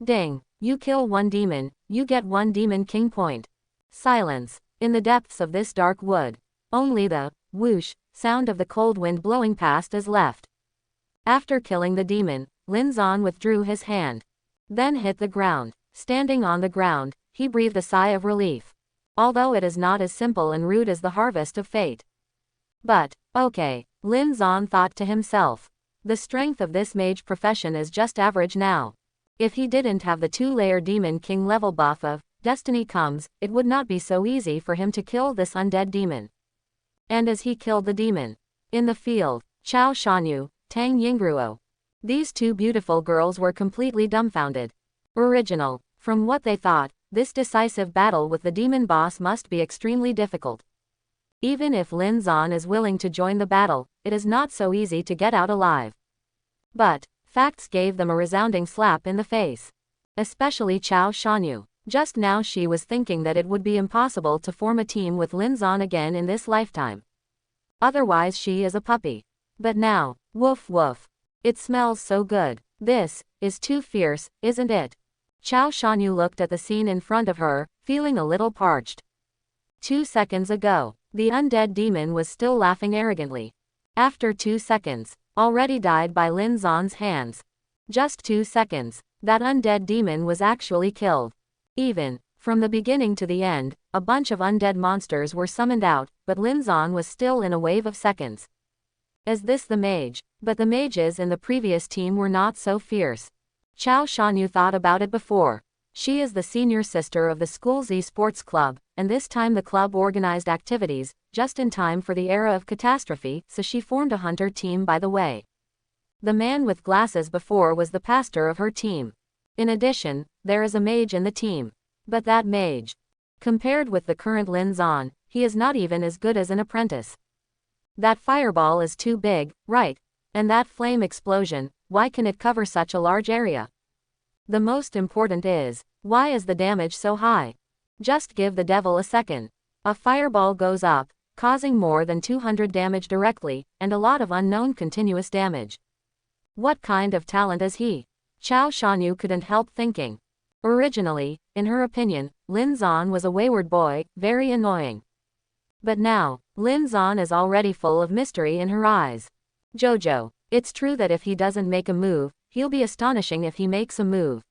Ding! You kill one demon, you get 1 demon king point. Silence. In the depths of this dark wood, only the whoosh sound of the cold wind blowing past is left. After killing the demon, Lin Zon withdrew his hand. Then hit the ground. Standing on the ground, he breathed a sigh of relief. Although it is not as simple and rude as the harvest of fate. But, okay, Lin Zon thought to himself. The strength of this mage profession is just average now. If he didn't have the 2-layer demon king level buff of Destiny Comes, it would not be so easy for him to kill this undead demon. And as he killed the demon, in the field, Chao Shanyu, Tang Yingruo. These 2 beautiful girls were completely dumbfounded. Original. From what they thought, this decisive battle with the demon boss must be extremely difficult. Even if Lin Zon is willing to join the battle, it is not so easy to get out alive. But, facts gave them a resounding slap in the face. Especially Chao Shanyu. Just now she was thinking that it would be impossible to form a team with Lin Zon again in this lifetime. Otherwise she is a puppy. But now, woof woof. It smells so good. This is too fierce, isn't it? Chao Shanyu looked at the scene in front of her, feeling a little parched. 2 seconds ago, the undead demon was still laughing arrogantly. After 2 seconds, already died by Lin Zon's hands. Just 2 seconds, that undead demon was actually killed. Even, from the beginning to the end, a bunch of undead monsters were summoned out, but Lin Zon was still in a wave of seconds. Is this the mage? But the mages in the previous team were not so fierce. Chao Shanyu thought about it before. She is the senior sister of the school's esports club, and this time the club organized activities, just in time for the era of Catastrophe, so she formed a hunter team by the way. The man with glasses before was the pastor of her team. In addition, there is a mage in the team. But that mage, compared with the current Lin Zan, he is not even as good as an apprentice. That fireball is too big, right? And that flame explosion, why can it cover such a large area? The most important is, why is the damage so high? Just give the devil a second. A fireball goes up, causing more than 200 damage directly, and a lot of unknown continuous damage. What kind of talent is he? Chao Shanyu couldn't help thinking. Originally, in her opinion, Lin Zan was a wayward boy, very annoying. But now, Lin Zan is already full of mystery in her eyes. Jojo, it's true that if he doesn't make a move, he'll be astonishing if he makes a move.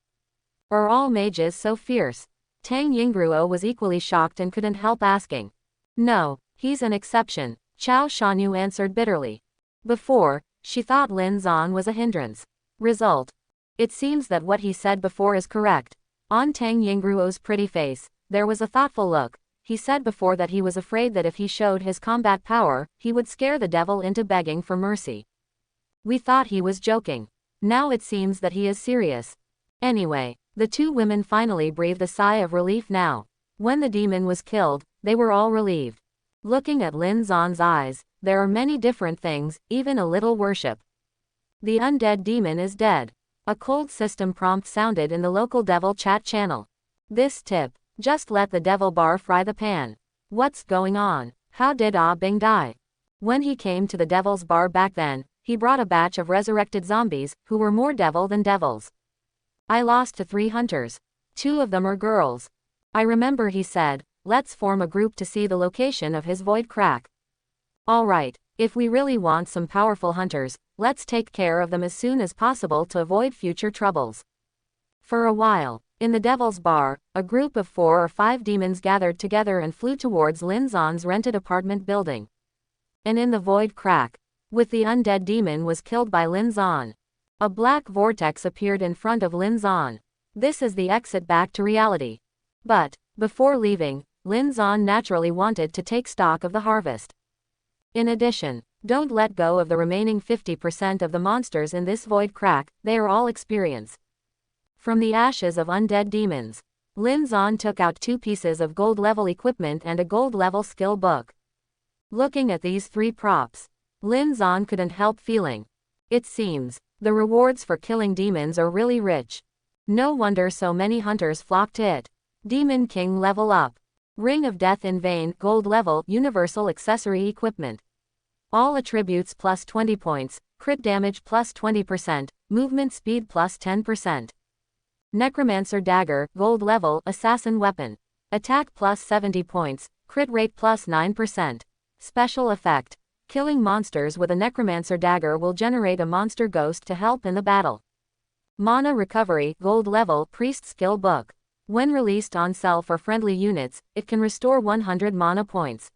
Are all mages so fierce? Tang Yingruo was equally shocked and couldn't help asking. No, he's an exception, Chao Shanyu answered bitterly. Before, she thought Lin Zan was a hindrance. Result. It seems that what he said before is correct. On Tang Yingruo's pretty face, there was a thoughtful look. He said before that he was afraid that if he showed his combat power, he would scare the devil into begging for mercy. We thought he was joking. Now it seems that he is serious. Anyway, the two women finally breathed a sigh of relief now. When the demon was killed, they were all relieved. Looking at Lin Zan's eyes, there are many different things, even a little worship. The undead demon is dead. A cold system prompt sounded in the local devil chat channel. This tip, just let the devil bar fry the pan. What's going on? How did Ah Bing die? When he came to the devil's bar back then, he brought a batch of resurrected zombies, who were more devil than devils. I lost to 3 hunters. 2 of them are girls. I remember he said, let's form a group to see the location of his void crack. Alright, if we really want some powerful hunters, let's take care of them as soon as possible to avoid future troubles. For a while, in the devil's bar, a group of 4 or 5 demons gathered together and flew towards Lin Zan's rented apartment building. And in the void crack, with the undead demon was killed by Lin Zan. A black vortex appeared in front of Lin Zan. This is the exit back to reality. But, before leaving, Lin Zan naturally wanted to take stock of the harvest. In addition, don't let go of the remaining 50% of the monsters in this void crack, they are all experience. From the ashes of undead demons, Lin Zan took out 2 pieces of gold level equipment and a gold level skill book. Looking at these 3 props, Lin Zan couldn't help feeling. It seems, the rewards for killing demons are really rich. No wonder so many hunters flock to it. Demon King level up. Ring of Death in Vain gold level universal accessory equipment. All attributes plus 20 points, crit damage plus 20%, movement speed plus 10%. Necromancer Dagger gold level assassin weapon. Attack plus 70 points, crit rate plus 9%. Special effect. Killing monsters with a Necromancer Dagger will generate a monster ghost to help in the battle. Mana Recovery gold level priest skill book. When released on self or friendly units, it can restore 100 mana points.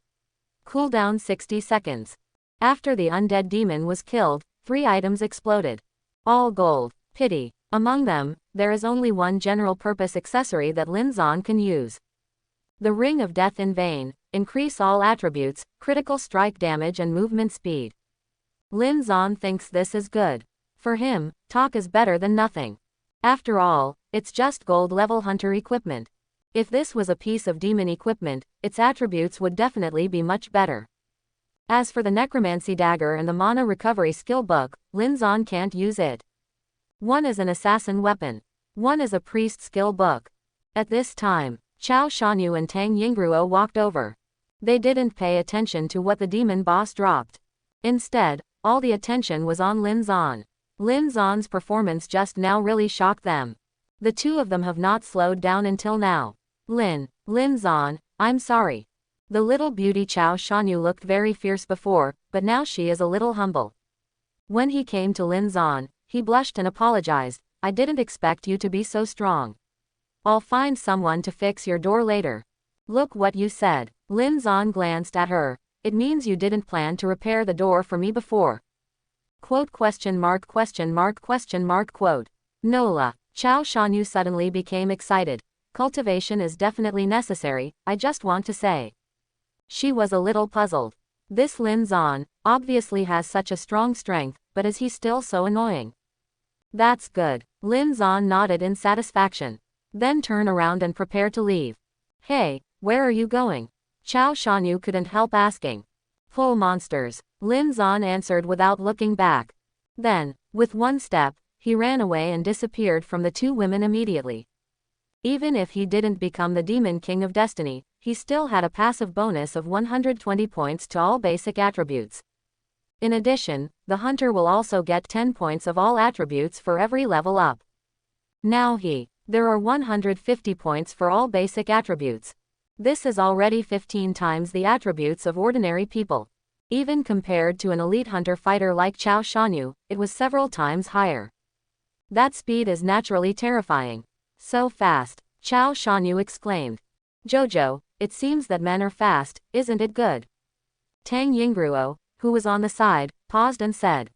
Cooldown 60 seconds. After the undead demon was killed, 3 items exploded. All gold. Pity. Among them, there is only one general purpose accessory that Lin Zan can use. The Ring of Death in Vain. Increase all attributes, critical strike damage and movement speed. Lin Zan thinks this is good. For him, talk is better than nothing. After all, it's just gold level hunter equipment. If this was a piece of demon equipment, its attributes would definitely be much better. As for the Necromancy Dagger and the Mana Recovery skill book, Lin Zan can't use it. One is an assassin weapon. One is a priest skill book. At this time, Chao Shanyu and Tang Yingruo walked over. They didn't pay attention to what the demon boss dropped. Instead, all the attention was on Lin Zan. Lin Zan's performance just now really shocked them. The two of them have not slowed down until now. Lin Zan, I'm sorry. The little beauty Chao Shanyu looked very fierce before, but now she is a little humble. When he came to Lin Zan, he blushed and apologized. I didn't expect you to be so strong. I'll find someone to fix your door later. Look what you said. Lin Zan glanced at her. It means you didn't plan to repair the door for me before. Quote ? Quote. Nola. Chao Shanyu suddenly became excited. Cultivation is definitely necessary, I just want to say. She was a little puzzled. This Lin Zan obviously has such a strong strength, but is he still so annoying? That's good. Lin Zan nodded in satisfaction. Then turn around and prepare to leave. Hey, where are you going? Chao Shanyu couldn't help asking. Pull monsters. Lin Zan answered without looking back. Then, with one step, he ran away and disappeared from the two women immediately. Even if he didn't become the Demon King of Destiny, he still had a passive bonus of 120 points to all basic attributes. In addition, the hunter will also get 10 points of all attributes for every level up. Now there are 150 points for all basic attributes. This is already 15 times the attributes of ordinary people. Even compared to an elite hunter fighter like Chao Shanyu, it was several times higher. That speed is naturally terrifying. So fast, Chao Shanyu exclaimed. Jojo, it seems that men are fast, isn't it good? Tang Yingruo, who was on the side, paused and said.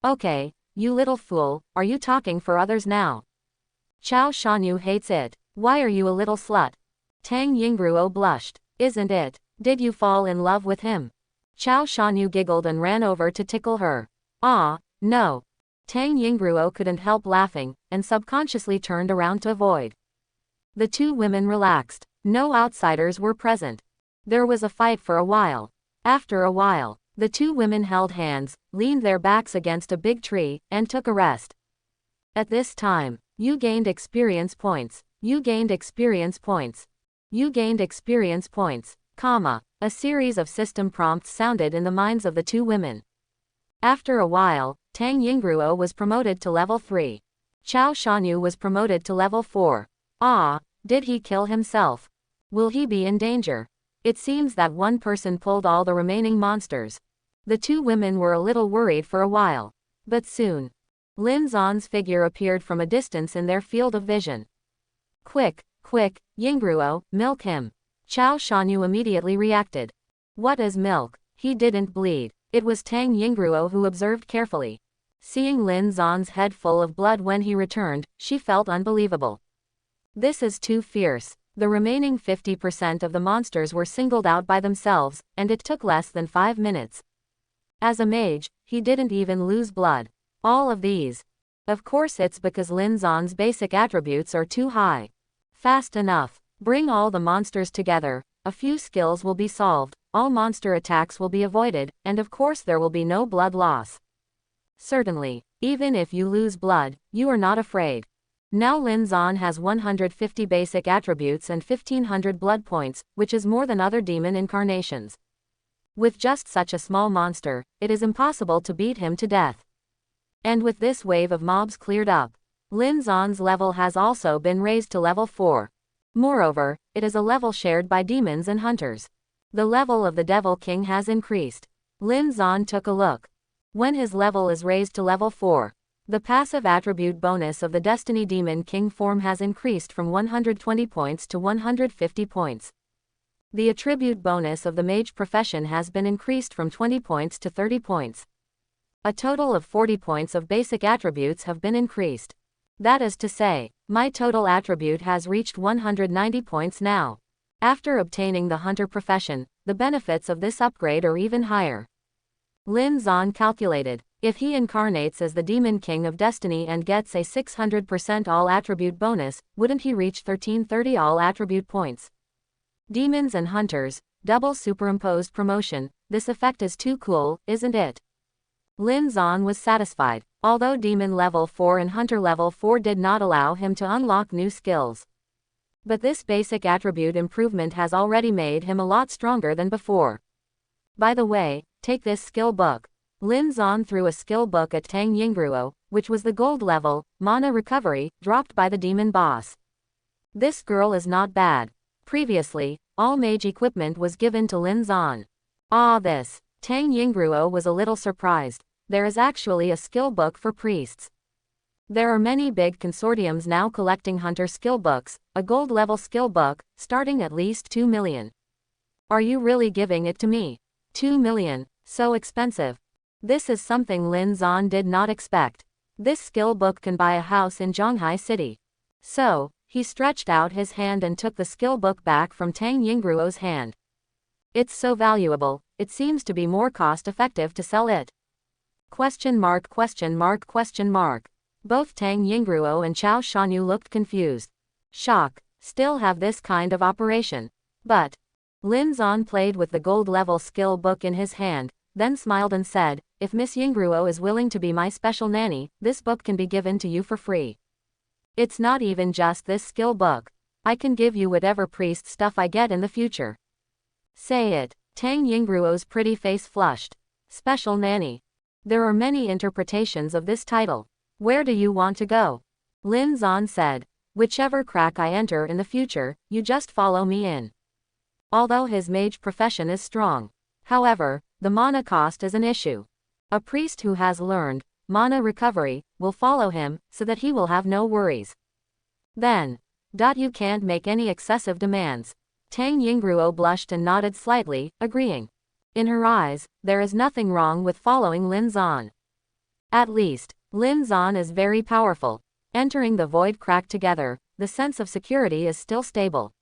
Okay, you little fool, are you talking for others now? Chao Shanyu hates it. Why are you a little slut? Tang Yingruo blushed. Isn't it? Did you fall in love with him? Chao Shanyu giggled and ran over to tickle her. Ah, no. Tang Yingruo couldn't help laughing, and subconsciously turned around to avoid. The two women relaxed. No outsiders were present. There was a fight for a while. After a while, the two women held hands, leaned their backs against a big tree, and took a rest. At this time, you gained experience points. You gained experience points. You gained experience points, comma. A series of system prompts sounded in the minds of the two women. After a while, Tang Yingruo was promoted to level 3. Chao Shanyu was promoted to level 4. Ah, did he kill himself? Will he be in danger? It seems that one person pulled all the remaining monsters. The two women were a little worried for a while. But soon, Lin Zan's figure appeared from a distance in their field of vision. Quick, Yingruo, milk him. Chao Shanyu immediately reacted. What is milk? He didn't bleed. It was Tang Yingruo who observed carefully. Seeing Lin Zan's head full of blood when he returned, she felt unbelievable. This is too fierce. The remaining 50% of the monsters were singled out by themselves, and it took less than 5 minutes. As a mage, he didn't even lose blood. All of these. Of course it's because Lin Zan's basic attributes are too high. Fast enough. Bring all the monsters together, a few skills will be solved, all monster attacks will be avoided, and of course there will be no blood loss. Certainly, even if you lose blood, you are not afraid. Now Lin Zan has 150 basic attributes and 1500 blood points, which is more than other demon incarnations. With just such a small monster, it is impossible to beat him to death. And with this wave of mobs cleared up, Lin Zan's level has also been raised to level 4. Moreover, it is a level shared by demons and hunters. The level of the Devil King has increased. Lin Zan took a look. When his level is raised to level 4, the passive attribute bonus of the Destiny Demon King form has increased from 120 points to 150 points. The attribute bonus of the mage profession has been increased from 20 points to 30 points. A total of 40 points of basic attributes have been increased. That is to say, my total attribute has reached 190 points now. After obtaining the hunter profession, the benefits of this upgrade are even higher. Lin Zan calculated, if he incarnates as the Demon King of Destiny and gets a 600% all attribute bonus, wouldn't he reach 1330 all attribute points? Demons and hunters, double superimposed promotion, this effect is too cool, isn't it? Lin Zan was satisfied, although Demon level 4 and Hunter level 4 did not allow him to unlock new skills. But this basic attribute improvement has already made him a lot stronger than before. By the way, take this skill book. Lin Zan threw a skill book at Tang Yingruo, which was the gold level, mana recovery, dropped by the demon boss. This girl is not bad. Previously, all mage equipment was given to Lin Zan. Ah, this. Tang Yingruo was a little surprised. There is actually a skill book for priests. There are many big consortiums now collecting hunter skill books, a gold level skill book, starting at least 2 million. Are you really giving it to me? 2 million, so expensive. This is something Lin Zan did not expect. This skill book can buy a house in Zhonghai City. So, he stretched out his hand and took the skill book back from Tang Yingruo's hand. It's so valuable, it seems to be more cost-effective to sell it. Question mark question mark question mark. Both Tang Yingruo and Chao Shanyu looked confused. Shock. Still have this kind of operation. But Lin Zan played with the gold-level skill book in his hand, then smiled and said, if Miss Yingruo is willing to be my special nanny, this book can be given to you for free. It's not even just this skill book. I can give you whatever priest stuff I get in the future. Say it. Tang Yingruo's pretty face flushed. Special nanny. There are many interpretations of this title. Where do you want to go? Lin Zan said. Whichever crack I enter in the future, you just follow me in. Although his mage profession is strong. However, the mana cost is an issue. A priest who has learned mana recovery will follow him, so that he will have no worries. Then, you can't make any excessive demands. Tang Yingruo blushed and nodded slightly, agreeing. In her eyes, there is nothing wrong with following Lin Zan. At least, Lin Zan is very powerful. Entering the void crack together, the sense of security is still stable.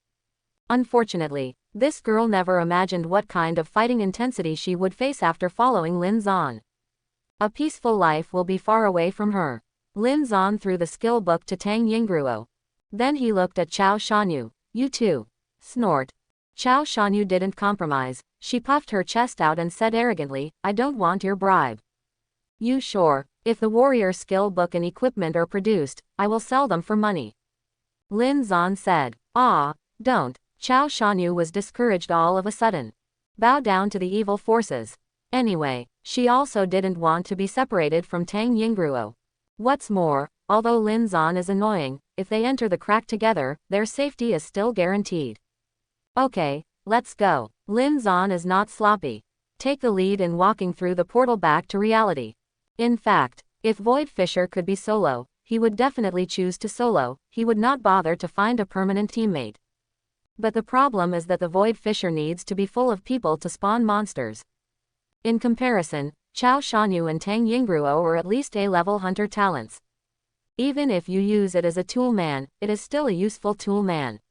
Unfortunately, this girl never imagined what kind of fighting intensity she would face after following Lin Zan. A peaceful life will be far away from her. Lin Zan threw the skill book to Tang Yingruo. Then he looked at Chao Shanyu. You too. Snort. Chao Shanyu didn't compromise. She puffed her chest out and said arrogantly, I don't want your bribe. You sure? If the warrior skill book and equipment are produced, I will sell them for money. Lin Zan said. Ah, don't. Chao Shanyu was discouraged all of a sudden. Bow down to the evil forces. Anyway, she also didn't want to be separated from Tang Yingruo. What's more, although Lin Zan is annoying, if they enter the crack together, their safety is still guaranteed. Okay, let's go. Lin Zan is not sloppy. Take the lead in walking through the portal back to reality. In fact, if Void Fisher could be solo, he would definitely choose to solo, he would not bother to find a permanent teammate. But the problem is that the Void Fisher needs to be full of people to spawn monsters. In comparison, Chao Shanyu and Tang Yingruo are at least A-level hunter talents. Even if you use it as a tool man, it is still a useful tool man.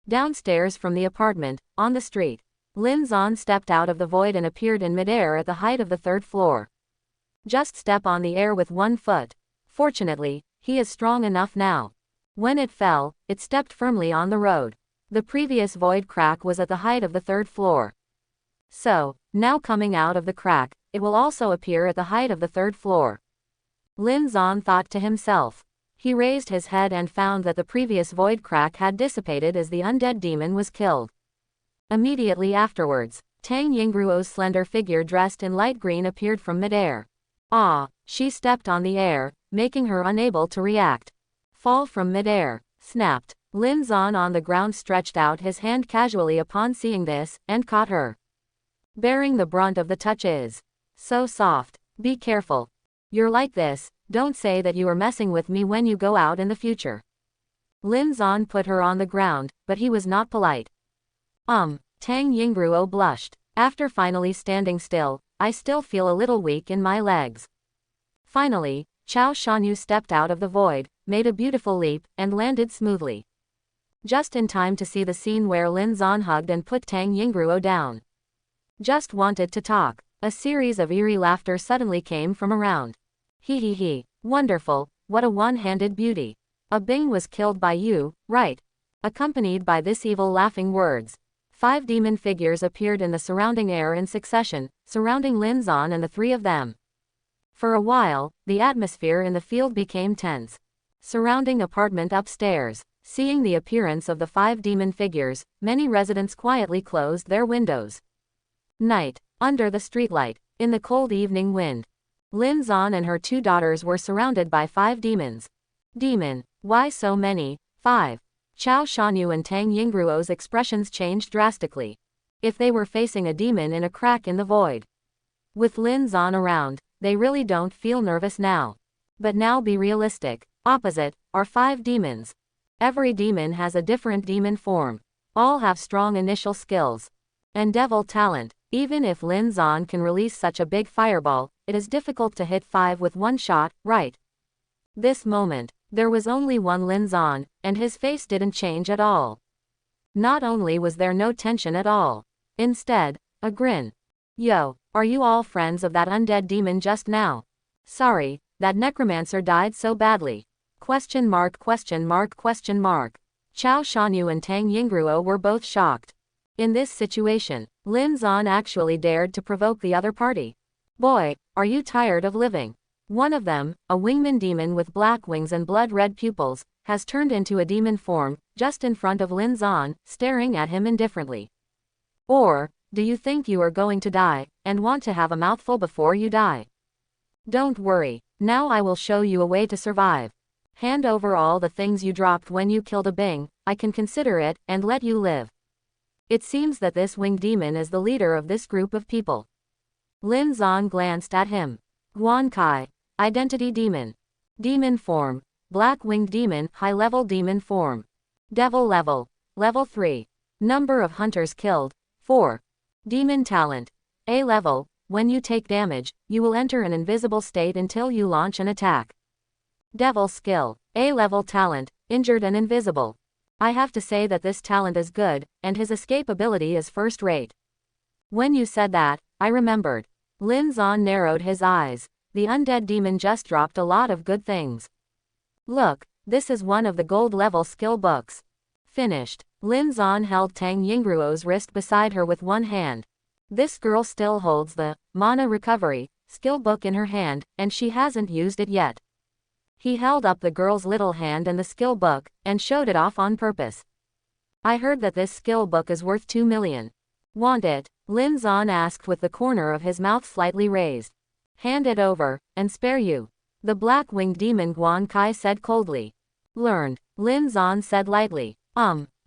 Downstairs from the apartment, on the street, Lin Zan stepped out of the void and appeared in midair at the height of the 3rd floor. Just step on the air with one foot. Fortunately, he is strong enough now. When it fell, it stepped firmly on the road. The previous void crack was at the height of the 3rd floor. So, now coming out of the crack, it will also appear at the height of the 3rd floor. Lin Zan thought to himself. He raised his head and found that the previous void crack had dissipated as the undead demon was killed. Immediately afterwards, Tang Yingruo's slender figure dressed in light green appeared from midair. Ah, she stepped on the air, making her unable to react. Fall from midair. Snapped. Lin Zan on the ground stretched out his hand casually upon seeing this, and caught her. Bearing the brunt of the touch is so soft. Be careful. You're like this, don't say that you are messing with me when you go out in the future. Lin Zan put her on the ground, but he was not polite. Tang Yingruo blushed. After finally standing still, I still feel a little weak in my legs. Finally, Chao Shanyu stepped out of the void, made a beautiful leap, and landed smoothly. Just in time to see the scene where Lin Zan hugged and put Tang Yingruo down. Just wanted to talk. A series of eerie laughter suddenly came from around. Hee hee hee. Wonderful, what a one-handed beauty. A Bing was killed by you, right? Accompanied by this evil laughing words. 5 demon figures appeared in the surrounding air in succession, surrounding Lin Zan and the 3 of them. For a while, the atmosphere in the field became tense. Surrounding apartment upstairs, seeing the appearance of the 5 demon figures, many residents quietly closed their windows. Night. Under the streetlight, in the cold evening wind, Lin Zan and her 2 daughters were surrounded by 5 demons. Demon. Why so many? 5. Chao Shanyu and Tang Yingruo's expressions changed drastically. If they were facing a demon in a crack in the void. With Lin Zan around, they really don't feel nervous now. But now be realistic. Opposite are 5 demons. Every demon has a different demon form. All have strong initial skills. And devil talent. Even if Lin Zan can release such a big fireball, it is difficult to hit 5 with one shot, right? This moment, there was only one Lin Zan, and his face didn't change at all. Not only was there no tension at all. Instead, a grin. Yo, are you all friends of that undead demon just now? Sorry, that necromancer died so badly. Question mark question mark question mark. Chao Shanyu and Tang Yingruo were both shocked. In this situation, Lin Zan actually dared to provoke the other party. Boy, are you tired of living? One of them, a wingman demon with black wings and blood-red pupils, has turned into a demon form, just in front of Lin Zan, staring at him indifferently. Or, do you think you are going to die, and want to have a mouthful before you die? Don't worry, now I will show you a way to survive. Hand over all the things you dropped when you killed a Bing, I can consider it, and let you live. It seems that this winged demon is the leader of this group of people. Lin Zan glanced at him. Guan Kai. Identity demon. Demon form. Black winged demon, high-level demon form. Devil level. Level 3. Number of hunters killed, 4. Demon talent. A level. When you take damage, you will enter an invisible state until you launch an attack. Devil skill. A level talent, injured and invisible. I have to say that this talent is good, and his escape ability is first rate. When you said that, I remembered. Lin Zan narrowed his eyes. The undead demon just dropped a lot of good things. Look, this is one of the gold level skill books. Finished. Lin Zan held Tang Yingruo's wrist beside her with one hand. This girl still holds the mana recovery skill book in her hand, and she hasn't used it yet. He held up the girl's little hand and the skill book, and showed it off on purpose. I heard that this skill book is worth 2 million. Want it? Lin Zan asked with the corner of his mouth slightly raised. Hand it over, and spare you. The black-winged demon Guan Kai said coldly. Learned, Lin Zan said lightly.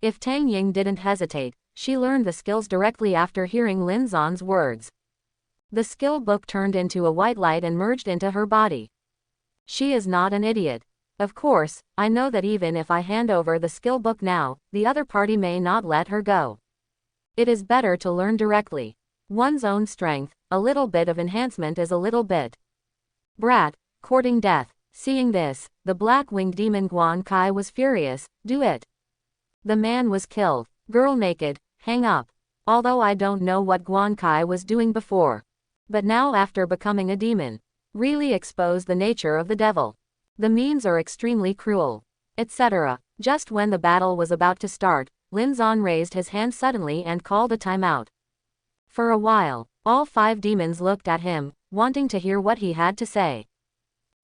If Tang Ying didn't hesitate, she learned the skills directly after hearing Lin Zan's words. The skill book turned into a white light and merged into her body. She is not an idiot. Of course, I know that even if I hand over the skill book now, the other party may not let her go. It is better to learn directly. One's own strength, a little bit of enhancement is a little bit. Brat, courting death. Seeing this, the black-winged demon Guan Kai was furious. Do it. The man was killed. Girl naked, hang up. Although I don't know what Guan Kai was doing before. But now after becoming a demon. Really exposed the nature of the devil. The means are extremely cruel. Etc. Just when the battle was about to start, Lin Zan raised his hand suddenly and called a timeout. For a while, all 5 demons looked at him, wanting to hear what he had to say.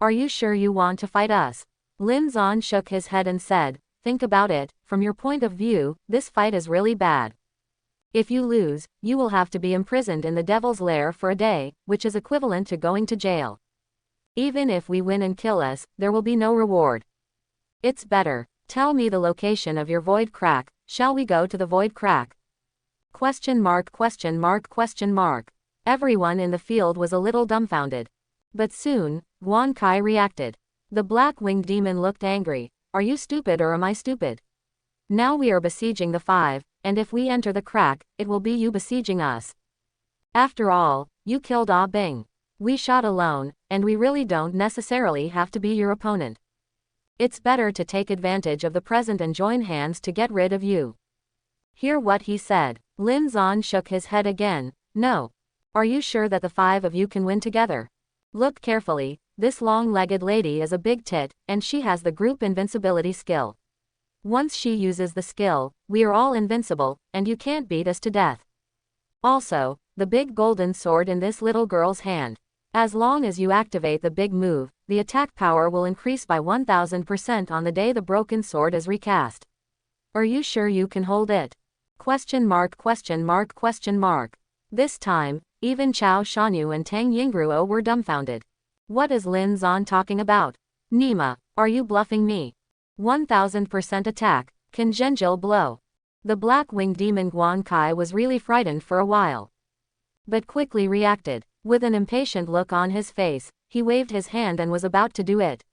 Are you sure you want to fight us? Lin Zan shook his head and said, think about it, from your point of view, this fight is really bad. If you lose, you will have to be imprisoned in the devil's lair for a day, which is equivalent to going to jail. Even if we win and kill us, there will be no reward. It's better. Tell me the location of your void crack. Shall we go to the void crack? Question mark question mark question mark. Everyone in the field was a little dumbfounded. But soon, Guan Kai reacted. The black-winged demon looked angry. Are you stupid or am I stupid? Now we are besieging the 5, and if we enter the crack, it will be you besieging us. After all, you killed Ah Bing. We shot alone, and we really don't necessarily have to be your opponent. It's better to take advantage of the present and join hands to get rid of you. Hear what he said. Lin Zan shook his head again. No. Are you sure that the 5 of you can win together? Look carefully, this long-legged lady is a big tit, and she has the group invincibility skill. Once she uses the skill, we are all invincible, and you can't beat us to death. Also, the big golden sword in this little girl's hand. As long as you activate the big move, the attack power will increase by 1000% on the day the broken sword is recast. Are you sure you can hold it? Question mark question mark question mark. This time, even Chao Shanyu and Tang Yingruo were dumbfounded. What is Lin Zan talking about? Nima, are you bluffing me? 1000% attack, congengal blow. The black-winged demon Guan Kai was really frightened for a while. But quickly reacted. With an impatient look on his face, he waved his hand and was about to do it.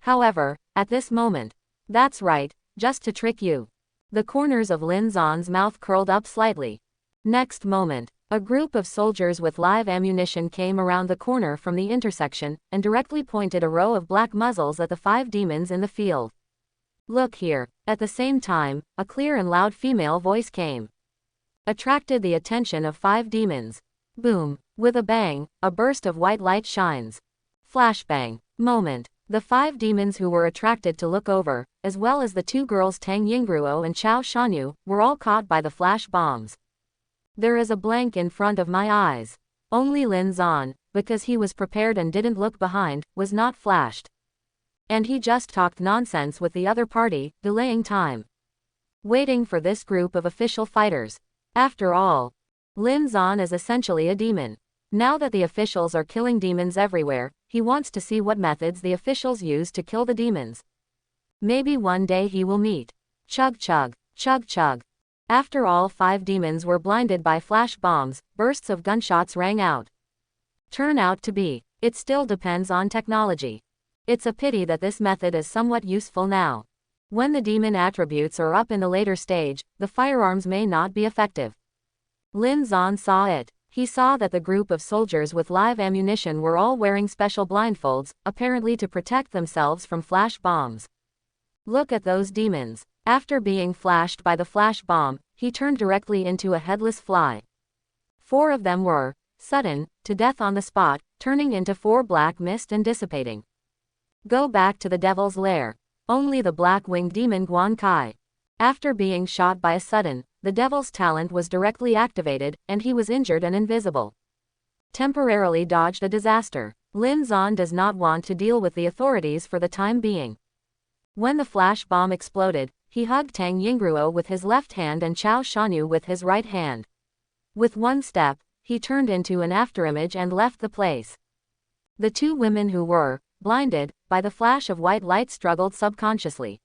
However, at this moment, that's right, just to trick you. The corners of Lin Zan's mouth curled up slightly. Next moment, a group of soldiers with live ammunition came around the corner from the intersection and directly pointed a row of black muzzles at the 5 demons in the field. Look here. At the same time, a clear and loud female voice came. Attracted the attention of 5 demons. Boom. With a bang, a burst of white light shines. Flashbang. Moment. The 5 demons who were attracted to look over, as well as the 2 girls Tang Yingruo and Chao Shanyu, were all caught by the flash bombs. There is a blank in front of my eyes. Only Lin Zan, because he was prepared and didn't look behind, was not flashed. And he just talked nonsense with the other party, delaying time. Waiting for this group of official fighters. After all, Lin Zan is essentially a demon. Now that the officials are killing demons everywhere, he wants to see what methods the officials use to kill the demons. Maybe one day he will meet. Chug chug, chug chug. After all 5 demons were blinded by flash bombs, bursts of gunshots rang out. Turn out to be. It still depends on technology. It's a pity that this method is somewhat useful now. When the demon attributes are up in the later stage, the firearms may not be effective. Lin Zan saw it. He saw that the group of soldiers with live ammunition were all wearing special blindfolds, apparently to protect themselves from flash bombs. Look at those demons. After being flashed by the flash bomb, he turned directly into a headless fly. 4 of them were, sudden, to death on the spot, turning into 4 black mist and dissipating. Go back to the devil's lair. Only the black-winged demon Guan Kai. After being shot by a sudden, the devil's talent was directly activated, and he was injured and invisible. Temporarily dodged a disaster. Lin Zan does not want to deal with the authorities for the time being. When the flash bomb exploded, he hugged Tang Yingruo with his left hand and Chao Shanyu with his right hand. With one step, he turned into an afterimage and left the place. The 2 women who were blinded by the flash of white light struggled subconsciously.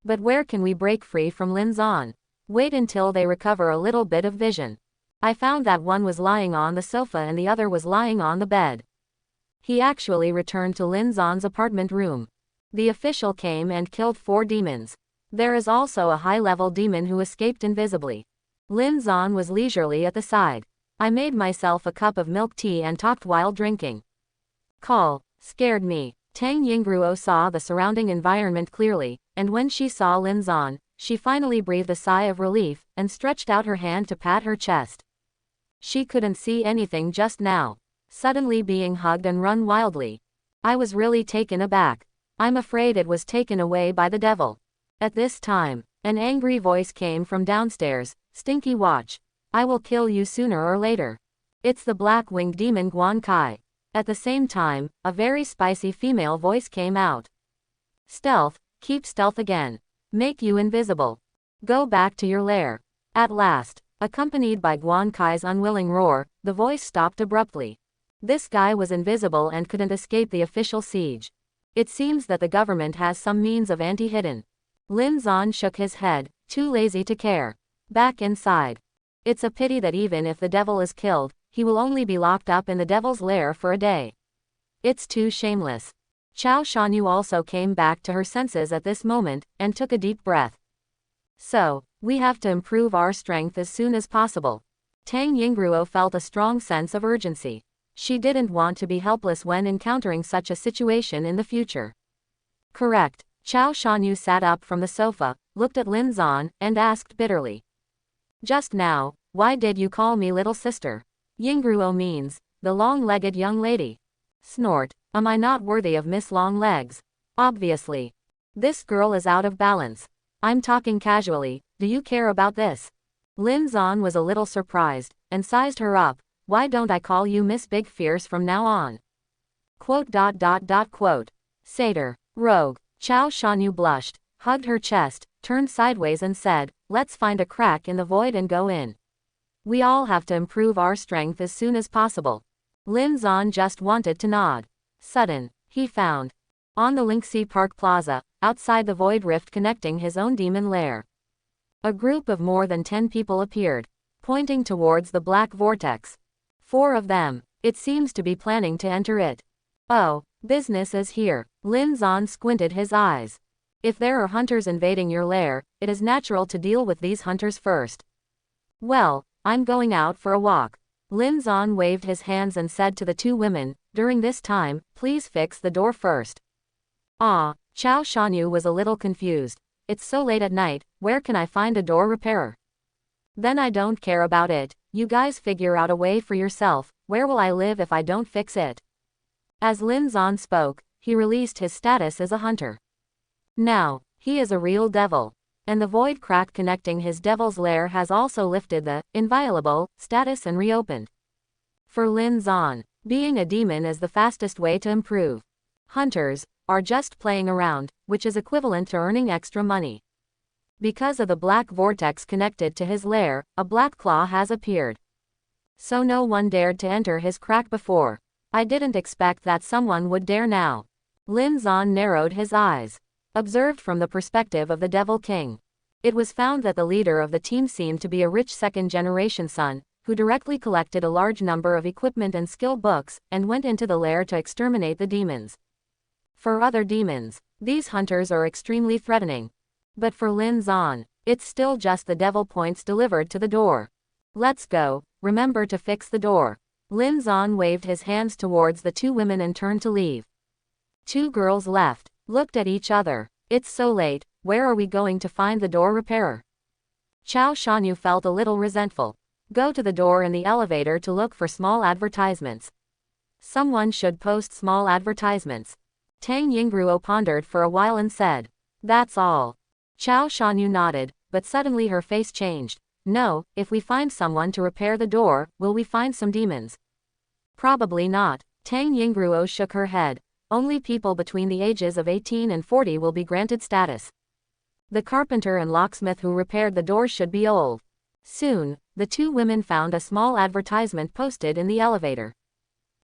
But where can we break free from Lin Zan? Wait until they recover a little bit of vision. I found that one was lying on the sofa and the other was lying on the bed. He actually returned to Lin Zan's apartment room. The official came and killed 4 demons. There is also a high-level demon who escaped invisibly. Lin Zan was leisurely at the side. I made myself a cup of milk tea and talked while drinking. Call. Scared me. Tang Yingruo saw the surrounding environment clearly, and when she saw Lin Zan, she finally breathed a sigh of relief, and stretched out her hand to pat her chest. She couldn't see anything just now. Suddenly being hugged and run wildly. I was really taken aback. I'm afraid it was taken away by the devil. At this time, an angry voice came from downstairs. Stinky watch. I will kill you sooner or later. It's the black-winged demon Guan Kai. At the same time, a very spicy female voice came out. Stealth, keep stealth again. Make you invisible. Go back to your lair. At last, accompanied by Guan Kai's unwilling roar, the voice stopped abruptly. This guy was invisible and couldn't escape the official siege. It seems that the government has some means of anti-hidden. Lin Zan shook his head, too lazy to care. Back inside. It's a pity that even if the devil is killed, he will only be locked up in the devil's lair for a day. It's too shameless. Chao Shanyu also came back to her senses at this moment, and took a deep breath. So, we have to improve our strength as soon as possible. Tang Yingruo felt a strong sense of urgency. She didn't want to be helpless when encountering such a situation in the future. Correct. Chao Shanyu sat up from the sofa, looked at Lin Zan, and asked bitterly. Just now, why did you call me little sister? Yingruo means, the long-legged young lady. Snort. Am I not worthy of Miss Long Legs? Obviously. This girl is out of balance. I'm talking casually, do you care about this? Lin Zan was a little surprised, and sized her up. Why don't I call you Miss Big Fierce from now on? Quote. Satyr. Rogue. Chao Shanyu blushed, hugged her chest, turned sideways and said, let's find a crack in the void and go in. We all have to improve our strength as soon as possible. Lin Zan just wanted to nod. Sudden, he found. On the Linksea Park Plaza, outside the void rift connecting his own demon lair. A group of more than 10 people appeared, pointing towards the black vortex. 4 of them, it seems to be planning to enter it. Oh, business is here. Lin Zan squinted his eyes. If there are hunters invading your lair, it is natural to deal with these hunters first. Well, I'm going out for a walk. Lin Zan waved his hands and said to the two women, during this time, please fix the door first. Ah, Chao Shanyu was a little confused. It's so late at night, where can I find a door repairer? Then I don't care about it, you guys figure out a way for yourself, where will I live if I don't fix it? As Lin Zan spoke, he released his status as a hunter. Now, he is a real devil. And the void crack connecting his devil's lair has also lifted the inviolable status and reopened. For Lin Zan, being a demon is the fastest way to improve. Hunters are just playing around, which is equivalent to earning extra money. Because of the black vortex connected to his lair, a black claw has appeared. So no one dared to enter his crack before. I didn't expect that someone would dare now. Lin Zan narrowed his eyes. Observed from the perspective of the Devil King. It was found that the leader of the team seemed to be a rich second-generation son, who directly collected a large number of equipment and skill books, and went into the lair to exterminate the demons. For other demons, these hunters are extremely threatening. But for Lin Zan, it's still just the devil points delivered to the door. Let's go, remember to fix the door. Lin Zan waved his hands towards the two women and turned to leave. Two girls left. Looked at each other. It's so late, where are we going to find the door repairer? Chao Shanyu felt a little resentful. Go to the door in the elevator to look for small advertisements. Someone should post small advertisements. Tang Yingruo pondered for a while and said, that's all. Chao Shanyu nodded, but suddenly her face changed. No, if we find someone to repair the door, will we find some demons? Probably not. Tang Yingruo shook her head. Only people between the ages of 18 and 40 will be granted status. The carpenter and locksmith who repaired the door should be old. Soon, the two women found a small advertisement posted in the elevator.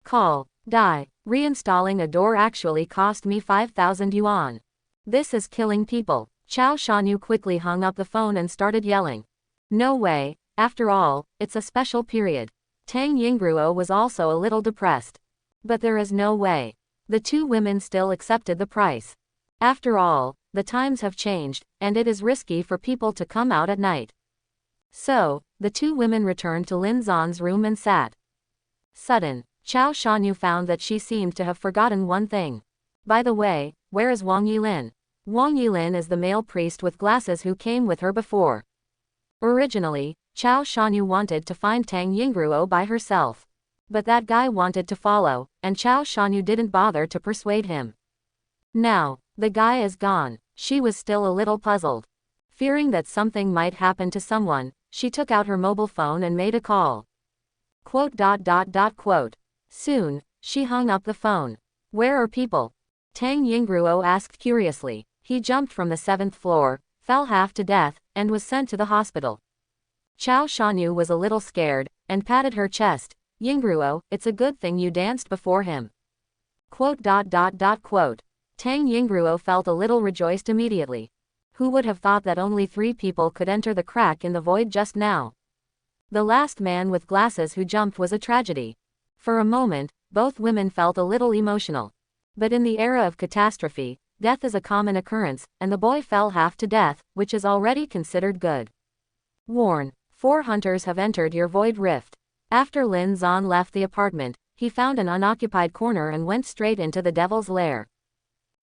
Call, die, reinstalling a door actually cost me 5,000 yuan. This is killing people. Chao Shanyu quickly hung up the phone and started yelling. No way, after all, it's a special period. Tang Yingruo was also a little depressed. But there is no way. The two women still accepted the price. After all, the times have changed, and it is risky for people to come out at night. So, the two women returned to Lin Zan's room and sat. Sudden, Chao Shanyu found that she seemed to have forgotten one thing. By the way, where is Wang Yilin? Wang Yilin is the male priest with glasses who came with her before. Originally, Chao Shanyu wanted to find Tang Yingruo by herself. But that guy wanted to follow, and Chao Shanyu didn't bother to persuade him. Now, the guy is gone. She was still a little puzzled. Fearing that something might happen to someone, she took out her mobile phone and made a call. Quote. Soon, she hung up the phone. Where are people? Tang Yingruo asked curiously. He jumped from the 7th floor, fell half to death, and was sent to the hospital. Chao Shanyu was a little scared, and patted her chest. Yingruo, it's a good thing you danced before him. Quote. Tang Yingruo felt a little rejoiced immediately. Who would have thought that only 3 people could enter the crack in the void just now? The last man with glasses who jumped was a tragedy. For a moment, both women felt a little emotional. But in the era of catastrophe, death is a common occurrence, and the boy fell half to death, which is already considered good. Warn, 4 hunters have entered your void rift. After Lin Zan left the apartment, he found an unoccupied corner and went straight into the devil's lair.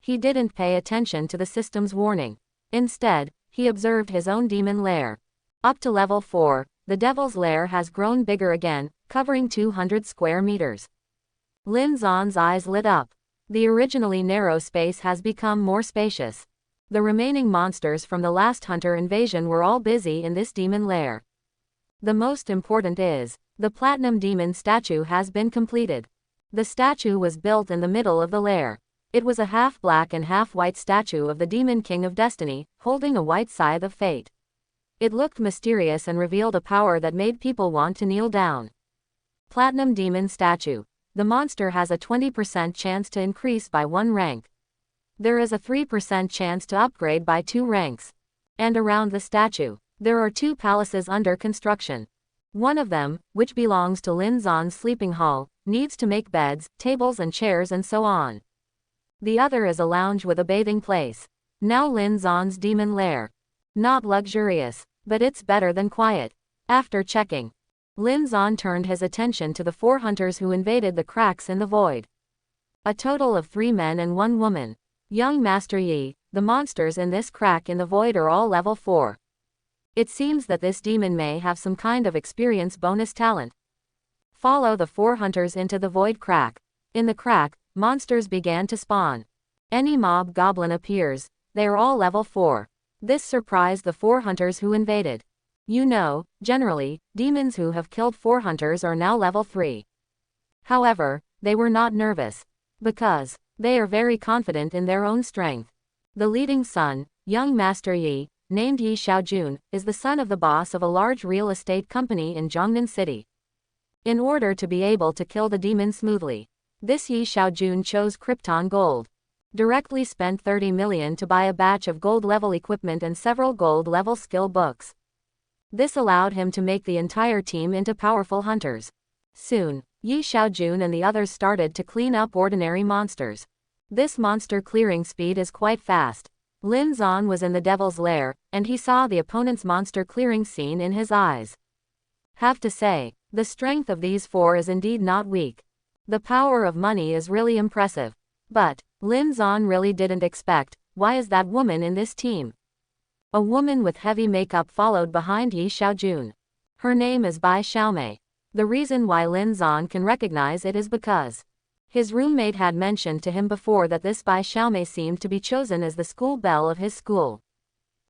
He didn't pay attention to the system's warning. Instead, he observed his own demon lair. Up to level 4, the devil's lair has grown bigger again, covering 200 square meters. Lin Zan's eyes lit up. The originally narrow space has become more spacious. The remaining monsters from the last hunter invasion were all busy in this demon lair. The most important is, the platinum demon statue has been completed. The statue was built in the middle of the lair. It was a half-black and half-white statue of the demon king of destiny, holding a white scythe of fate. It looked mysterious and revealed a power that made people want to kneel down. Platinum demon statue. The monster has a 20% chance to increase by 1 rank. There is a 3% chance to upgrade by 2 ranks. And around the statue, there are 2 palaces under construction. One of them, which belongs to Lin Zan's sleeping hall, needs to make beds, tables and chairs and so on. The other is a lounge with a bathing place. Now Lin Zan's demon lair. Not luxurious, but it's better than quiet. After checking, Lin Zan turned his attention to the 4 hunters who invaded the cracks in the void. A total of 3 men and 1 woman. Young Master Yi, the monsters in this crack in the void are all level 4. It seems that this demon may have some kind of experience bonus talent. Follow the 4 hunters into the void crack. In the crack, monsters began to spawn. Any mob goblin appears, they are all level 4. This surprised the 4 hunters who invaded. You know, generally, demons who have killed 4 hunters are now level 3. However, they were not nervous. Because they are very confident in their own strength. The leading son, young Master Yi, named Yi Xiaojun, is the son of the boss of a large real estate company in Zhongnan City. In order to be able to kill the demon smoothly, this Yi Xiaojun chose Krypton Gold. Directly spent 30 million to buy a batch of gold level equipment and several gold level skill books. This allowed him to make the entire team into powerful hunters. Soon, Yi Xiaojun and the others started to clean up ordinary monsters. This monster clearing speed is quite fast. Lin Zan was in the devil's lair, and he saw the opponent's monster clearing scene in his eyes. Have to say, the strength of these 4 is indeed not weak. The power of money is really impressive. But Lin Zan really didn't expect, why is that woman in this team? A woman with heavy makeup followed behind Yi Xiaojun. Her name is Bai Xiaomei. The reason why Lin Zan can recognize it is because his roommate had mentioned to him before that this Bai Xiaomei seemed to be chosen as the school belle of his school.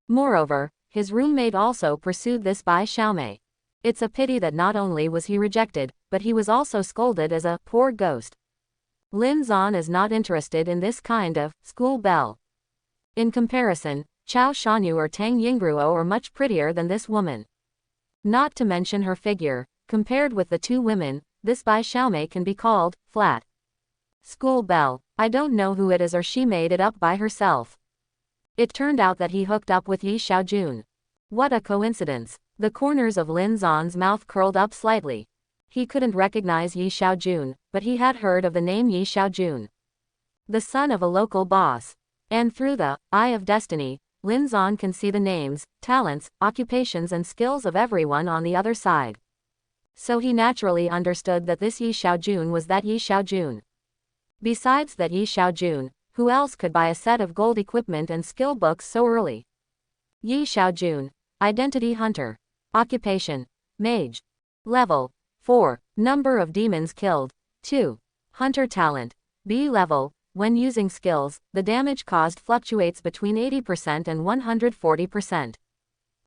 Moreover, his roommate also pursued this Bai Xiaomei. It's a pity that not only was he rejected, but he was also scolded as a poor ghost. Lin Zan is not interested in this kind of school belle. In comparison, Chao Shanyu or Tang Yingruo are much prettier than this woman. Not to mention her figure, compared with the 2 women, this Bai Xiaomei can be called flat. School belle, I don't know who it is or she made it up by herself. It turned out that he hooked up with Yi Xiaojun. What a coincidence. The corners of Lin Zan's mouth curled up slightly. He couldn't recognize Yi Xiaojun, but he had heard of the name Yi Xiaojun. The son of a local boss. And through the eye of destiny, Lin Zan can see the names, talents, occupations and skills of everyone on the other side. So he naturally understood that this Yi Xiaojun was that Yi Xiaojun. Besides that Yi Xiaojun, who else could buy a set of gold equipment and skill books so early? Yi Xiaojun. Identity Hunter. Occupation. Mage. Level. 4. Number of demons killed. 2. Hunter talent. B level. When using skills, the damage caused fluctuates between 80% and 140%.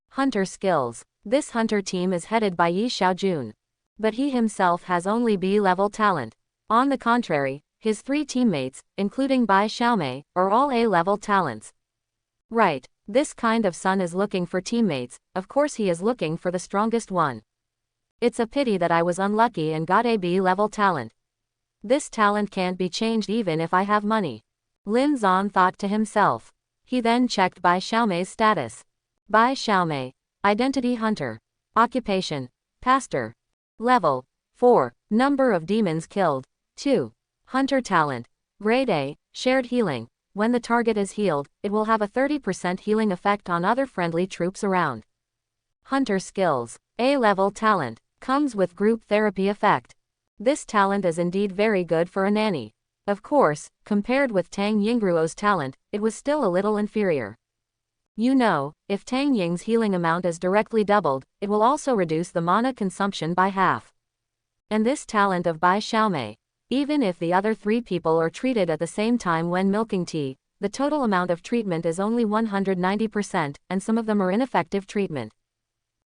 Hunter skills. This hunter team is headed by Yi Xiaojun. But he himself has only B level talent. On the contrary, his 3 teammates, including Bai Xiaomei, are all A level talents. Right, this kind of son is looking for teammates, of course he is looking for the strongest one. It's a pity that I was unlucky and got a B level talent. This talent can't be changed even if I have money. Lin Zan thought to himself. He then checked Bai Xiaomei's status. Bai Xiaomei. Identity Hunter. Occupation. Pastor. Level. 4. Number of demons killed. 2. Hunter talent. Grade A. Shared healing. When the target is healed, it will have a 30% healing effect on other friendly troops around. Hunter skills. A level talent. Comes with group therapy effect. This talent is indeed very good for a nanny. Of course, compared with Tang Yingruo's talent, it was still a little inferior. You know, if Tang Ying's healing amount is directly doubled, it will also reduce the mana consumption by half. And this talent of Bai Xiaomei, even if the other 3 people are treated at the same time when milking tea, the total amount of treatment is only 190%, and some of them are ineffective treatment.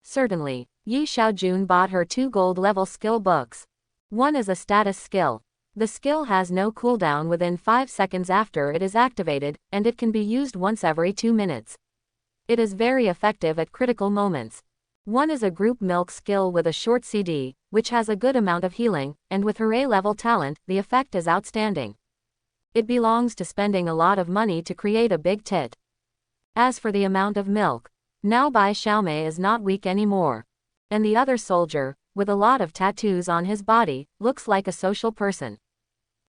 Certainly, Yi Xiaojun bought her 2 gold level skill books. One is a status skill. The skill has no cooldown within 5 seconds after it is activated, and it can be used once every 2 minutes. It is very effective at critical moments. One is a group milk skill with a short CD, which has a good amount of healing, and with her A-level talent, the effect is outstanding. It belongs to spending a lot of money to create a big tit. As for the amount of milk, now Bai Xiaomei is not weak anymore. And the other soldier, with a lot of tattoos on his body, looks like a social person.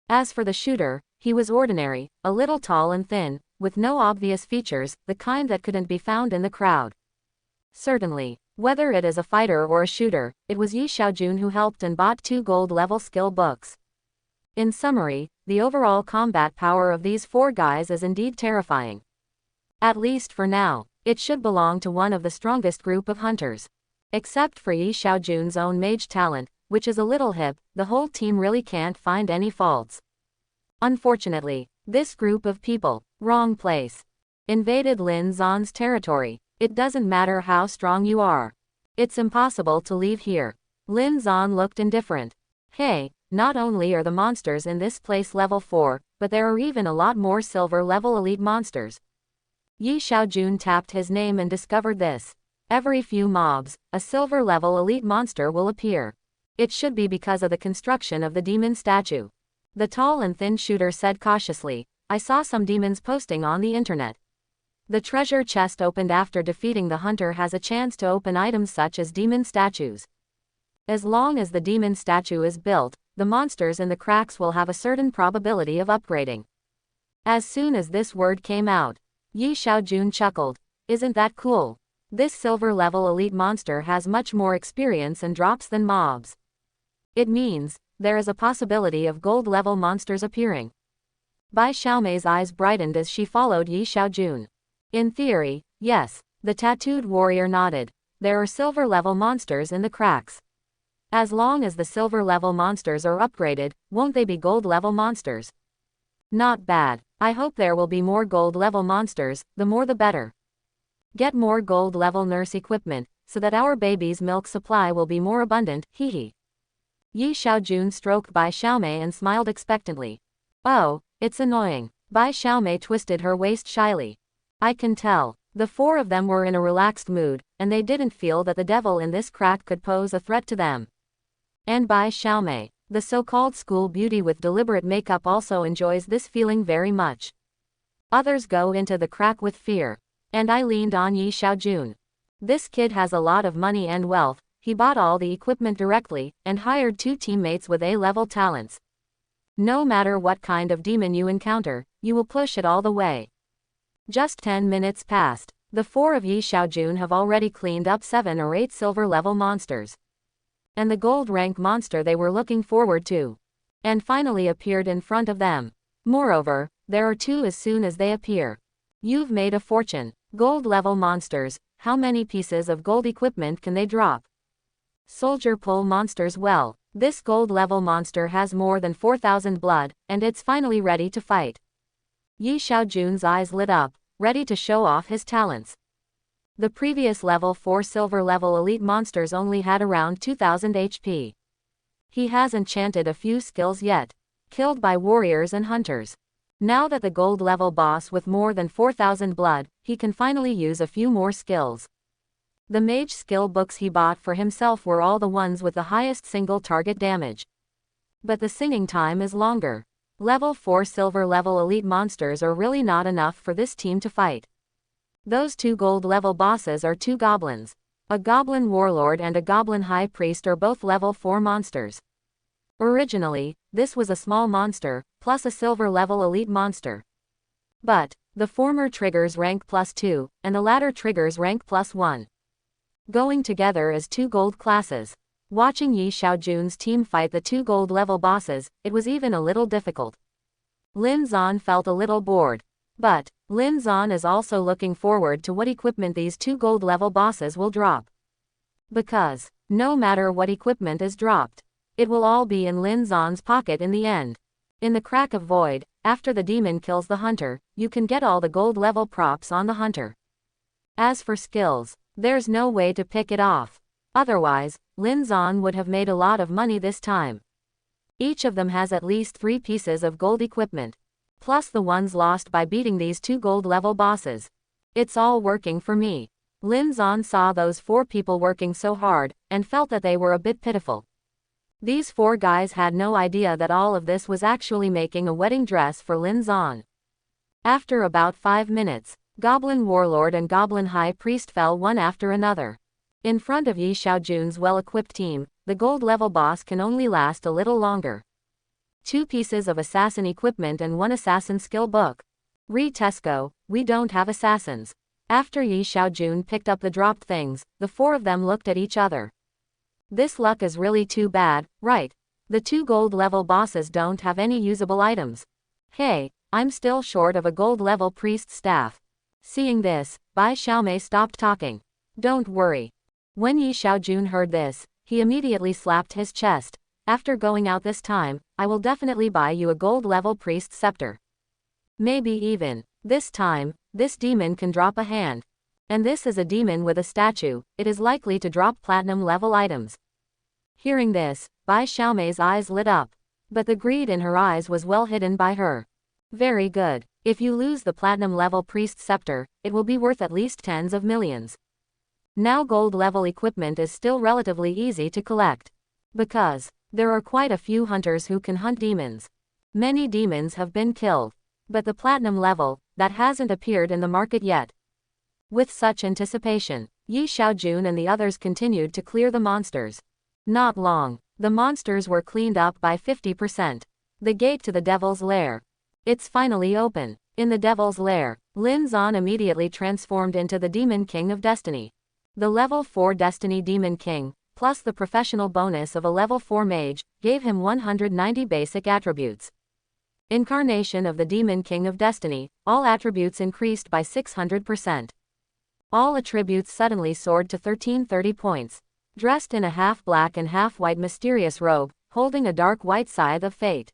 As for the shooter, he was ordinary, a little tall and thin, with no obvious features, the kind that couldn't be found in the crowd. Certainly, Whether it is a fighter or a shooter, it was Yi Xiaojun who helped and bought 2 gold-level skill books. In summary, the overall combat power of these 4 guys is indeed terrifying. At least for now, it should belong to one of the strongest group of hunters. Except for Yi Xiaojun's own mage talent, which is a little hip, the whole team really can't find any faults. Unfortunately, this group of people, wrong place, invaded Lin Zan's territory. It doesn't matter how strong you are. It's impossible to leave here. Lin Zan looked indifferent. Hey, not only are the monsters in this place level 4, but there are even a lot more silver level elite monsters. Yi Xiaojun tapped his name and discovered this. Every few mobs, a silver level elite monster will appear. It should be because of the construction of the demon statue. The tall and thin shooter said cautiously, I saw some demons posting on the internet. The treasure chest opened after defeating the hunter has a chance to open items such as demon statues. As long as the demon statue is built, the monsters in the cracks will have a certain probability of upgrading. As soon as this word came out, Yi Xiaojun chuckled. Isn't that cool? This silver level elite monster has much more experience and drops than mobs. It means, there is a possibility of gold level monsters appearing. Bai Xiaomei's eyes brightened as she followed Yi Xiaojun. In theory, yes, the tattooed warrior nodded. There are silver level monsters in the cracks. As long as the silver level monsters are upgraded, won't they be gold level monsters? Not bad. I hope there will be more gold level monsters, the more the better. Get more gold level nurse equipment, so that our baby's milk supply will be more abundant, hehe. Yi Xiaojun stroked Bai Xiaomei and smiled expectantly. Oh, it's annoying. Bai Xiaomei twisted her waist shyly. I can tell. The 4 of them were in a relaxed mood, and they didn't feel that the devil in this crack could pose a threat to them. And Bai Xiaomei, the so-called school beauty with deliberate makeup, also enjoys this feeling very much. Others go into the crack with fear. And I leaned on Yi Xiaojun. This kid has a lot of money and wealth, he bought all the equipment directly, and hired 2 teammates with A-level talents. No matter what kind of demon you encounter, you will push it all the way. Just 10 minutes passed. The 4 of Yi Xiaojun have already cleaned up 7 or 8 silver level monsters. And the gold rank monster they were looking forward to. And finally appeared in front of them. Moreover, there are 2 as soon as they appear. You've made a fortune. Gold level monsters, how many pieces of gold equipment can they drop? Soldier pull monsters. Well, this gold level monster has more than 4,000 blood, and it's finally ready to fight. Yi Xiaojun's eyes lit up, ready to show off his talents. The previous level 4 silver level elite monsters only had around 2,000 HP. He has enchanted a few skills yet. Killed by warriors and hunters. Now that the gold level boss with more than 4,000 blood, he can finally use a few more skills. The mage skill books he bought for himself were all the ones with the highest single target damage. But the singing time is longer. Level 4 silver level elite monsters are really not enough for this team to fight. Those 2 gold level bosses are 2 goblins. A goblin warlord and a goblin high priest are both level 4 monsters. Originally, this was a small monster, plus a silver level elite monster. But, the former triggers rank +2, and the latter triggers rank +1. Going together as 2 gold classes. Watching Yi Xiaojun's team fight the 2 gold level bosses, it was even a little difficult. Lin Zan felt a little bored. But, Lin Zan is also looking forward to what equipment these 2 gold level bosses will drop. Because, no matter what equipment is dropped, it will all be in Lin Zan's pocket in the end. In the crack of void, after the demon kills the hunter, you can get all the gold level props on the hunter. As for skills, there's no way to pick it off. Otherwise, Lin Zan would have made a lot of money this time. Each of them has at least 3 pieces of gold equipment. Plus the ones lost by beating these 2 gold level bosses. It's all working for me. Lin Zan saw those 4 people working so hard, and felt that they were a bit pitiful. These 4 guys had no idea that all of this was actually making a wedding dress for Lin Zan. After about 5 minutes, Goblin Warlord and Goblin High Priest fell one after another. In front of Yi Xiaojun's well-equipped team, the gold level boss can only last a little longer. 2 pieces of assassin equipment and 1 assassin skill book. Re Tesco, we don't have assassins. After Yi Xiaojun picked up the dropped things, the four of them looked at each other. This luck is really too bad, right? The two gold level bosses don't have any usable items. Hey, I'm still short of a gold level priest's staff. Seeing this, Bai Xiaomei stopped talking. Don't worry. When Yi Xiaojun heard this, he immediately slapped his chest. After going out this time, I will definitely buy you a gold level priest scepter. Maybe even, this time, this demon can drop a hand. And this is a demon with a statue, it is likely to drop platinum level items. Hearing this, Bai Xiaomei's eyes lit up. But the greed in her eyes was well hidden by her. Very good. If you lose the platinum level priest scepter, it will be worth at least tens of millions. Now gold level equipment is still relatively easy to collect. Because there are quite a few hunters who can hunt demons. Many demons have been killed. But the platinum level, that hasn't appeared in the market yet. With such anticipation, Yi Xiaojun and the others continued to clear the monsters. Not long, the monsters were cleaned up by 50%. The gate to the devil's lair. It's finally open. In the devil's lair, Lin Zan immediately transformed into the Demon King of Destiny. The level 4 Destiny Demon King, plus the professional bonus of a level 4 mage, gave him 190 basic attributes. Incarnation of the Demon King of Destiny, all attributes increased by 600%. All attributes suddenly soared to 1330 points. Dressed in a half-black and half-white mysterious robe, holding a dark white scythe of fate.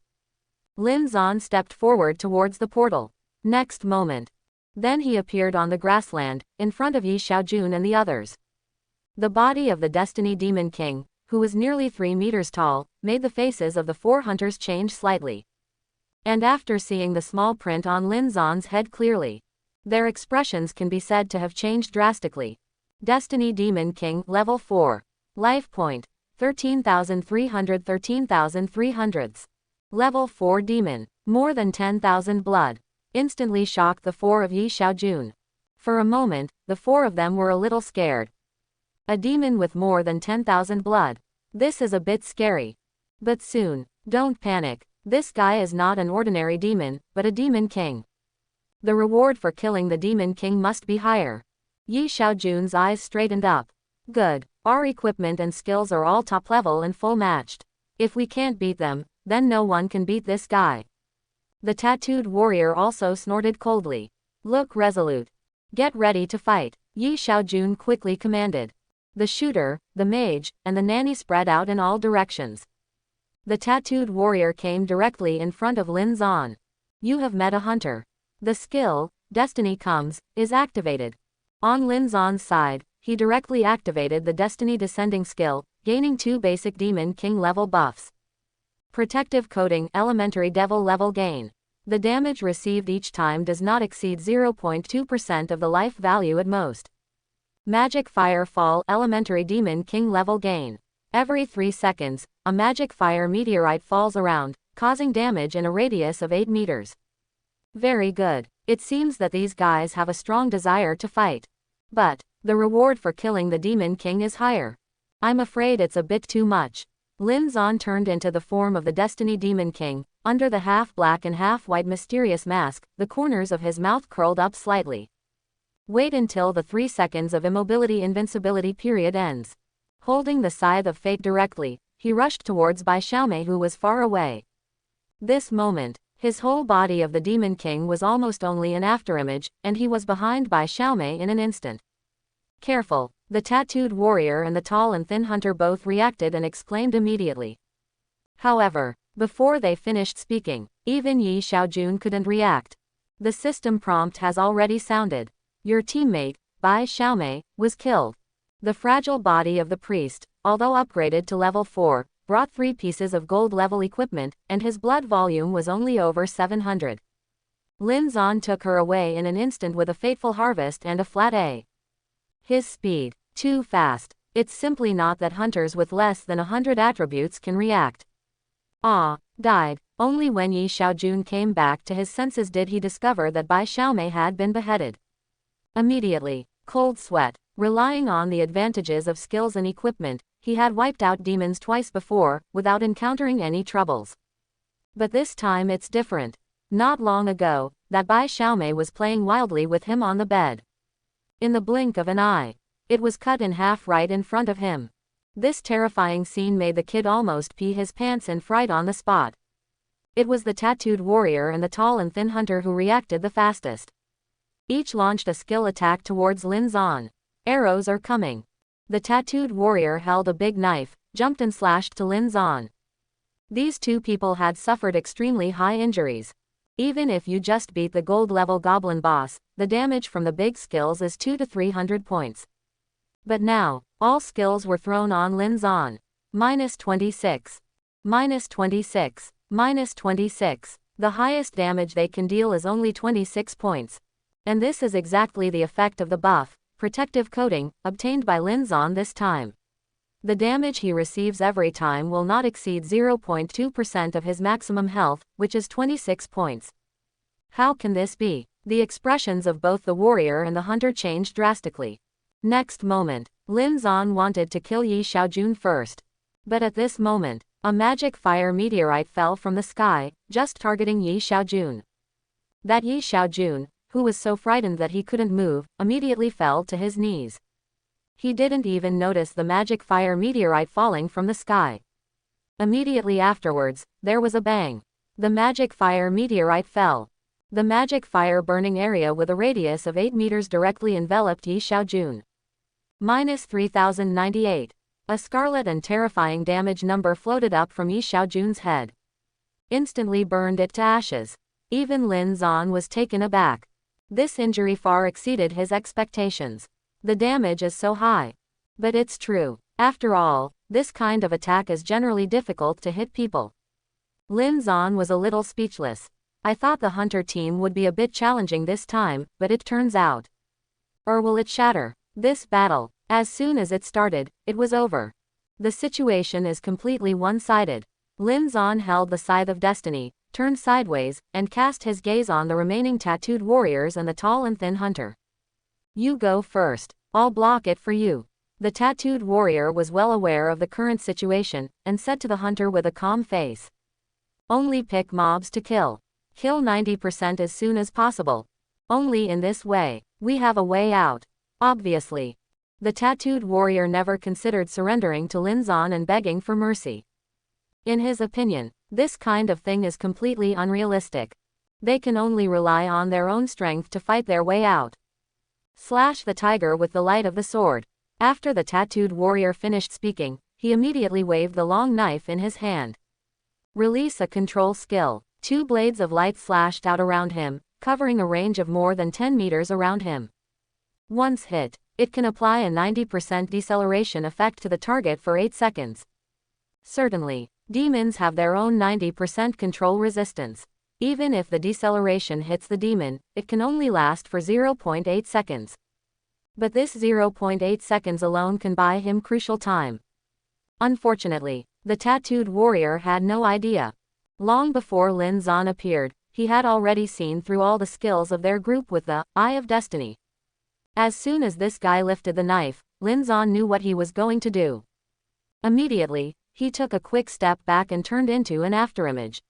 Lin Zan stepped forward towards the portal. Next moment. Then he appeared on the grassland, in front of Yi Xiaojun and the others. The body of the Destiny Demon King, who was nearly 3 meters tall, made the faces of the four hunters change slightly. And after seeing the small print on Lin Zan's head clearly, their expressions can be said to have changed drastically. Destiny Demon King, Level 4. Life Point, 13,300 13,300. Level 4 Demon, more than 10,000 blood. Instantly shocked the four of Yi Xiaojun. For a moment, the four of them were a little scared. A demon with more than 10,000 blood. This is a bit scary. But soon, don't panic. This guy is not an ordinary demon, but a demon king. The reward for killing the demon king must be higher. Yi Xiaojun's eyes straightened up. Good, our equipment and skills are all top level and full matched. If we can't beat them, then no one can beat this guy. The tattooed warrior also snorted coldly. Look resolute. Get ready to fight, Yi Xiaojun quickly commanded. The shooter, the mage, and the nanny spread out in all directions. The tattooed warrior came directly in front of Lin Zan. You have met a hunter. The skill, Destiny Comes, is activated. On Lin Zan's side, he directly activated the Destiny Descending skill, gaining 2 basic Demon King level buffs. Protective Coating Elementary Devil level gain. The damage received each time does not exceed 0.2% of the life value at most. Magic Fire Fall Elementary Demon King level gain. Every 3 seconds, a magic fire meteorite falls around, causing damage in a radius of 8 meters. Very good. It seems that these guys have a strong desire to fight. But the reward for killing the Demon King is higher. I'm afraid it's a bit too much. Lin Zan turned into the form of the Destiny Demon King. Under the half-black and half-white mysterious mask, the corners of his mouth curled up slightly. Wait until the 3 seconds of immobility invincibility period ends. Holding the scythe of fate directly, he rushed towards Bai Xiaomei who was far away. This moment, his whole body of the Demon King was almost only an afterimage, and he was behind Bai Xiaomei in an instant. Careful, the tattooed warrior and the tall and thin hunter both reacted and exclaimed immediately. However, before they finished speaking, even Yi Xiaojun couldn't react. The system prompt has already sounded. Your teammate, Bai Xiaomei, was killed. The fragile body of the priest, although upgraded to level 4, brought 3 pieces of gold level equipment, and his blood volume was only over 700. Lin Zan took her away in an instant with a fateful harvest and a flat A. His speed, too fast. It's simply not that hunters with less than 100 attributes can react. Died. Only when Yi Xiaojun came back to his senses did he discover that Bai Xiaomei had been beheaded. Immediately, cold sweat. Relying on the advantages of skills and equipment, he had wiped out demons twice before, without encountering any troubles. But this time it's different. Not long ago, that Bai Xiaomei was playing wildly with him on the bed. In the blink of an eye, it was cut in half right in front of him. This terrifying scene made the kid almost pee his pants in fright on the spot. It was the tattooed warrior and the tall and thin hunter who reacted the fastest. Each launched a skill attack towards Lin Zan. Arrows are coming. The tattooed warrior held a big knife, jumped and slashed to Lin Zan. These two people had suffered extremely high injuries. Even if you just beat the gold level goblin boss, the damage from the big skills is 200 to 300 points. But now, all skills were thrown on Lin Zan. -26. -26. -26. The highest damage they can deal is only 26 points. And this is exactly the effect of the buff, protective coating, obtained by Lin Zan this time. The damage he receives every time will not exceed 0.2% of his maximum health, which is 26 points. How can this be? The expressions of both the warrior and the hunter changed drastically. Next moment, Lin Zan wanted to kill Yi Xiaojun first. But at this moment, a magic fire meteorite fell from the sky, just targeting Yi Xiaojun. That Yi Xiaojun, who was so frightened that he couldn't move, immediately fell to his knees. He didn't even notice the magic fire meteorite falling from the sky. Immediately afterwards, there was a bang. The magic fire meteorite fell. The magic fire burning area with a radius of 8 meters directly enveloped Yi Xiaojun. -3098. A scarlet and terrifying damage number floated up from Yi Xiaojun's head. Instantly burned it to ashes. Even Lin Zan was taken aback. This injury far exceeded his expectations. The damage is so high. But it's true. After all, this kind of attack is generally difficult to hit people. Lin Zan was a little speechless. I thought the hunter team would be a bit challenging this time, but it turns out. Or will it shatter? This battle, as soon as it started, it was over. The situation is completely one-sided. Lin Zan held the Scythe of Destiny, turned sideways, and cast his gaze on the remaining tattooed warriors and the tall and thin hunter. You go first. I'll block it for you. The tattooed warrior was well aware of the current situation, and said to the hunter with a calm face. Only pick mobs to kill. Kill 90% as soon as possible. Only in this way, we have a way out. Obviously. The tattooed warrior never considered surrendering to Lin Zan and begging for mercy. In his opinion, this kind of thing is completely unrealistic. They can only rely on their own strength to fight their way out. Slash the tiger with the light of the sword. After the tattooed warrior finished speaking, he immediately waved the long knife in his hand. Release a control skill. 2 blades of light slashed out around him, covering a range of more than 10 meters around him. Once hit, it can apply a 90% deceleration effect to the target for 8 seconds. Certainly, demons have their own 90% control resistance. Even if the deceleration hits the demon, it can only last for 0.8 seconds. But this 0.8 seconds alone can buy him crucial time. Unfortunately, the tattooed warrior had no idea. Long before Lin Zan appeared, he had already seen through all the skills of their group with the Eye of Destiny. As soon as this guy lifted the knife, Lin Zan knew what he was going to do. Immediately, he took a quick step back and turned into an afterimage.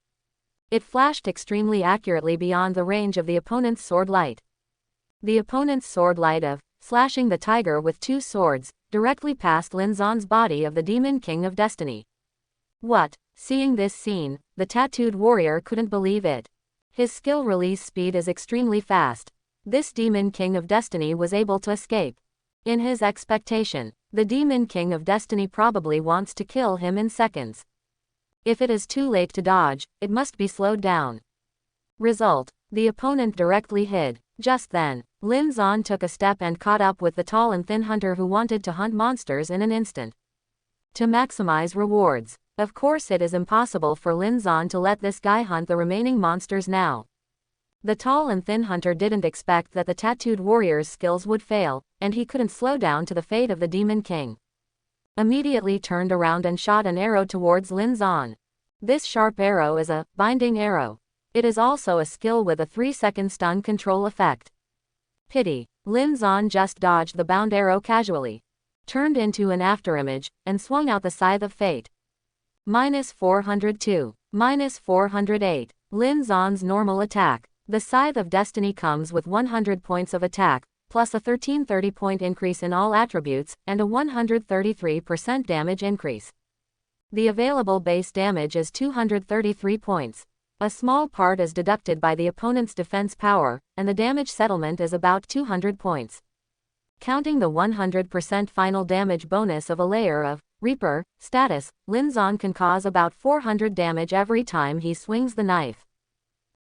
It flashed extremely accurately beyond the range of the opponent's sword light. The opponent's sword light of, slashing the tiger with 2 swords, directly past Lin Zan's body of the Demon King of Destiny. What? Seeing this scene, the tattooed warrior couldn't believe it. His skill release speed is extremely fast. This Demon King of Destiny was able to escape. In his expectation, the Demon King of Destiny probably wants to kill him in seconds. If it is too late to dodge, it must be slowed down. Result: the opponent directly hid. Just then, Lin Zan took a step and caught up with the tall and thin hunter who wanted to hunt monsters in an instant. To maximize rewards. Of course it is impossible for Lin Zan to let this guy hunt the remaining monsters now. The tall and thin hunter didn't expect that the tattooed warrior's skills would fail, and he couldn't slow down to the fate of the Demon King. Immediately turned around and shot an arrow towards Lin Zan. This sharp arrow is a binding arrow. It is also a skill with a 3-second stun control effect. Pity, Lin Zan just dodged the bound arrow casually. Turned into an afterimage, and swung out the Scythe of Fate. -402. -408. Lin Zan's normal attack. The Scythe of Destiny comes with 100 points of attack, plus a 1330-point increase in all attributes, and a 133% damage increase. The available base damage is 233 points. A small part is deducted by the opponent's defense power, and the damage settlement is about 200 points. Counting the 100% final damage bonus of a layer of Reaper status, Lin Zan can cause about 400 damage every time he swings the knife.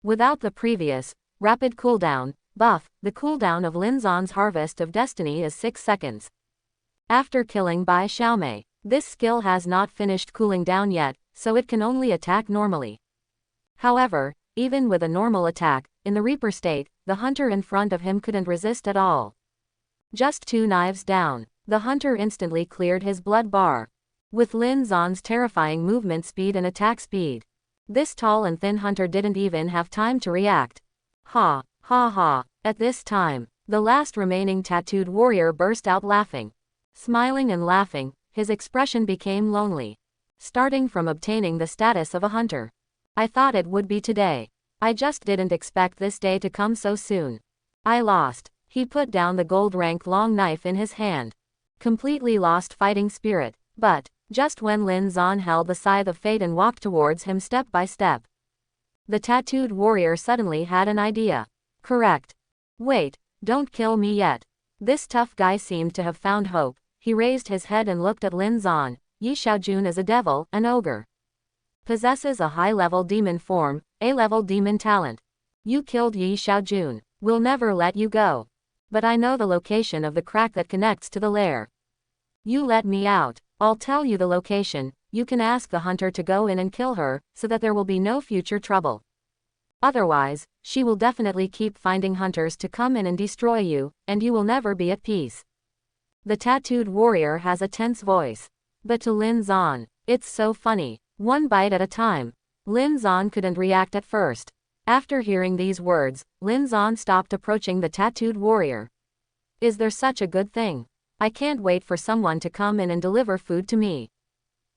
Without the previous rapid cooldown buff, the cooldown of Lin Zan's Harvest of Destiny is 6 seconds. After killing Bai Xiaomei, this skill has not finished cooling down yet, so it can only attack normally. However, even with a normal attack, in the Reaper state, the hunter in front of him couldn't resist at all. Just 2 knives down, the hunter instantly cleared his blood bar. With Lin Zan's terrifying movement speed and attack speed, this tall and thin hunter didn't even have time to react. Ha, ha ha. At this time, the last remaining tattooed warrior burst out laughing. Smiling and laughing, his expression became lonely. Starting from obtaining the status of a hunter, I thought it would be today. I just didn't expect this day to come so soon. I lost. He put down the gold rank long knife in his hand. Completely lost fighting spirit, but just when Lin Zan held the scythe of fate and walked towards him step by step, the tattooed warrior suddenly had an idea. Correct. Wait, don't kill me yet. This tough guy seemed to have found hope. He raised his head and looked at Lin Zan. Yi Xiaojun is a devil, an ogre. Possesses a high-level demon form, A-level demon talent. You killed Yi Xiaojun. We'll never let you go. But I know the location of the crack that connects to the lair. You let me out. I'll tell you the location. You can ask the hunter to go in and kill her, so that there will be no future trouble. Otherwise, she will definitely keep finding hunters to come in and destroy you, and you will never be at peace. The tattooed warrior has a tense voice. But to Lin Zan, it's so funny. One bite at a time. Lin Zan couldn't react at first. After hearing these words, Lin Zan stopped approaching the tattooed warrior. Is there such a good thing? I can't wait for someone to come in and deliver food to me.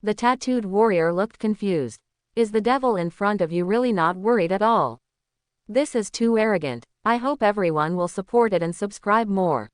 The tattooed warrior looked confused. Is the devil in front of you really not worried at all? This is too arrogant. I hope everyone will support it and subscribe more.